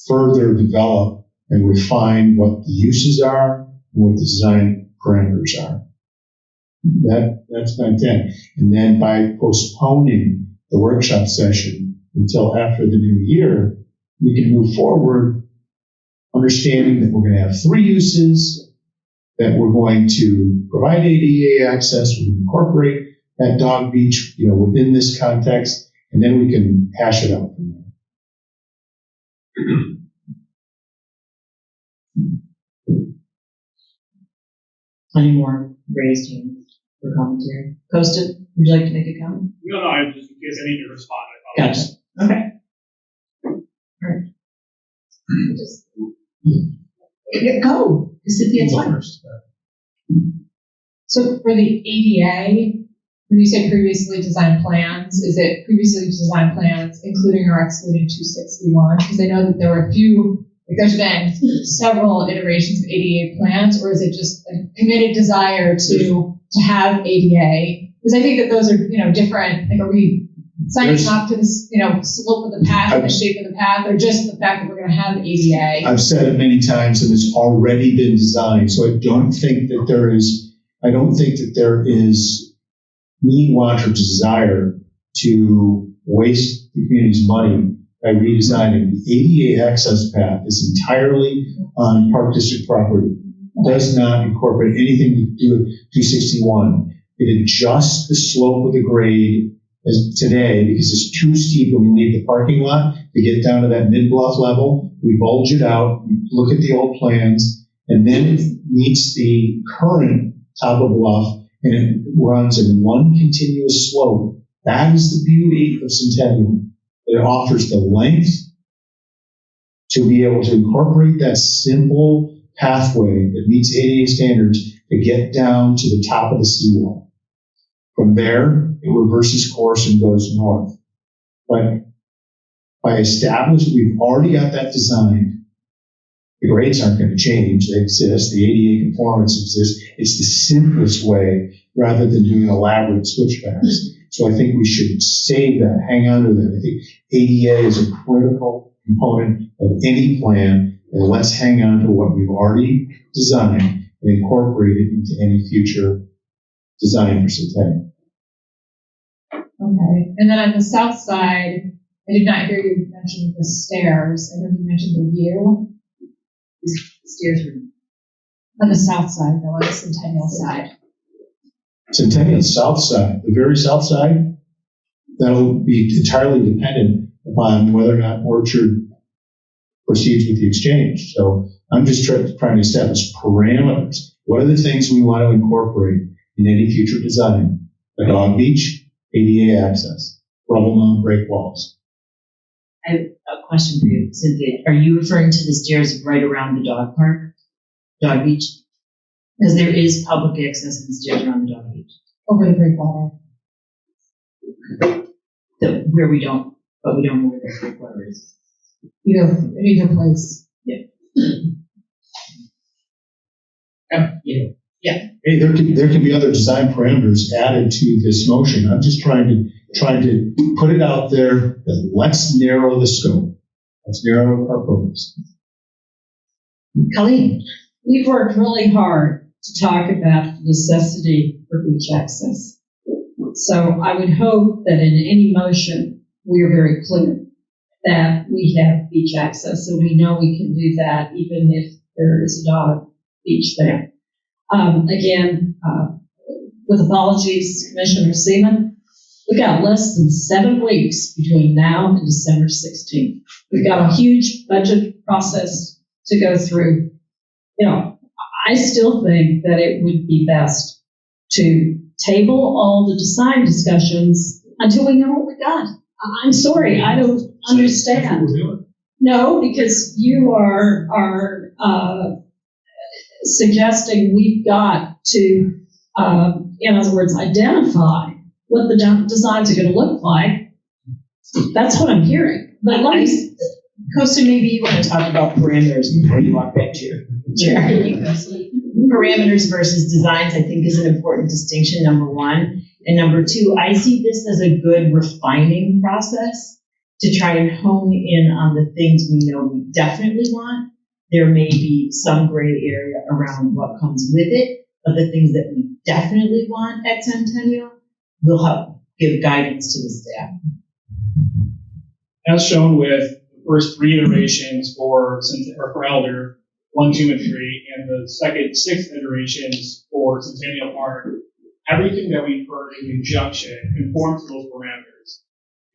further develop and refine what the uses are and what the design parameters are. That's my intent. And then by postponing the workshop session until after the new year, we can move forward understanding that we're going to have three uses, that we're going to provide ADA access, we incorporate that dog beach, within this context, and then we can hash it out from there. Any more raised hands for commentary? Costa, would you like to make a comment? No, I just in case I need to respond. Gotcha. Okay. All right. Just go. Recipients first. So for the ADA, when you say previously designed plans, is it previously designed plans including or excluding 261? Because I know that there were a few, there's been several iterations of ADA plans, or is it just a committed desire to have ADA? Because I think that those are, different. Are we signing off to this, slope of the path and the shape of the path, or just the fact that we're going to have ADA? I've said it many times, and it's already been designed. So I don't think that there is need, want, or desire to waste the community's money by redesigning. The ADA access path is entirely on Park District property. It does not incorporate anything to do with 261. It adjusts the slope of the grade as today because it's too steep when we leave the parking lot to get down to that mid-bluff level. We bulge it out, we look at the old plans, and then it meets the current top of bluff, and it runs in one continuous slope. That is the beauty of Centennial. It offers the length to be able to incorporate that simple pathway that meets ADA standards to get down to the top of the seawall. From there, it reverses course and goes north. But by establishing, we've already got that designed. The grades aren't going to change. They exist. The ADA conformance exists. It's the simplest way rather than doing elaborate switchbacks. So I think we should save that, hang on to that. I think ADA is a critical component of any plan And let's hang on to what we've already designed and incorporate it into any future design for Centennial. Okay, and then on the south side, I did not hear you mention the stairs. I heard you mention the view. The stairs were on the south side, though, on the Centennial side. Centennial south side, the very south side, that'll be entirely dependent upon whether or not Orchard proceeds with the exchange. So I'm just trying to establish parameters. What are the things we want to incorporate in any future design? A dog beach, ADA access, rubble mound break walls. I have a question for you, Cynthia. Are you referring to the stairs right around the dog park, dog beach? Because there is public access to the stairs around the dog beach. Over the break wall. Where we don't, but we don't know where the break water is. Either place. Yeah. Hey, there can be other design parameters added to this motion. I'm just trying to put it out there that let's narrow the scope. Let's narrow our focus. Colleen? We've worked really hard to talk about the necessity for beach access. So I would hope that in any motion, we are very clear that we have beach access, so we know we can do that even if there is a dog beach there. Again, with apologies, Commissioner Seaman, we've got less than 7 weeks between now and December 16th. We've got a huge budget process to go through. You know, I still think that it would be best to table all the design discussions until we know what we got. I'm sorry, I don't understand. No, because you are suggesting we've got to, in other words, identify what the designs are going to look like. That's what I'm hearing. But let me, Costa, maybe you want to talk about parameters before you walk back to your chair. Parameters versus designs, I think, is an important distinction, number one. And number two, I see this as a good refining process to try and hone in on the things we know we definitely want. There may be some gray area around what comes with it, but the things that we definitely want at Centennial will help give guidance to the staff. As shown with the first 3 iterations for Elder, 1, 2, and 3, and the second 6 iterations for Centennial Park, everything that we've heard in conjunction conforms to those parameters.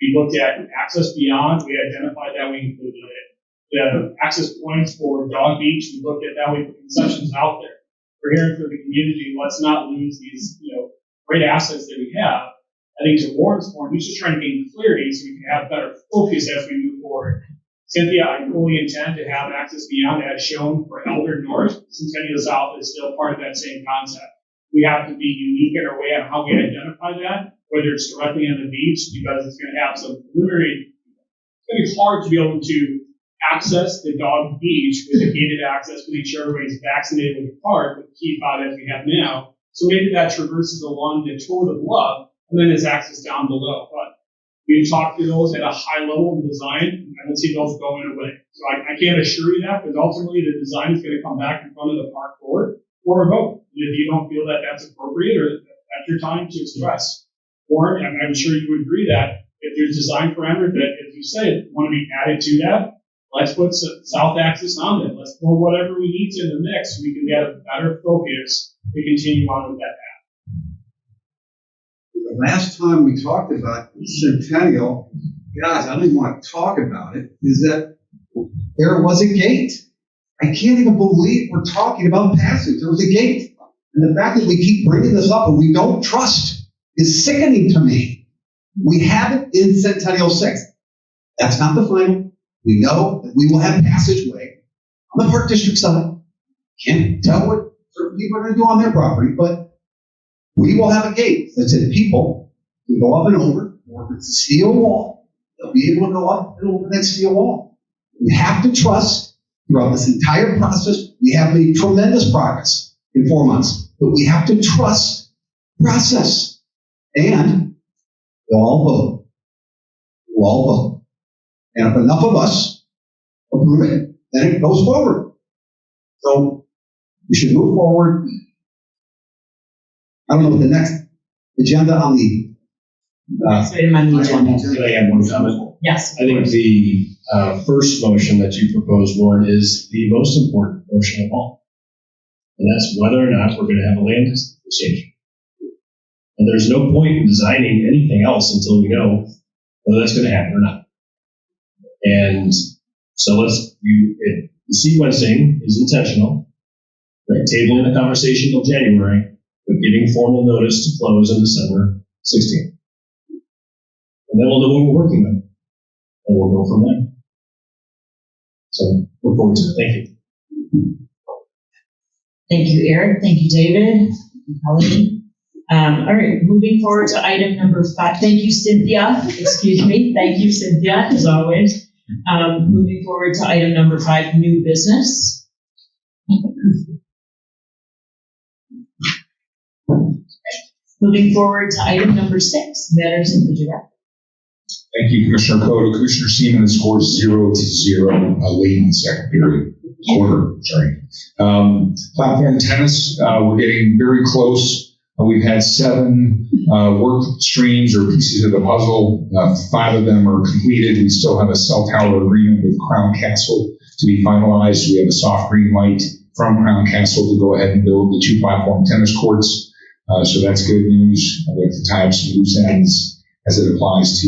We looked at access beyond, we identified that, we included it. The access points for Dog Beach, we looked at that, we put concessions out there. We're hearing from the community, let's not lose these, great assets that we have. I think to Warren's point, he's just trying to gain clarity so we can have better focus as we move forward. Cynthia, I fully intend to have access beyond as shown for Elder North. Centennial South is still part of that same concept. We have to be unique in our way on how we identify that, whether it's directly on the beach, because it's going to have some preliminary, it's going to be hard to be able to access the Dog Beach with a gated access to make sure everybody's vaccinated in the park with the key fob as we have now. So maybe that traverses along the toe of the bluff, and then there's access down below. But we've talked to those at a high level of design, and I don't see those going away. So I can't assure you that, because ultimately the design is going to come back in front of the park board for a vote. And if you don't feel that that's appropriate or that's your time to express. Or, and I'm sure you would agree that if there's design parameters that, as you said, want to be added to that, let's put south axis on it. Let's pull whatever we need to in the mix so we can get a better focus to continue on with that path. The last time we talked about Centennial, guys, I don't even want to talk about it, is that there was a gate. I can't even believe we're talking about passage. There was a gate. And the fact that we keep bringing this up and we don't trust is sickening to me. We have it in Centennial 6. That's not the final. We know that we will have passageway on the Park District side. Can't tell what certain people are going to do on their property, but we will have a gate that says people can go up and over, or if it's a steel wall, they'll be able to go up and over that steel wall. We have to trust throughout this entire process. We have made tremendous progress in 4 months, but we have to trust process. And we'll all vote. We'll all vote. And if enough of us approve it, then it goes forward. So we should move forward. I don't know what the next agenda on the Next item on the agenda. Can I add one comment? Yes. I think the first motion that you proposed, Warren, is the most important motion of all. And that's whether or not we're going to have a land exchange. And there's no point in designing anything else until we know whether that's going to happen or not. And so the sequencing is intentional, right? Tabling the conversation till January, but giving formal notice to close on December 16th. And then we'll know what we're working on. And we'll go from there. So look forward to it. Thank you. Thank you, Eric. Thank you, David. Colleen. All right, moving forward to item number 5. Thank you, Cynthia. Excuse me. Thank you, Cynthia, as always. Moving forward to item number 5, new business. Moving forward to item number 6, matters of the director. Thank you, Commissioner Cotto. Commissioner Seaman has scored 0-0 late in the second quarter. Platform tennis, we're getting very close. We've had 7 work streams or pieces of the puzzle. 5 of them are completed. We still have a cell tower agreement with Crown Castle to be finalized. We have a soft green light from Crown Castle to go ahead and build the 2 platform tennis courts. So that's good news. We have to tie up some loose ends as it applies to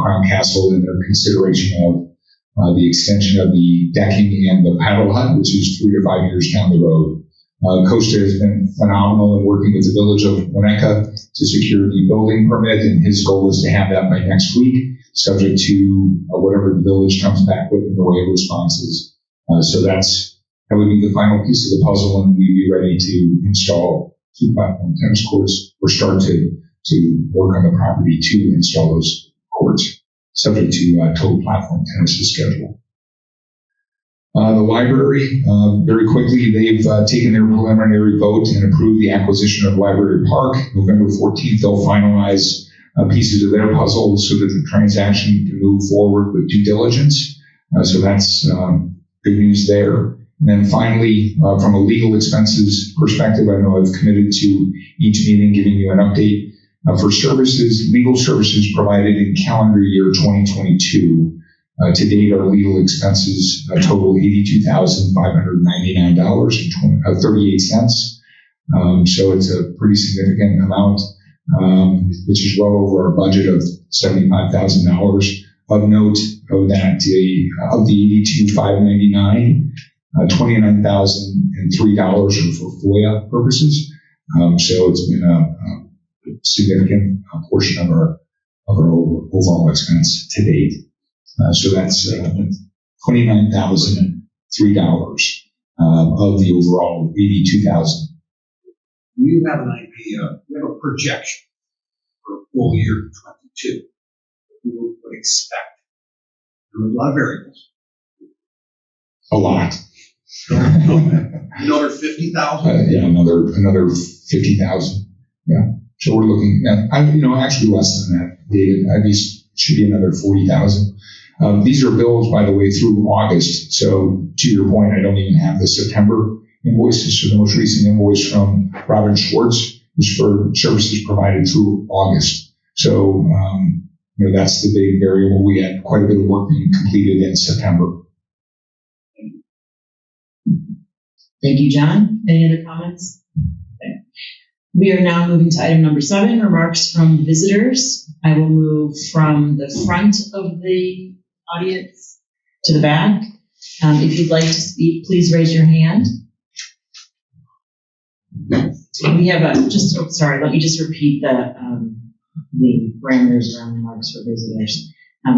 Crown Castle and their consideration of the extension of the decking and the paddle hut, which is 3 to 5 years down the road. Costa has been phenomenal in working with the village of Winnetka to secure the building permit, and his goal is to have that by next week, subject to whatever the village comes back with in the way of responses. So that would be the final piece of the puzzle, and we'd be ready to install 2 platform tennis courts or start to work on the property to install those courts, subject to total platform tennis schedule. The library, very quickly, they've taken their preliminary vote and approved the acquisition of Library Park. November 14th, they'll finalize pieces of their puzzle so that the transaction can move forward with due diligence. So that's good news there. And then finally, from a legal expenses perspective, I know I've committed to each meeting giving you an update. For services, legal services provided in calendar year 2022, to date, our legal expenses total $82,599.38. So it's a pretty significant amount, which is well over our budget of $75,000. Of note, of that, of the $82,599, $29,003 are for FOIA purposes. So it's been a significant portion of our overall expense to date. So that's $29,003 of the overall $82,000. You have an idea, you have a projection for full year 22. You would expect. There are a lot of variables. A lot. Another 50,000? Yeah, another 50,000. Yeah. So we're looking at, actually less than that, David. At least should be another 40,000. These are bills, by the way, through August. So to your point, I don't even have the September invoices. So the most recent invoice from Robin Schwartz is for services provided through August. So, that's the big variable. We had quite a bit of work being completed in September. Thank you, John. Any other comments? Okay. We are now moving to item number 7, remarks from visitors. I will move from the front of the audience to the back. If you'd like to speak, please raise your hand. We have let me just repeat the parameters around remarks for visitors.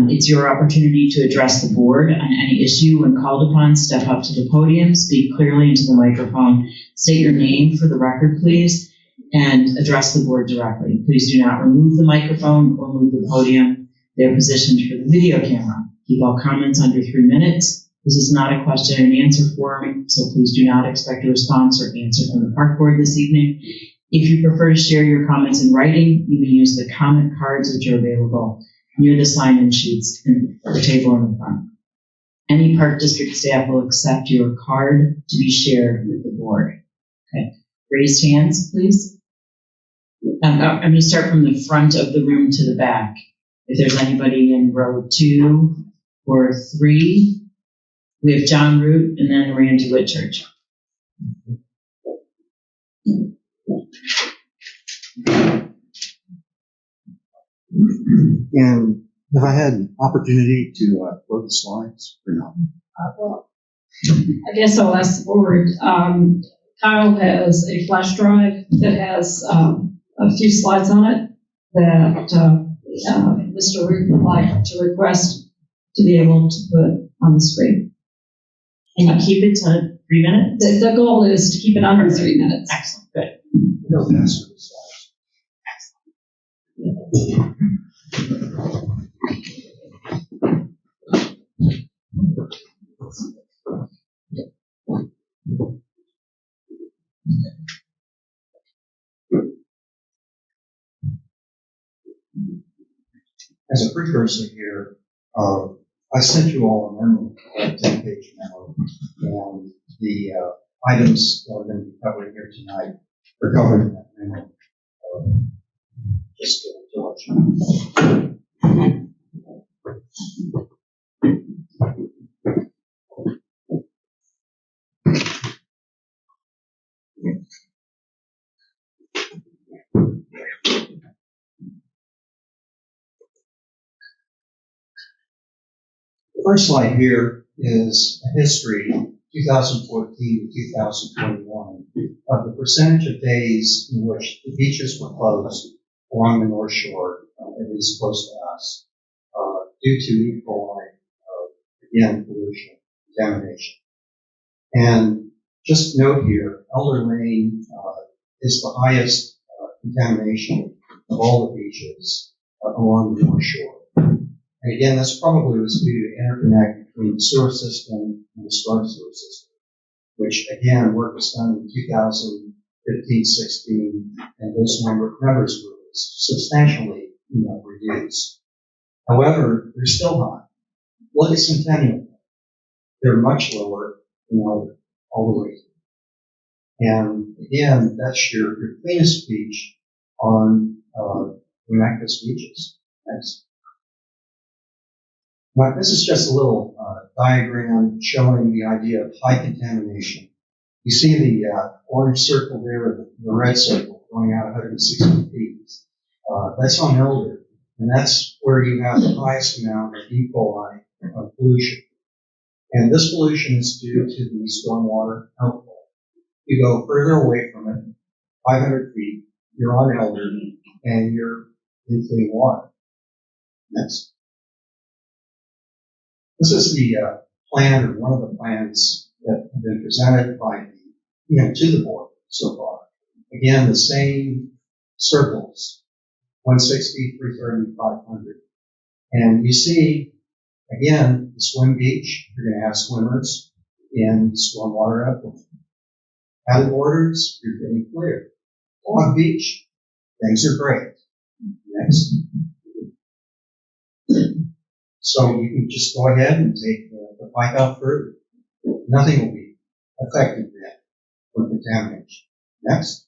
It's your opportunity to address the board on any issue. When called upon, step up to the podium, speak clearly into the microphone, state your name for the record, please, and address the board directly. Please do not remove the microphone or move the podium. They're positioned for the video camera. Keep all comments under 3 minutes. This is not a question and answer forum, so please do not expect a response or answer from the park board this evening. If you prefer to share your comments in writing, you may use the comment cards which are available near the sign-in sheets and the table in the front. Any park district staff will accept your card to be shared with the board. Okay, raised hands, please. I'm going to start from the front of the room to the back. If there's anybody in row 2 or 3, we have John Root and then Randy Whitchurch. And if I had an opportunity to load the slides or not? Well, I guess I'll ask the board. Kyle has a flash drive that has a few slides on it that Mr. Root would like to request to be able to put on the screen. Can you keep it to 3 minutes? The goal is to keep it under 3 minutes. Excellent, good. As a precursor here, I sent you all a memo, a 10-page memo, and the items that we're going to be covering here tonight are covered in that memo. Just to let you know. The first slide here is a history, 2014 to 2021, of the percentage of days in which the beaches were closed along the North Shore, at least close to us, due to E. coli, again, pollution, contamination. And just note here, Elder Lane is the highest contamination of all the beaches along the North Shore. And again, this probably was due to interconnect between the sewer system and the storm sewer system, which again, work was done in 2015, 16, and those numbers were substantially, reduced. However, they're still high. Look at Centennial. They're much lower, all the way. And again, that's your cleanest beach on Winnetka's beaches. Next. Now, this is just a little diagram showing the idea of high contamination. You see the orange circle there, the red circle going out 160 feet. That's on Elder, and that's where you have the highest amount of E. coli pollution. And this pollution is due to the stormwater outflow. You go further away from it, 500 feet, you're on Elder, and you're in clean water. Next. This is the plan, or one of the plans that have been presented by to the board so far. Again, the same circles, 160, 330, 500. And you see, again, the swim beach, you're going to have swimmers in stormwater effluent. Paddle borders, you're getting clear. Log beach, things are great. Next. So you can just go ahead and take the pipe out further. Nothing will be affected then with contamination. Next.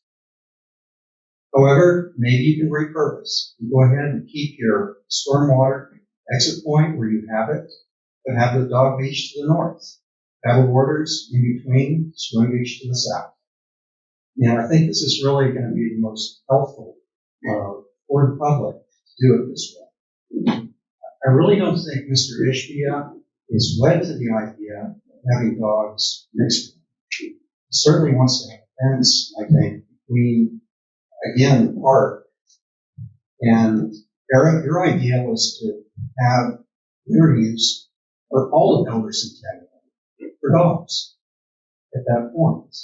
However, maybe you can repurpose. You go ahead and keep your stormwater exit point where you have it, but have the dog beach to the north. Paddle borders in between, swim beach to the south. And I think this is really going to be the most helpful for the public to do it this way. I really don't think Mr. Ishbia is wed to the idea of having dogs next to him. He certainly wants to have a fence, I think, between, again, the park. And Eric, your idea was to have winter use for all of Elder Centennial for dogs at that point.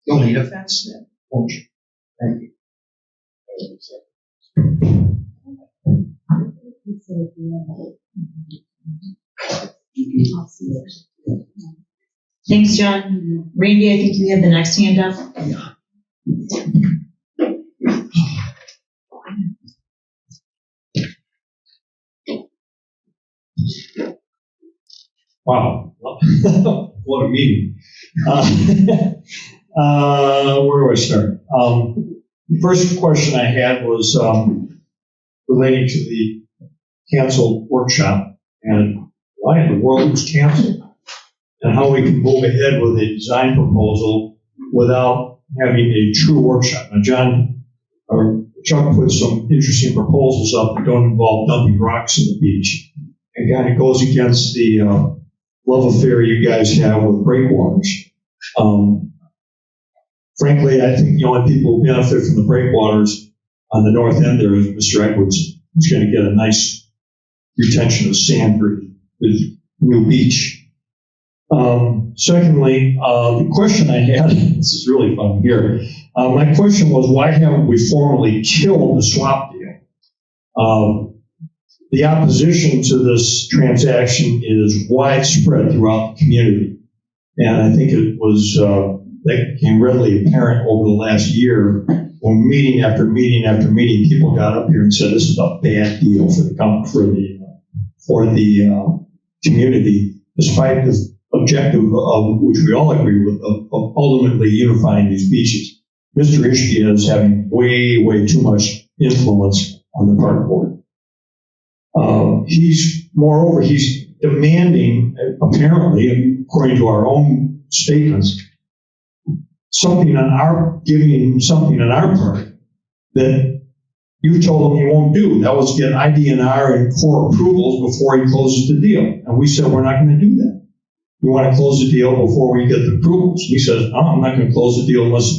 You'll need a fence then, won't you? Thank you. Thanks, John. Randy, I think you have the next hand up. Wow. What a meeting. Where do I start? The first question I had was relating to the canceled workshop and why in the world it was canceled and how we can move ahead with a design proposal without having a true workshop. Now, Chuck put some interesting proposals up that don't involve dumping rocks in the beach. And kind of goes against the love affair you guys have with breakwaters. Frankly, I think the only people who benefit from the breakwaters on the north end there is Mr. Edwards, who's going to get a nice retention of sand for the new beach. Secondly, the question I had, this is really fun here. My question was, why haven't we formally killed the swap deal? The opposition to this transaction is widespread throughout the community. And I think it was, that became readily apparent over the last year when meeting after meeting after meeting, people got up here and said, this is a bad deal for the community, despite the objective of, which we all agree with, of ultimately unifying these beaches. Mr. Ishbia is having way, way too much influence on the park board. He's demanding, apparently, according to our own statements, giving him something on our part that you told him he won't do. That was get IDNR and core approvals before he closes the deal. And we said, we're not going to do that. We want to close the deal before we get the approvals. He says, oh, I'm not going to close the deal unless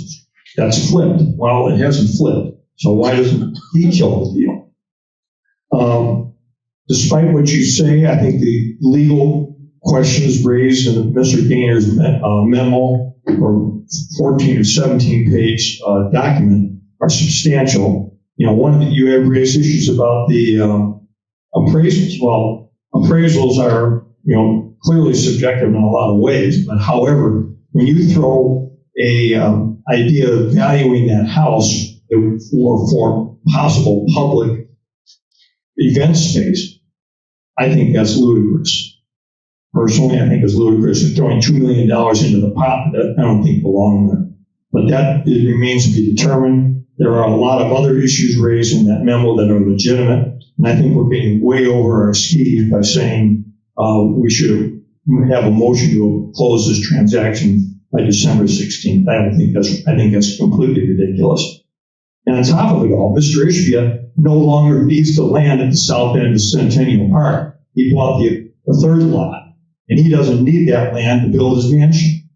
that's flipped. Well, it hasn't flipped. So why doesn't he kill the deal? Despite what you say, I think the legal questions raised in Mr. Gaynor's memo, or 14 or 17 page document, are substantial. You know, you have raised issues about the appraisals. Well, appraisals are, clearly subjective in a lot of ways. But however, when you throw a idea of valuing that house for possible public event space, I think that's ludicrous. Personally, I think it's ludicrous. And throwing $2 million into the pot that I don't think belong there. But that remains to be determined. There are a lot of other issues raised in that memo that are legitimate. And I think we're getting way over our skis by saying we should have a motion to close this transaction by December 16th. I think that's completely ridiculous. And on top of it all, Mr. Ishbia no longer needs the land at the south end of Centennial Park. He bought the third lot, and he doesn't need that land to build his mansion.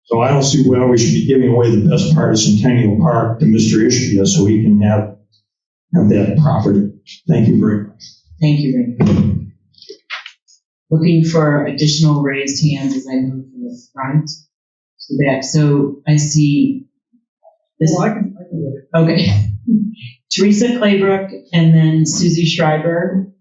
So I don't see why we should be giving away the best part of Centennial Park to Mr. Ishbia so he can have that property. Thank you very much. Thank you very much. Looking for additional raised hands as I move from the front to the back. So I see this. Well, I can do it. Okay. Teresa Claybrook and then Susie Schreiber.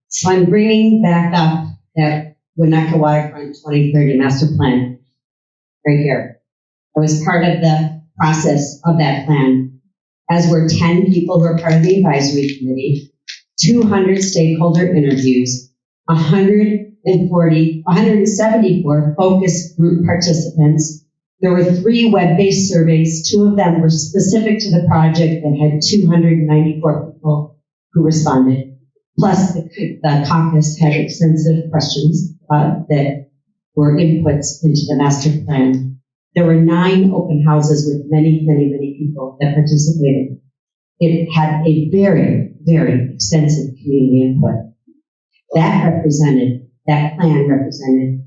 So I'm bringing back up that Winnetka Waterfront 2030 master plan right here. I was part of the process of that plan, as were 10 people who are part of the advisory committee, 200 stakeholder interviews, 174 focus group participants. There were 3 web-based surveys. 2 of them were specific to the project that had 294 people who responded. Plus, the caucus had extensive questions that were inputs into the master plan. There were 9 open houses with many, many, many people that participated. It had a very, very extensive community input. That plan represented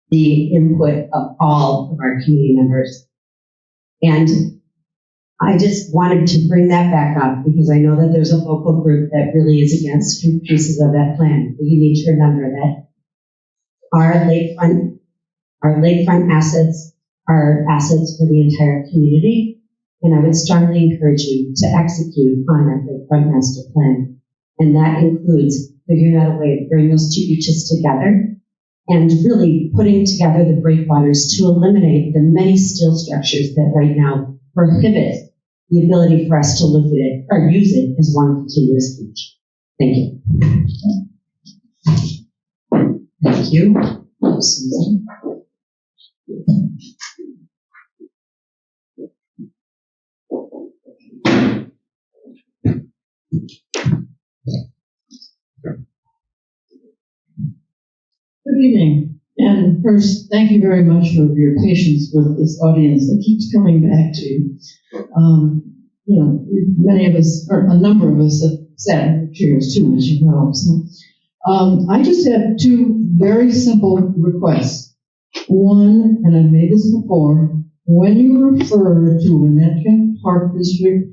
the input of all of our community members. And I just wanted to bring that back up because I know that there's a local group that really is against pieces of that plan. But you need to remember that our lakefront assets are assets for the entire community. And I would strongly encourage you to execute on our lakefront master plan. And that includes figuring out a way to bring those 2 beaches together and really putting together the breakwaters to eliminate the many steel structures that right now prohibit the ability for us to look at it or use it as one continuous beach. Thank you. Thank you. Susan. Good evening. And first, thank you very much for your patience with this audience that keeps coming back to you. Many of us, or a number of us, have sat in chairs too, as you know. So, I just have two very simple requests. One, and I've made this before, when you refer to Winnetka Park District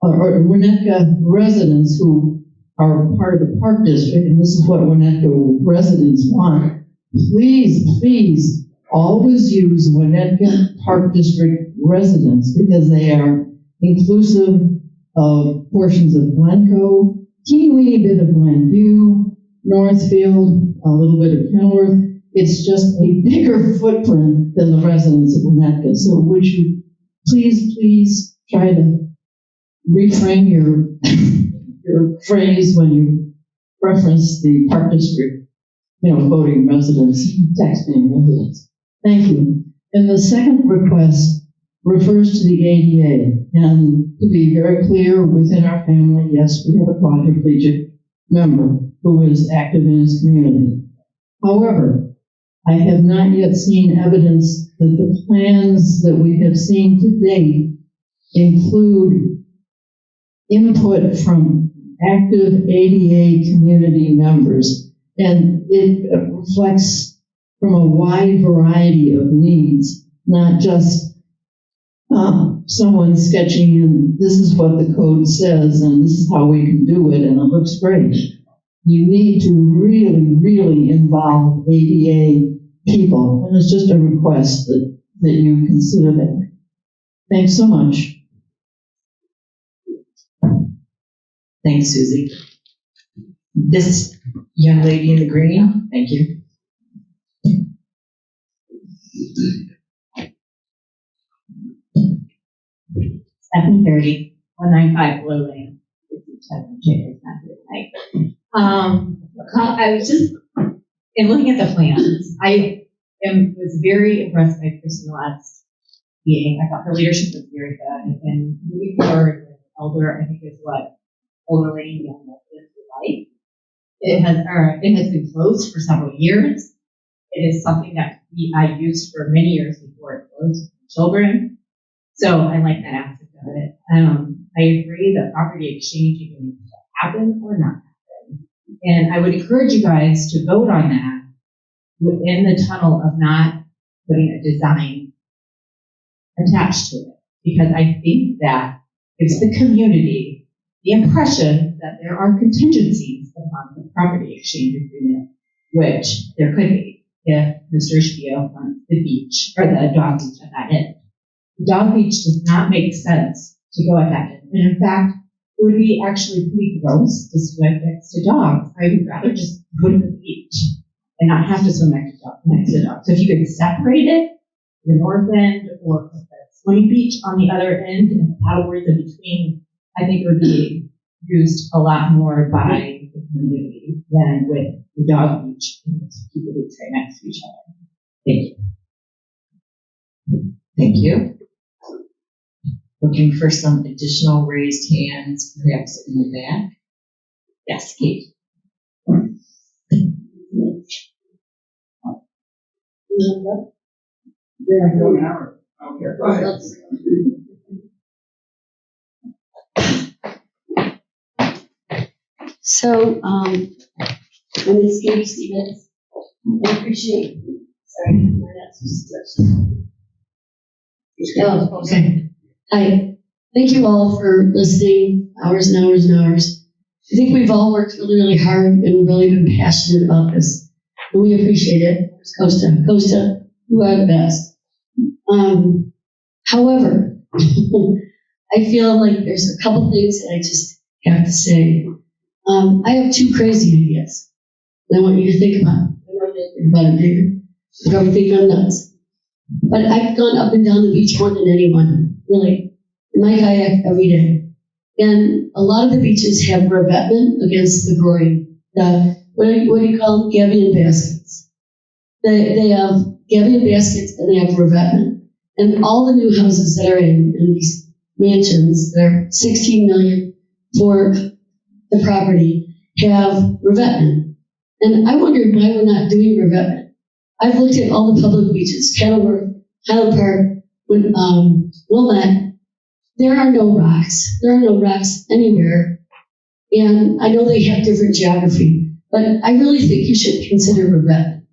or Winnetka residents who are part of the Park District, and this is what Winnetka residents want, please always use Winnetka Park District residents because they are inclusive of portions of Glencoe, teeny bit of Glenview, Northfield, a little bit of Kenilworth. It's just a bigger footprint than the residents of Winnetka. So would you please try to reframe your phrase when you reference the Park District, voting residents, taxpaying residents. Thank you. And the second request refers to the ADA. And to be very clear, within our family, yes, we have a quadriplegic member who is active in his community. However, I have not yet seen evidence that the plans that we have seen to date include input from active ADA community members, and it reflects from a wide variety of needs, not just someone sketching in, this is what the code says, and this is how we can do it, and it looks great. You need to really involve ADA people, and it's just a request that you consider that. Thanks so much. Thanks, Susie. This young lady in the green, thank you. Stephanie Hardy, 195 Blue Lane. I was just, in looking at the plans, was very impressed by Kristen last meeting. I thought her leadership was very good. And moving forward with Elder, I think is what Older Lane young residents would like. It has been closed for several years. It is something that I used for many years before it closed for children. So I like that aspect of it. I agree that property exchange can happen or not happen. And I would encourage you guys to vote on that within the tunnel of not putting a design attached to it. Because I think that gives the community the impression that there are contingencies upon the property exchange agreement, which there could be if Mr. Shpio wants the beach or the dog beach at that end. The dog beach does not make sense to go at that end. And in fact, it would be actually pretty gross to swim next to dogs. I would rather just go to the beach and not have to swim next to dogs. So if you could separate it, the north end or the swimming beach on the other end and paddleboards in between, I think it would be used a lot more by the community than with the dog beach and people who stay next to each other. Thank you. Thank you. Looking for some additional raised hands, perhaps in the back. Yes, Kate. So, my name is Katie Stevens. I appreciate, sorry, my dad's oh, okay. Hi, thank you all for listening, hours and hours and hours. I think we've all worked really hard and really been passionate about this, and we appreciate it. Costa, you are the best. However, I feel like there's a couple things that I just have to say. I have two crazy ideas that I want you to think about. I know that about it, David. You probably think I'm nuts. But I've gone up and down the beach more than anyone, really. In my kayak every day. And a lot of the beaches have revetment against the groin. What do you call them? Gabion baskets. They have Gabion baskets and they have revetment. And all the new houses that are in these mansions, that are $16 million for the property, have revetment. And I wondered why we're not doing revetment. I've looked at all the public beaches, Kenilworth, Highland Park, Wilmette. There are no rocks. There are no rocks anywhere. And I know they have different geography, but I really think you should consider revetment.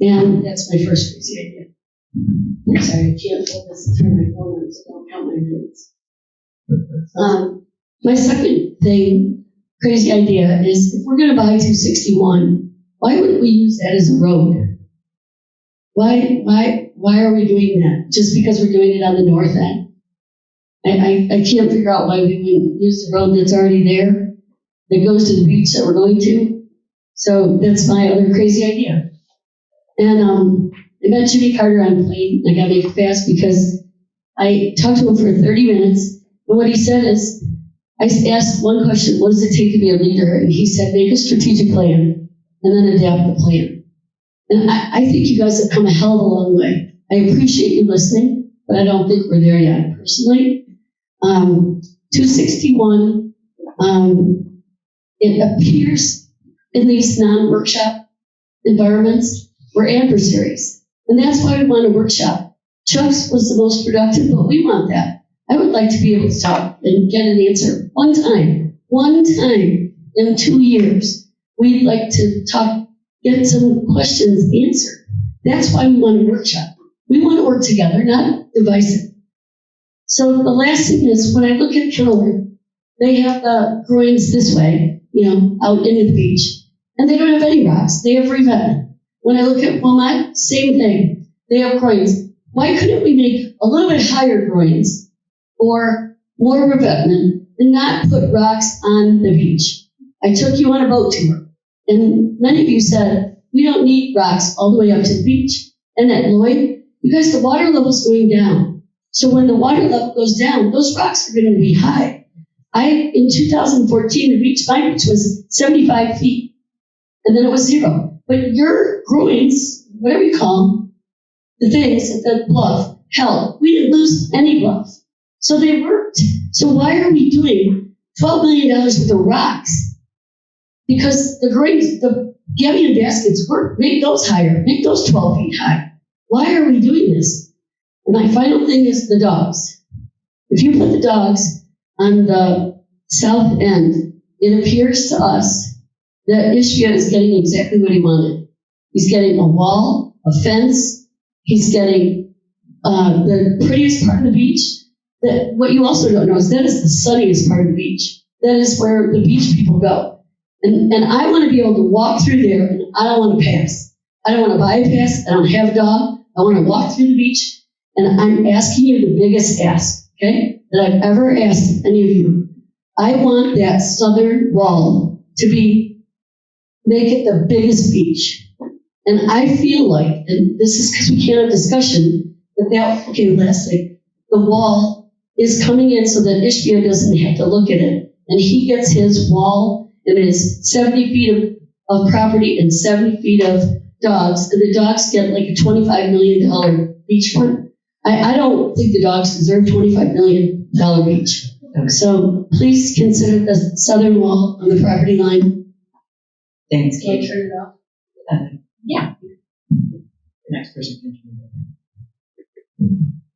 And that's my first crazy idea. I'm sorry, I can't focus and turn my phone on, so don't count my minutes. My second crazy idea is if we're going to buy 261, why wouldn't we use that as a road? Why are we doing that? Just because we're doing it on the north end? I can't figure out why we wouldn't use the road that's already there that goes to the beach that we're going to. So that's my other crazy idea. And I met Jimmy Carter on a plane. I got to make it fast because I talked to him for 30 minutes. And what he said is, I asked one question, what does it take to be a leader? And he said, make a strategic plan and then adapt the plan. And I think you guys have come a hell of a long way. I appreciate you listening, but I don't think we're there yet, personally. 261, it appears in these non-workshop environments, we're adversaries. And that's why we want a workshop. Chuck's was the most productive, but we want that. I would like to be able to talk and get an answer one time in 2 years. We'd like to talk, get some questions answered. That's why we want a workshop. We want to work together, not divisive. So the last thing is, when I look at Kenilworth, they have the groins this way, out into the beach, and they don't have any rocks. They have revetment. When I look at Wilmette, same thing. They have groins. Why couldn't we make a little bit higher groins or more revetment and not put rocks on the beach? I took you on a boat tour, and many of you said, we don't need rocks all the way up to the beach. And at Lloyd, because the water level's going down. So when the water level goes down, those rocks are going to be high. In 2014, the beach, my beach was 75 feet, and then it was 0. But your groins, whatever you call them, the things at the bluff, held. We didn't lose any bluff. So they worked. So why are we doing $12 million worth of rocks? Because the groins, the Gabion baskets work. Make those higher. Make those 12 feet high. Why are we doing this? And my final thing is the dogs. If you put the dogs on the south end, it appears to us that Ishmael is getting exactly what he wanted. He's getting a wall, a fence. He's getting the prettiest part of the beach. That what you also don't know is that is the sunniest part of the beach. That is where the beach people go. And I want to be able to walk through there, and I don't want to pass. I don't want to buy a pass. I don't have a dog. I want to walk through the beach, and I'm asking you the biggest ask, okay, that I've ever asked any of you. I want that southern wall to make it the biggest beach. And I feel like, and this is because we can't have discussion, last thing, the wall is coming in so that Ishmael doesn't have to look at it. And he gets his wall and his 70 feet of property and 70 feet of dogs, and the dogs get like a $25 million beachfront. I don't think the dogs deserve $25 million beach. So please consider the southern wall on the property line. Thanks, Can I Kate. turn it off? Yeah. The next person can turn it over.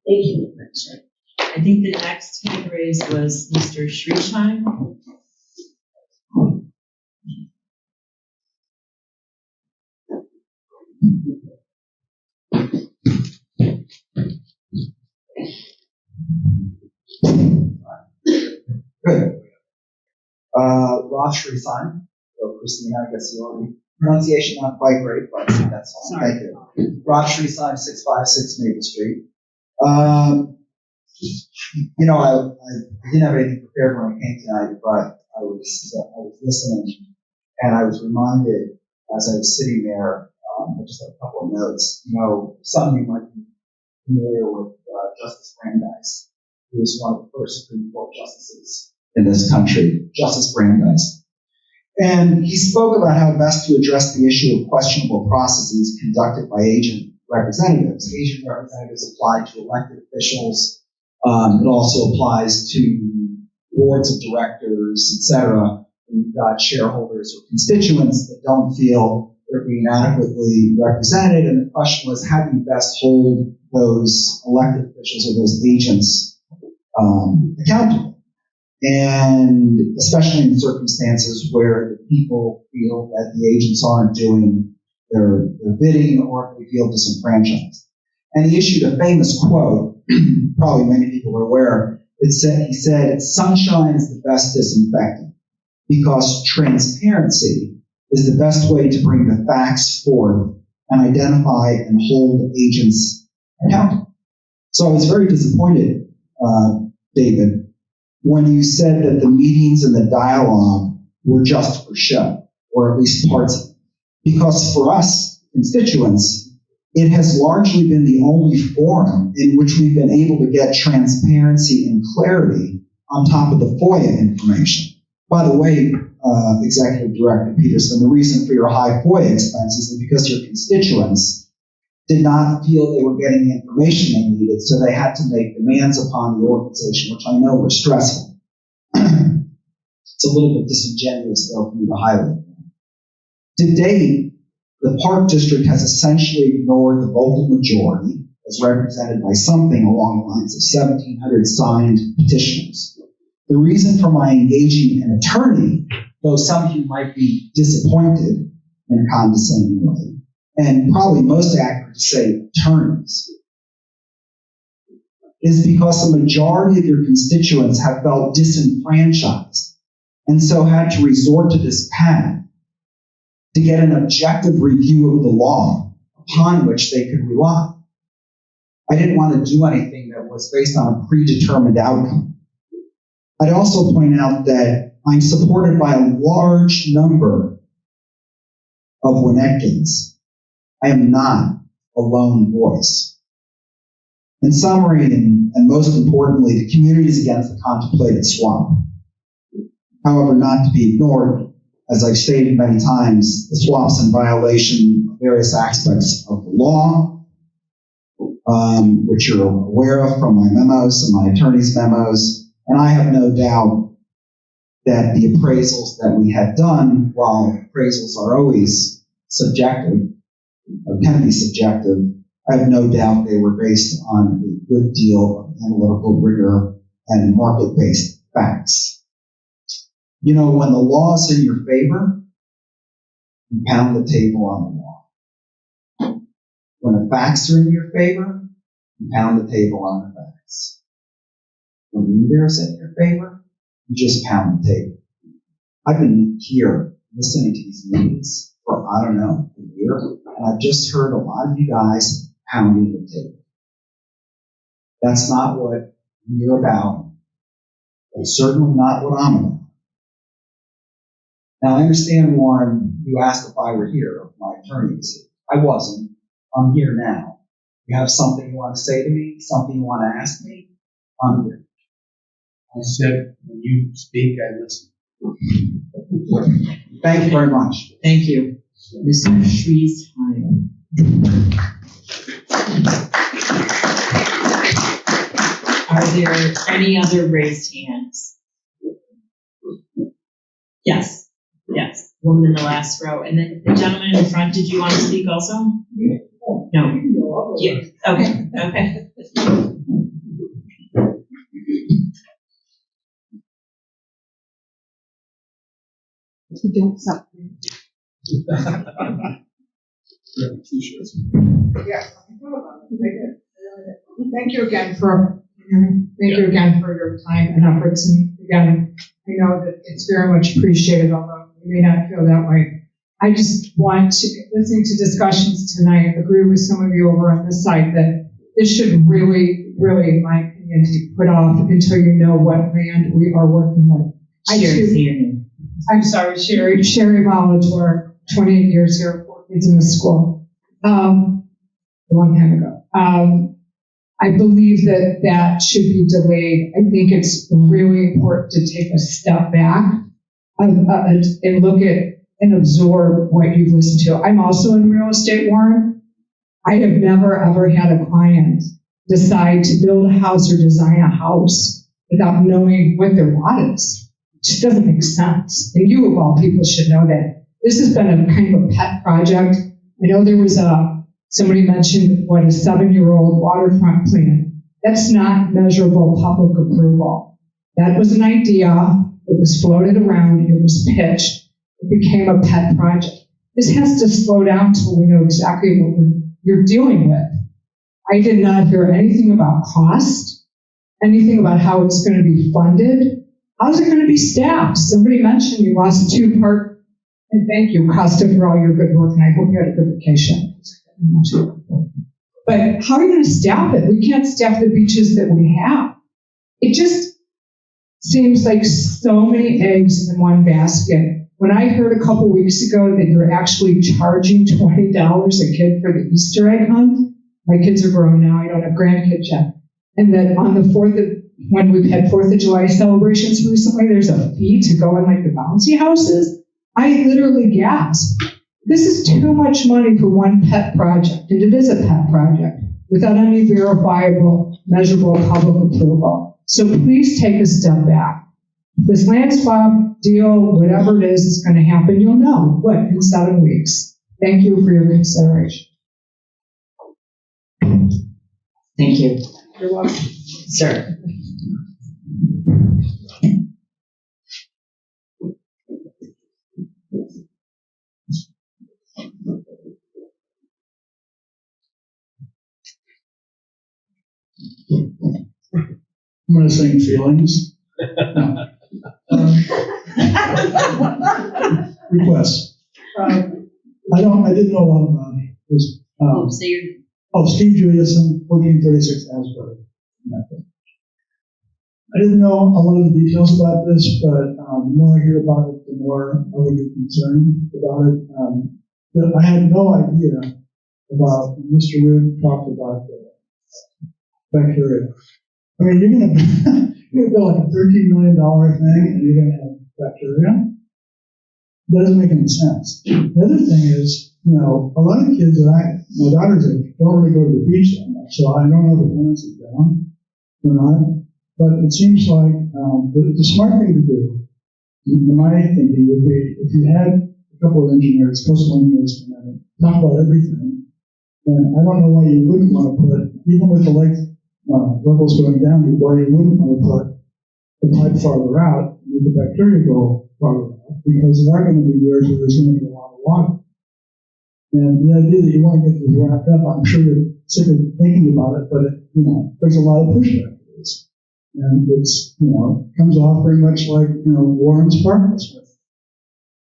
Thank you. I think the next hand raised was Mr. Schriesheim. Good. Rosh Resign. So Christina, I guess you already pronunciation not quite great, but that's all. Thank you. Rosh Resign, 656 Maple Street. I didn't have anything prepared when I came tonight, but I was listening, and I was reminded as I was sitting there I just have a couple of notes. You know, some of you might be familiar with Justice Brandeis, who was one of the first Supreme Court justices in this country, Justice Brandeis. And he spoke about how best to address the issue of questionable processes conducted by agent representatives. Agent representatives apply to elected officials. It also applies to boards of directors, etc. You've got shareholders or constituents that don't feel they're being adequately represented. And the question was, how do you best hold those elected officials or those agents accountable? And especially in circumstances where the people feel that the agents aren't doing their bidding or they feel disenfranchised. And he issued a famous quote, probably many people are aware. He said, sunshine is the best disinfectant because transparency is the best way to bring the facts forth and identify and hold agents accountable. So I was very disappointed, David, when you said that the meetings and the dialogue were just for show, or at least parts of it. Because for us, constituents, it has largely been the only forum in which we've been able to get transparency and clarity on top of the FOIA information. By the way, Executive Director Peterson, the reason for your high FOIA expenses is because your constituents did not feel they were getting the information they needed, so they had to make demands upon the organization, which I know were stressful. It's a little bit disingenuous, though, for me to highlight. To date, the Park District has essentially ignored the vocal majority, as represented by something along the lines of 1,700 signed petitioners. The reason for my engaging an attorney, though some of you might be disappointed in a condescending way, and probably most accurate to say attorneys, is because the majority of your constituents have felt disenfranchised and so had to resort to this path to get an objective review of the law upon which they could rely. I didn't want to do anything that was based on a predetermined outcome. I'd also point out that I'm supported by a large number of Winnetkans. I am not a lone voice. In summary, and most importantly, the community is against the contemplated swap. However, not to be ignored, as I've stated many times, the swap's in violation of various aspects of the law, which you're aware of from my memos and my attorney's memos, and I have no doubt that the appraisals that we had done, while appraisals are always subjective, or can be subjective, I have no doubt they were based on a good deal of analytical rigor and market-based facts. You know, when the law is in your favor, you pound the table on the law. When the facts are in your favor, you pound the table on the facts. When neither is in your favor, you just pound the table. I've been here listening to these meetings for, I don't know, a year, and I've just heard a lot of you guys pounding the table. That's not what you're about. It's certainly not what I'm about. Now, I understand, Warren, you asked if I were here, if my attorney was here. I wasn't. I'm here now. You have something you want to say to me? Something you want to ask me? I'm here. I said, when you speak, I listen. Thank you very much. Thank you. Mr. Shrees-Heim. Are there any other raised hands? Yes. Yes. Woman in the last row. And then the gentleman in the front, did you want to speak also? No. Yeah. Okay. Okay. Don't stop. Yeah. Thank you again for your time and efforts. And again, I know that it's very much appreciated, although you may not feel that way. I just want to, listening to discussions tonight, agree with some of you over on this side that this should really, in my opinion, be put off until you know what land we are working with. I'm sorry, Sherry Molitor, 28 years here, 4 kids in the school. a long time ago. I believe that that should be delayed. I think it's really important to take a step back and look at and absorb what you've listened to. I'm also in real estate, Warren. I have never, ever had a client decide to build a house or design a house without knowing what their lot is. It just doesn't make sense. And you, of all people, should know that. This has been a kind of a pet project. I know there was somebody mentioned, a 7-year-old waterfront plan. That's not measurable public approval. That was an idea. It was floated around. It was pitched. It became a pet project. This has to slow down till we know exactly what you're dealing with. I did not hear anything about cost, anything about how it's going to be funded. How's it going to be staffed? Somebody mentioned you lost 2 part, and thank you, Costa, for all your good work, and I hope you had a good vacation. But how are you going to staff it? We can't staff the beaches that we have. It just seems like so many eggs in one basket. When I heard a couple weeks ago that you're actually charging $20 a kid for the Easter egg hunt, my kids are grown now, I don't have grandkids yet, and that on the when we've had 4th of July celebrations recently, there's a fee to go in like the bouncy houses, I literally gasped. This is too much money for one pet project, and it is a pet project without any verifiable, measurable public approval. So please take a step back. If this land swap deal, whatever it is going to happen, you'll know in 7 weeks. Thank you for your consideration. Thank you. You're welcome. Sir. I'm going to sing feelings. Request. I didn't know a lot about it. Steve Juliuson, 1436 Asbury. I didn't know a lot of the details about this, but the more I hear about it, the more I would be concerned about it. But I had no idea about Mr. Root talked about the bacteria. I mean, you're gonna build like a $13 million thing, and you're gonna have bacteria. That doesn't make any sense. The other thing is, a lot of kids my daughters don't really go to the beach that much, so I don't know the parents are down or not. But it seems like the smart thing to do, in my thinking, would be if you had a couple of engineers, coastal engineers, come in and talk about everything. And I don't know why you wouldn't want to put, even with the lake levels going down, why you wouldn't want to put the pipe farther out and the bacteria go farther out, because there are going to be years where there's going to be a lot of water. And the idea that you want to get this wrapped up, I'm sure you're sick of thinking about it, but there's a lot of pushback to this. And it's, comes off very much like, Warren's Park this way,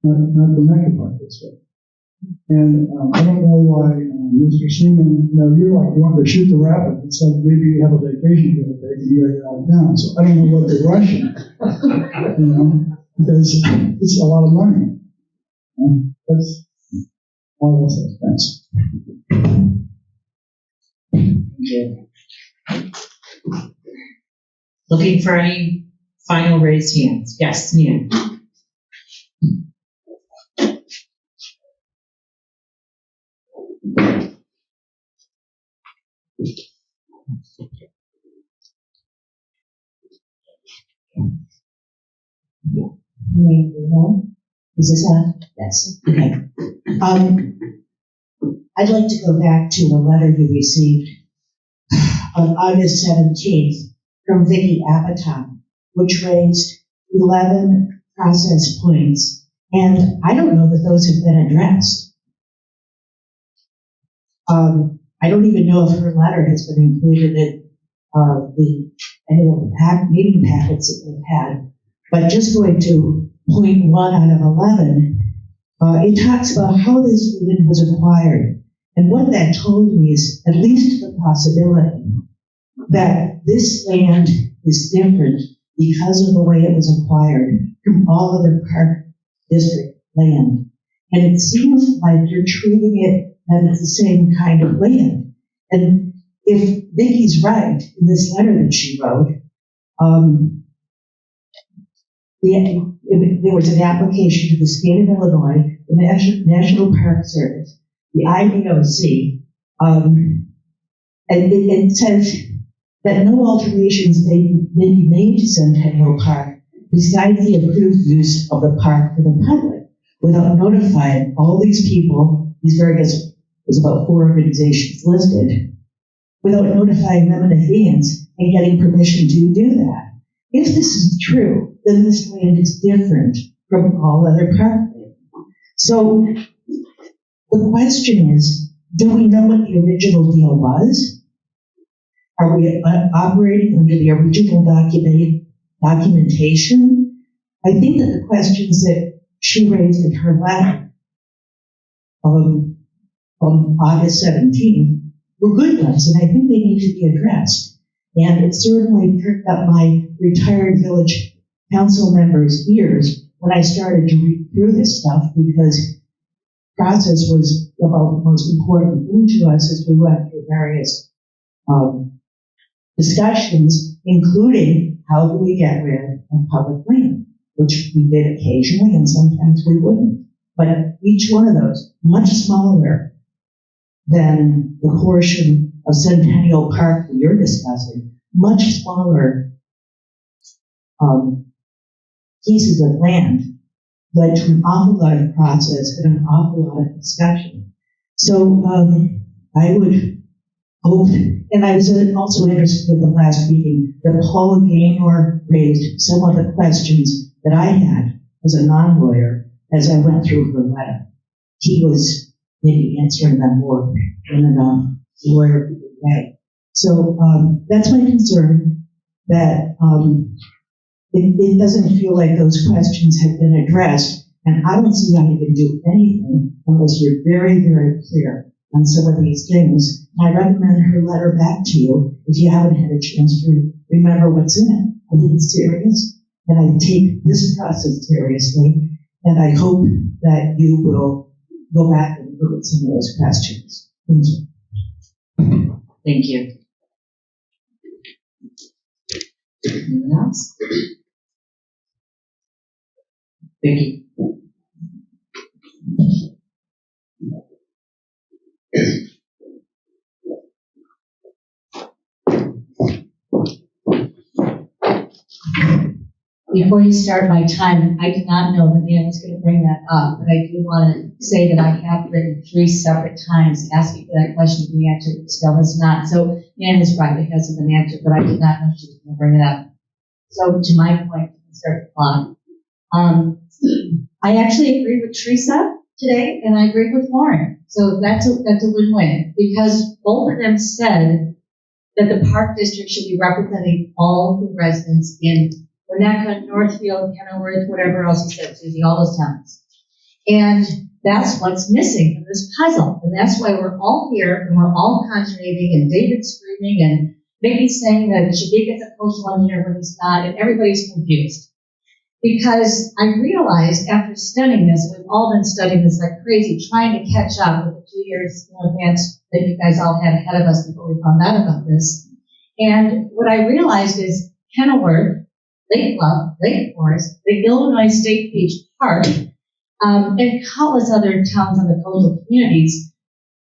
not the Winnetka Park this way. And I don't know why Mr. Seaman, you're like, you want to shoot the rabbit. It's like maybe you have a vacation to take and you gotta get out of town. So I don't know what they're rushing, because it's a lot of money. That's all I say. Thanks. Thank you. Looking for any final raised hands? Yes, Nia. Is this on? Yes. Okay. I'd like to go back to a letter you received on August 17th from Vicki Apatow, which raised 11 process points, and I don't know that those have been addressed. I don't even know if her letter has been included in the annual meeting packets that we've had, but just going to point 1 out of 11, it talks about how this land was acquired. And what that told me is at least the possibility that this land is different because of the way it was acquired from all other park district land. And it seems like you're treating it and it's the same kind of land. And if Vicky's right in this letter that she wrote, there was an application to the state of Illinois, the National Park Service, the IDOC, and it says that no alterations may be made to Centennial Park besides the approved use of the park for the public without notifying all these people, these various, there's about 4 organizations listed, without notifying them in advance and getting permission to do that. If this is true, then this land is different from all other parkland. So the question is, do we know what the original deal was? Are we operating under the original documentation? I think that the questions that she raised in her letter on August 17th were good ones, and I think they need to be addressed. And it certainly perked up my retired village council members' ears when I started to read through this stuff, because process was about the most important thing to us as we went through various discussions, including how do we get rid of public land, which we did occasionally and sometimes we wouldn't. But each one of those, much smaller than the portion of Centennial Park that you're discussing, much smaller pieces of land, led to an awful lot of process and an awful lot of discussion. So I would hope, and I was also interested in the last meeting that Paul Gaynor raised some of the questions that I had as a non-lawyer as I went through her letter. He was maybe answering them more in a lawyer way. So that's my concern, that it doesn't feel like those questions have been addressed, and I don't see how you can do anything unless you're very, very clear on some of these things. I recommend her letter back to you if you haven't had a chance to remember what's in it. I think it's serious, and I take this process seriously, and I hope that you will go back and look at some of those questions. Thank you. Thank you. Anyone else? Vicky. Before you start my time, I did not know that Nan was going to bring that up, but I do want to say that I have written 3 separate times asking for that question to be answered. It still has not. So Nan is right; it hasn't been answered, but I did not know she was going to bring it up. So to my point, start the clock. I actually agree with Teresa today, and I agree with Lauren. So that's a win-win, because both of them said that the park district should be representing all the residents in Winnetka, Northfield, Kenilworth, whatever else you said, Susie, all those towns. And that's what's missing from this puzzle. And that's why we're all here and we're all consternating, and David's screaming and Vicky's saying that Shabika's a coastal engineer when he's not, and everybody's confused. Because I realized after studying this, and we've all been studying this like crazy, trying to catch up with the 2 years in advance that you guys all had ahead of us before we found out about this. And what I realized is Kenilworth, Lake Bluff, Lake Forest, the Illinois State Beach Park, and countless other towns in the coastal communities,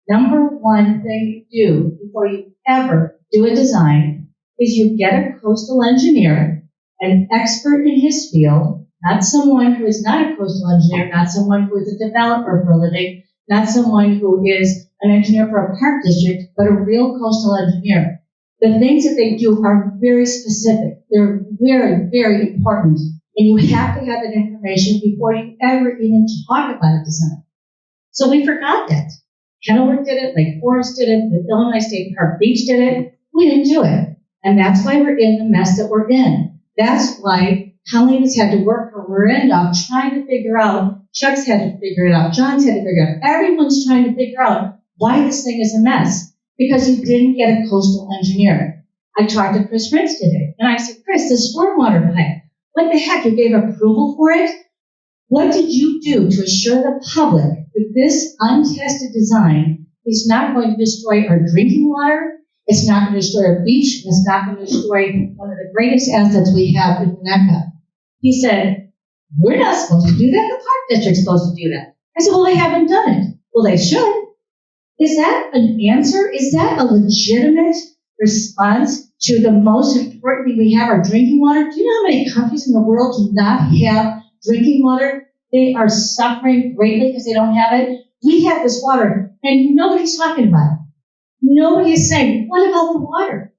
number one thing you do before you ever do a design is you get a coastal engineer, an expert in his field, not someone who is not a coastal engineer, not someone who is a developer for a living, not someone who is an engineer for a park district, but a real coastal engineer. The things that they do are very specific. They're very, very important. And you have to have that information before you ever even talk about a design. So we forgot that. Kenilworth did it, Lake Forest did it, the Illinois State Park Beach did it. We didn't do it. And that's why we're in the mess that we're in. That's why Colleen has had to work her rear end off trying to figure out, Chuck's had to figure it out, John's had to figure it out, everyone's trying to figure out why this thing is a mess. Because you didn't get a coastal engineer. I talked to Chris Ritz today, and I said, Chris, this stormwater pipe, what the heck, you gave approval for it? What did you do to assure the public that this untested design It's not going to destroy our drinking water. It's not going to destroy our beach. It's not going to destroy one of the greatest assets we have in Winnetka. He said, we're not supposed to do that. The park district's supposed to do that. I said, well, they haven't done it. Well, they should. Is that an answer? Is that a legitimate response to the most important thing we have, our drinking water? Do you know how many countries in the world do not have drinking water? They are suffering greatly because they don't have it. We have this water, and nobody's talking about it. Nobody is saying, what about the water?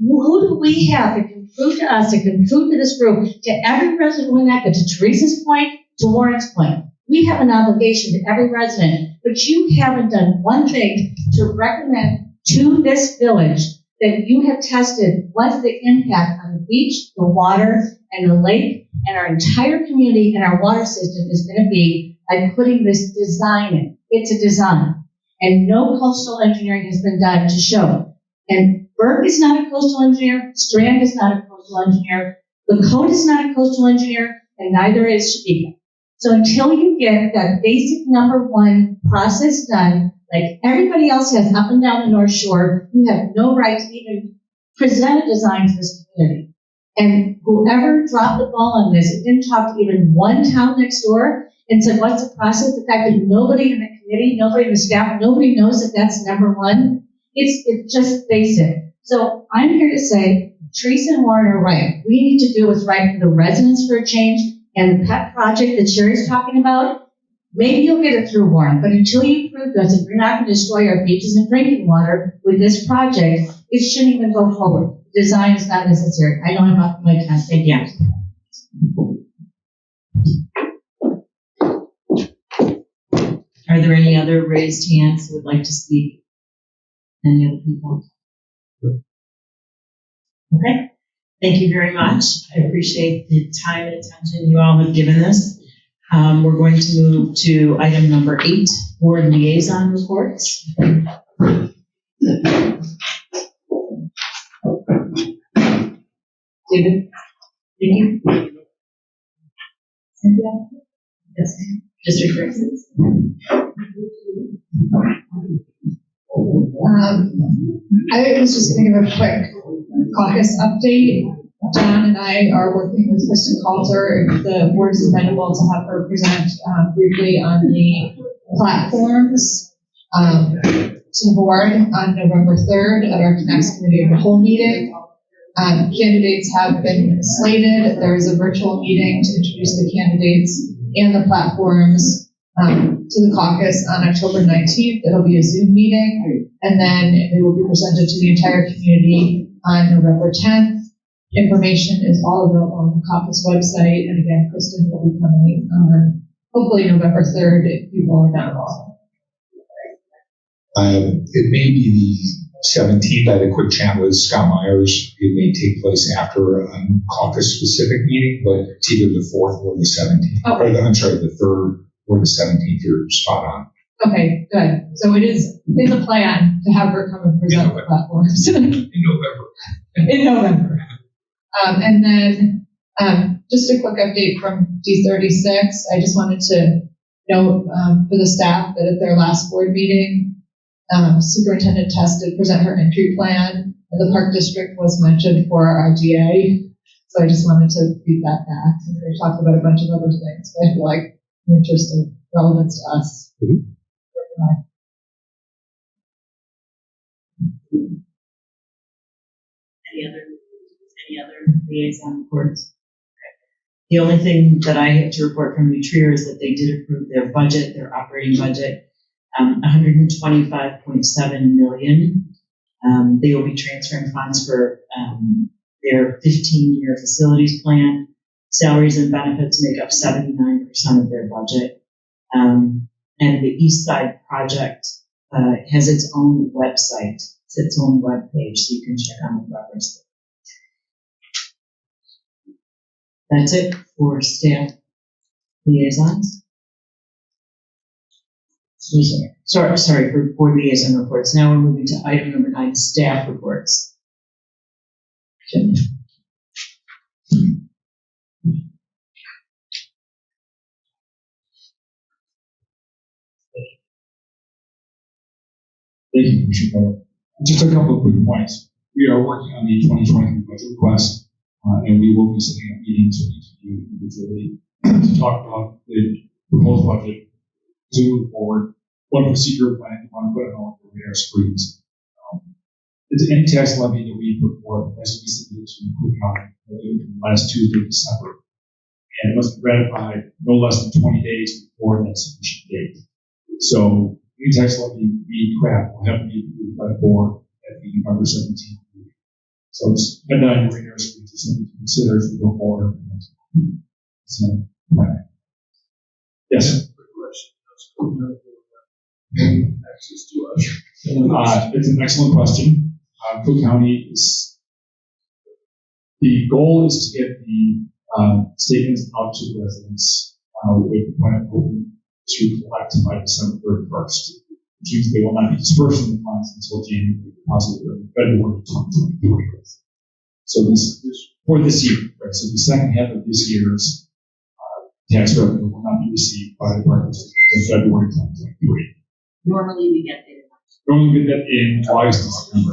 Who do we have that can prove to us, that can prove to this group, to every resident of Winnetka, to Teresa's point, to Warren's point? We have an obligation to every resident, but you haven't done one thing to recommend to this village that you have tested what's the impact on the beach, the water, and the lake, and our entire community and our water system is going to be by putting this design in. It's a design. And no coastal engineering has been done to show. And Burke is not a coastal engineer, Strand is not a coastal engineer, Lakota is not a coastal engineer, and neither is Topeka. So until you get that basic number one process done, like everybody else has up and down the North Shore, you have no right to even present a design to this community. And whoever dropped the ball on this, didn't talk to even one town next door and said, what's the process? The fact that nobody in the committee, nobody in the staff, nobody knows that that's number one, it's just basic. So I'm here to say, Teresa and Warren are right. We need to do what's right for the residents for a change. And the pet project that Sherry's talking about, maybe you'll get it through, Warren, but until you prove to us that you're not going to destroy our beaches and drinking water with this project, it shouldn't even go forward. Design is not necessary. I know I'm off my time. Thank you. Are there any other raised hands who would like to speak? Any other people? Okay. Thank you very much. I appreciate the time and attention you all have given this. We're going to move to item number 8, board liaison reports. David? Thank you. Cynthia? Yes. District Residents? I was just going to give a quick caucus update. John and I are working with Kristen Coulter. If the board is amenable to have her present briefly on the platforms to the board on November 3rd at our next committee of the whole meeting. Candidates have been slated. There is a virtual meeting to introduce the candidates and the platforms to the caucus on October 19th. It'll be a Zoom meeting, and then it will be presented to the entire community on November 10th. Information is all available on the caucus website, and again, Kristen will be coming on hopefully November 3rd if people are not involved. It may be the 17th. I had a quick chat with Scott Myers. It may take place after a caucus-specific meeting, but it's either the 4th or the 17th. Okay. I'm sorry, the 3rd or the 17th. You're spot on. Okay, good. So it's a plan to have her come and present the platforms. In November. In November. And then just a quick update from D36. I just wanted to note for the staff that at their last board meeting, Superintendent Test did present her entry plan, and the Park District was mentioned for our GA. So I just wanted to feed that back. And we talked about a bunch of other things, but I feel like in interest of relevance to us. Mm-hmm. Any other liaison reports? The only thing that I have to report from Nutrier is that they did approve their budget, their operating budget, $125.7 million. They will be transferring funds for their 15-year facilities plan. Salaries and benefits make up 79% of their budget. And the East Side project has its own website, its own web page, so you can check on the reference. That's it for staff liaisons. Sorry, for board liaison reports. Now we're moving to item number 9, staff reports. Thank you, Commissioner Coyle. Just a couple of quick points. We are working on the 2023 budget request, and we will be setting up meetings with each of you individually to talk about the proposed budget as we move forward. What procedure plan you want to put on all the radar screens. It's any tax levy that we put forth as we submitted to the county last Tuesday, December. And it must be ratified no less than 20 days before that submission date. So any tax levy we craft will have to be approved by the board at the November 17th meeting. So it's been on your radar screen to something to consider as we go forward. So, right. Yes. Access to us. It's an excellent question. Cook County is, the goal is to get the statements out to the residents with the plan open to collect by December 31st, which means they will not be dispersing the funds until January, possibly February 2023. So this for this year, right? So the second half of this year's tax revenue will not be received by the department until February 2023. Normally we get it. Normally we get that in August and September.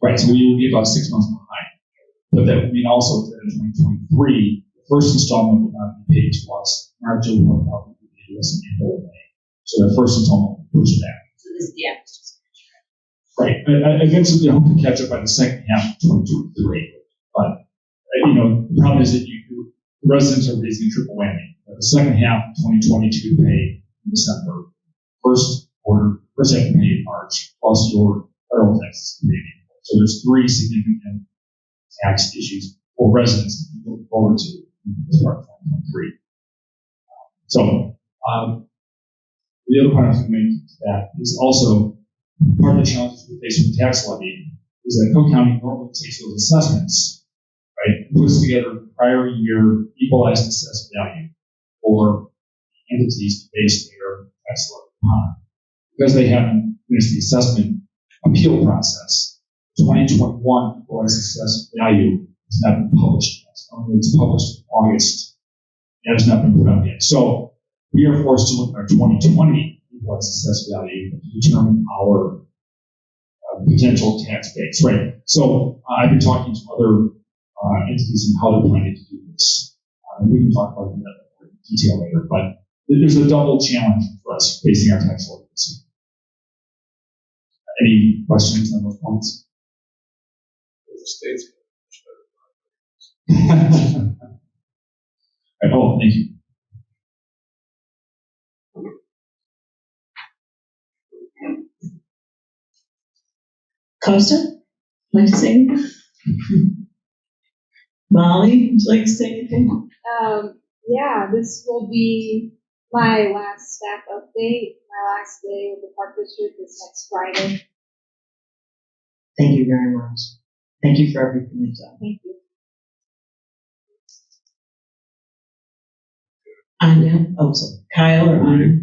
Right, so we will be about 6 months behind. But that would mean also that in 2023, the first installment will not be paid to us. March will not be paid to us in April and May. So the first installment will push back. So this is the after. Right, eventually I hope to catch up by the second half of 2023. But, the problem is that residents are raising a triple whammy. The second half of 2022 pay in December, first half to pay in March, plus your federal taxes. So there's 3 significant tax issues for residents to look forward to as part of 2023. So the other point I was going to make to that is also part of the challenges we face with the tax levy is that Cook County normally takes those assessments, right, and puts together prior year equalized assessed value for entities to base their tax levy upon. Because they haven't finished the assessment appeal process, 2021 equalized assessed value has not been published yet. It's published in August. It has not been put up yet. So we are forced to look at our 2020 equalized assessed value to determine our potential tax base, right? So I've been talking to other entities and how they're planning to do this. And we can talk about that in detail later, but there's a double challenge for us facing our tax levy this year. Any questions on those points? States. Oh, thank you. Costa, like to say anything? Molly, would you like to say anything? Yeah, this will be my last staff update. My last day with the Park District is next Friday. Thank you very much. Thank you for everything you've done. Thank you. Anya, so Kyle or Anya?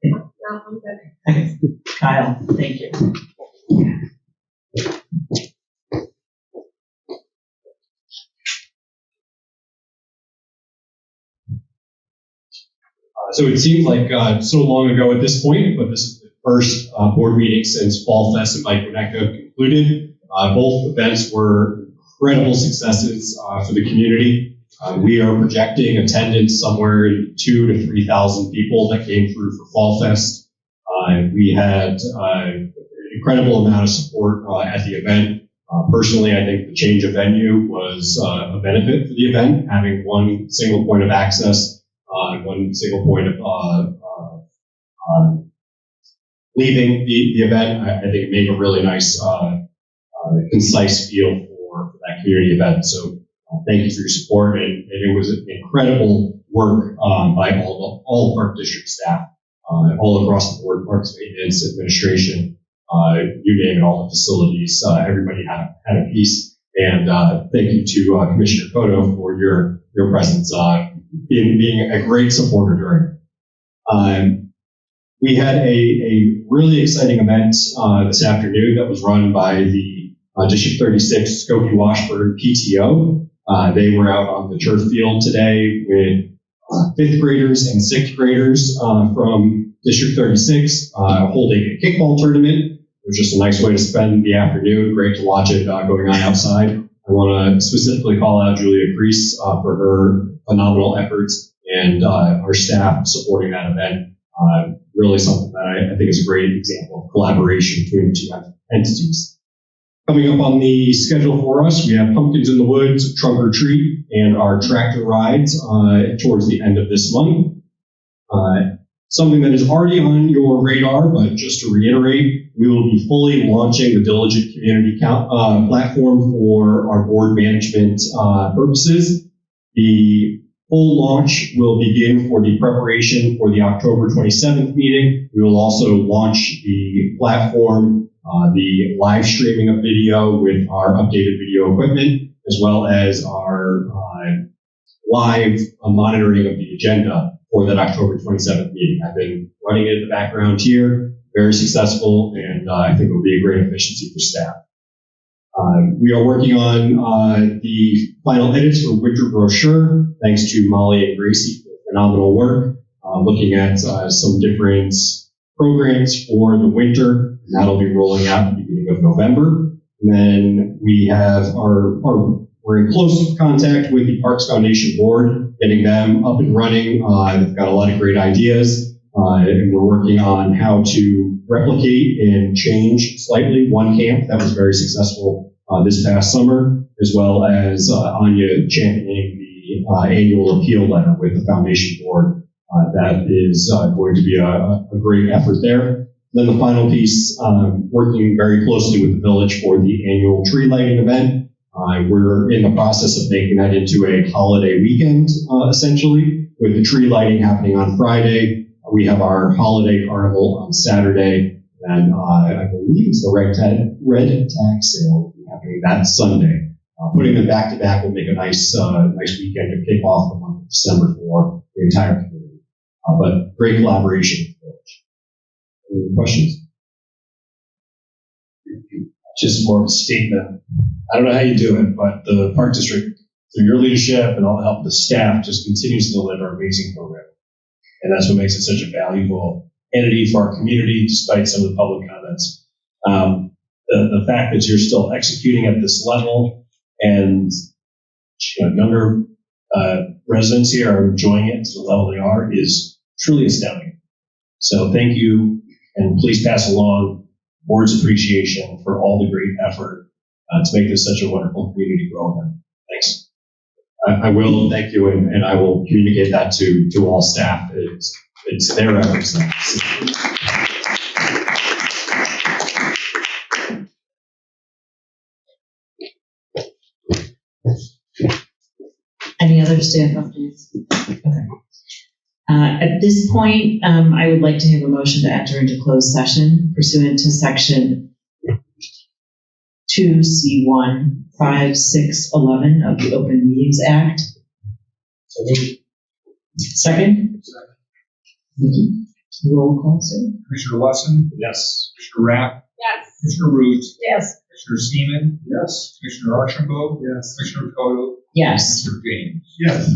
No, I'm good. Okay. Kyle, thank you. So it seems like so long ago at this point, but this is the first board meeting since Fall Fest and Mike Winnetka concluded. Both events were incredible successes for the community. We are projecting attendance somewhere in 2,000 to 3,000 people that came through for Fall Fest. We had an incredible amount of support at the event. Personally, I think the change of venue was a benefit for the event, having one single point of access, one single point of leaving the event. I think it made a really nice, concise feel for that community event. So thank you for your support. And it was incredible work by all Park District staff, all across the board, Parks Maintenance, Administration, you name it, all the facilities. Everybody had a piece. And thank you to Commissioner Cotto for your presence, being a great supporter during. We had a really exciting event this afternoon that was run by the District 36 Skokie Washburn PTO. They were out on the turf field today with fifth graders and sixth graders from District 36 holding a kickball tournament. It was just a nice way to spend the afternoon. Great to watch it going on outside. I want to specifically call out Julia Crease for her phenomenal efforts and our staff supporting that event. Really something that I think is a great example of collaboration between the two entities. Coming up on the schedule for us, we have Pumpkins in the Woods, Trunk or Treat, and our tractor rides towards the end of this month. Something that is already on your radar, but just to reiterate, we will be fully launching the Diligent Community platform for our board management purposes. The full launch will begin for the preparation for the October 27th meeting. We will also launch the platform, the live streaming of video with our updated video equipment, as well as our live monitoring of the agenda for that October 27th meeting. I've been running it in the background here, very successful, and I think it will be a great efficiency for staff. We are working on the final edits for winter brochure, thanks to Molly and Gracie for phenomenal work, looking at some different programs for the winter. And that'll be rolling out at the beginning of November. And then we have we're in close contact with the Parks Foundation Board, getting them up and running. They've got a lot of great ideas, and we're working on how to replicate and change slightly one camp that was very successful this past summer, as well as Anya championing the annual appeal letter with the Foundation Board. That is going to be a great effort there. Then the final piece, working very closely with the village for the annual tree lighting event. We're in the process of making that into a holiday weekend, essentially, with the tree lighting happening on Friday. We have our holiday carnival on Saturday, and I believe it's the red tag sale happening that Sunday. Putting them back to back will make a nice weekend to kick off the month of December for the entire community. But great collaboration with the village. Any questions? Just more of a statement. I don't know how you do it, but the Park District, through your leadership and all the help of the staff, just continues to deliver amazing programming. And that's what makes it such a valuable entity for our community, despite some of the public comments. The fact that you're still executing at this level and younger residents here are enjoying it to the level they are is truly astounding. So thank you, and please pass along board's appreciation for all the great effort to make this such a wonderful community growth. Thanks. I will thank you, and I will communicate that to all staff. It's their efforts. Any other staff updates? Okay. At this point, I would like to have a motion to enter into closed session pursuant to section 2C1, 5, 6, 11 of the Open Meetings Act. Second? Roll call, sir. Commissioner Wesson? Yes. Commissioner Rapp? Yes. Commissioner Root? Yes. Commissioner Seaman? Yes. Commissioner Archambault? Yes. Commissioner Koto? Yes. Commissioner James? Yes.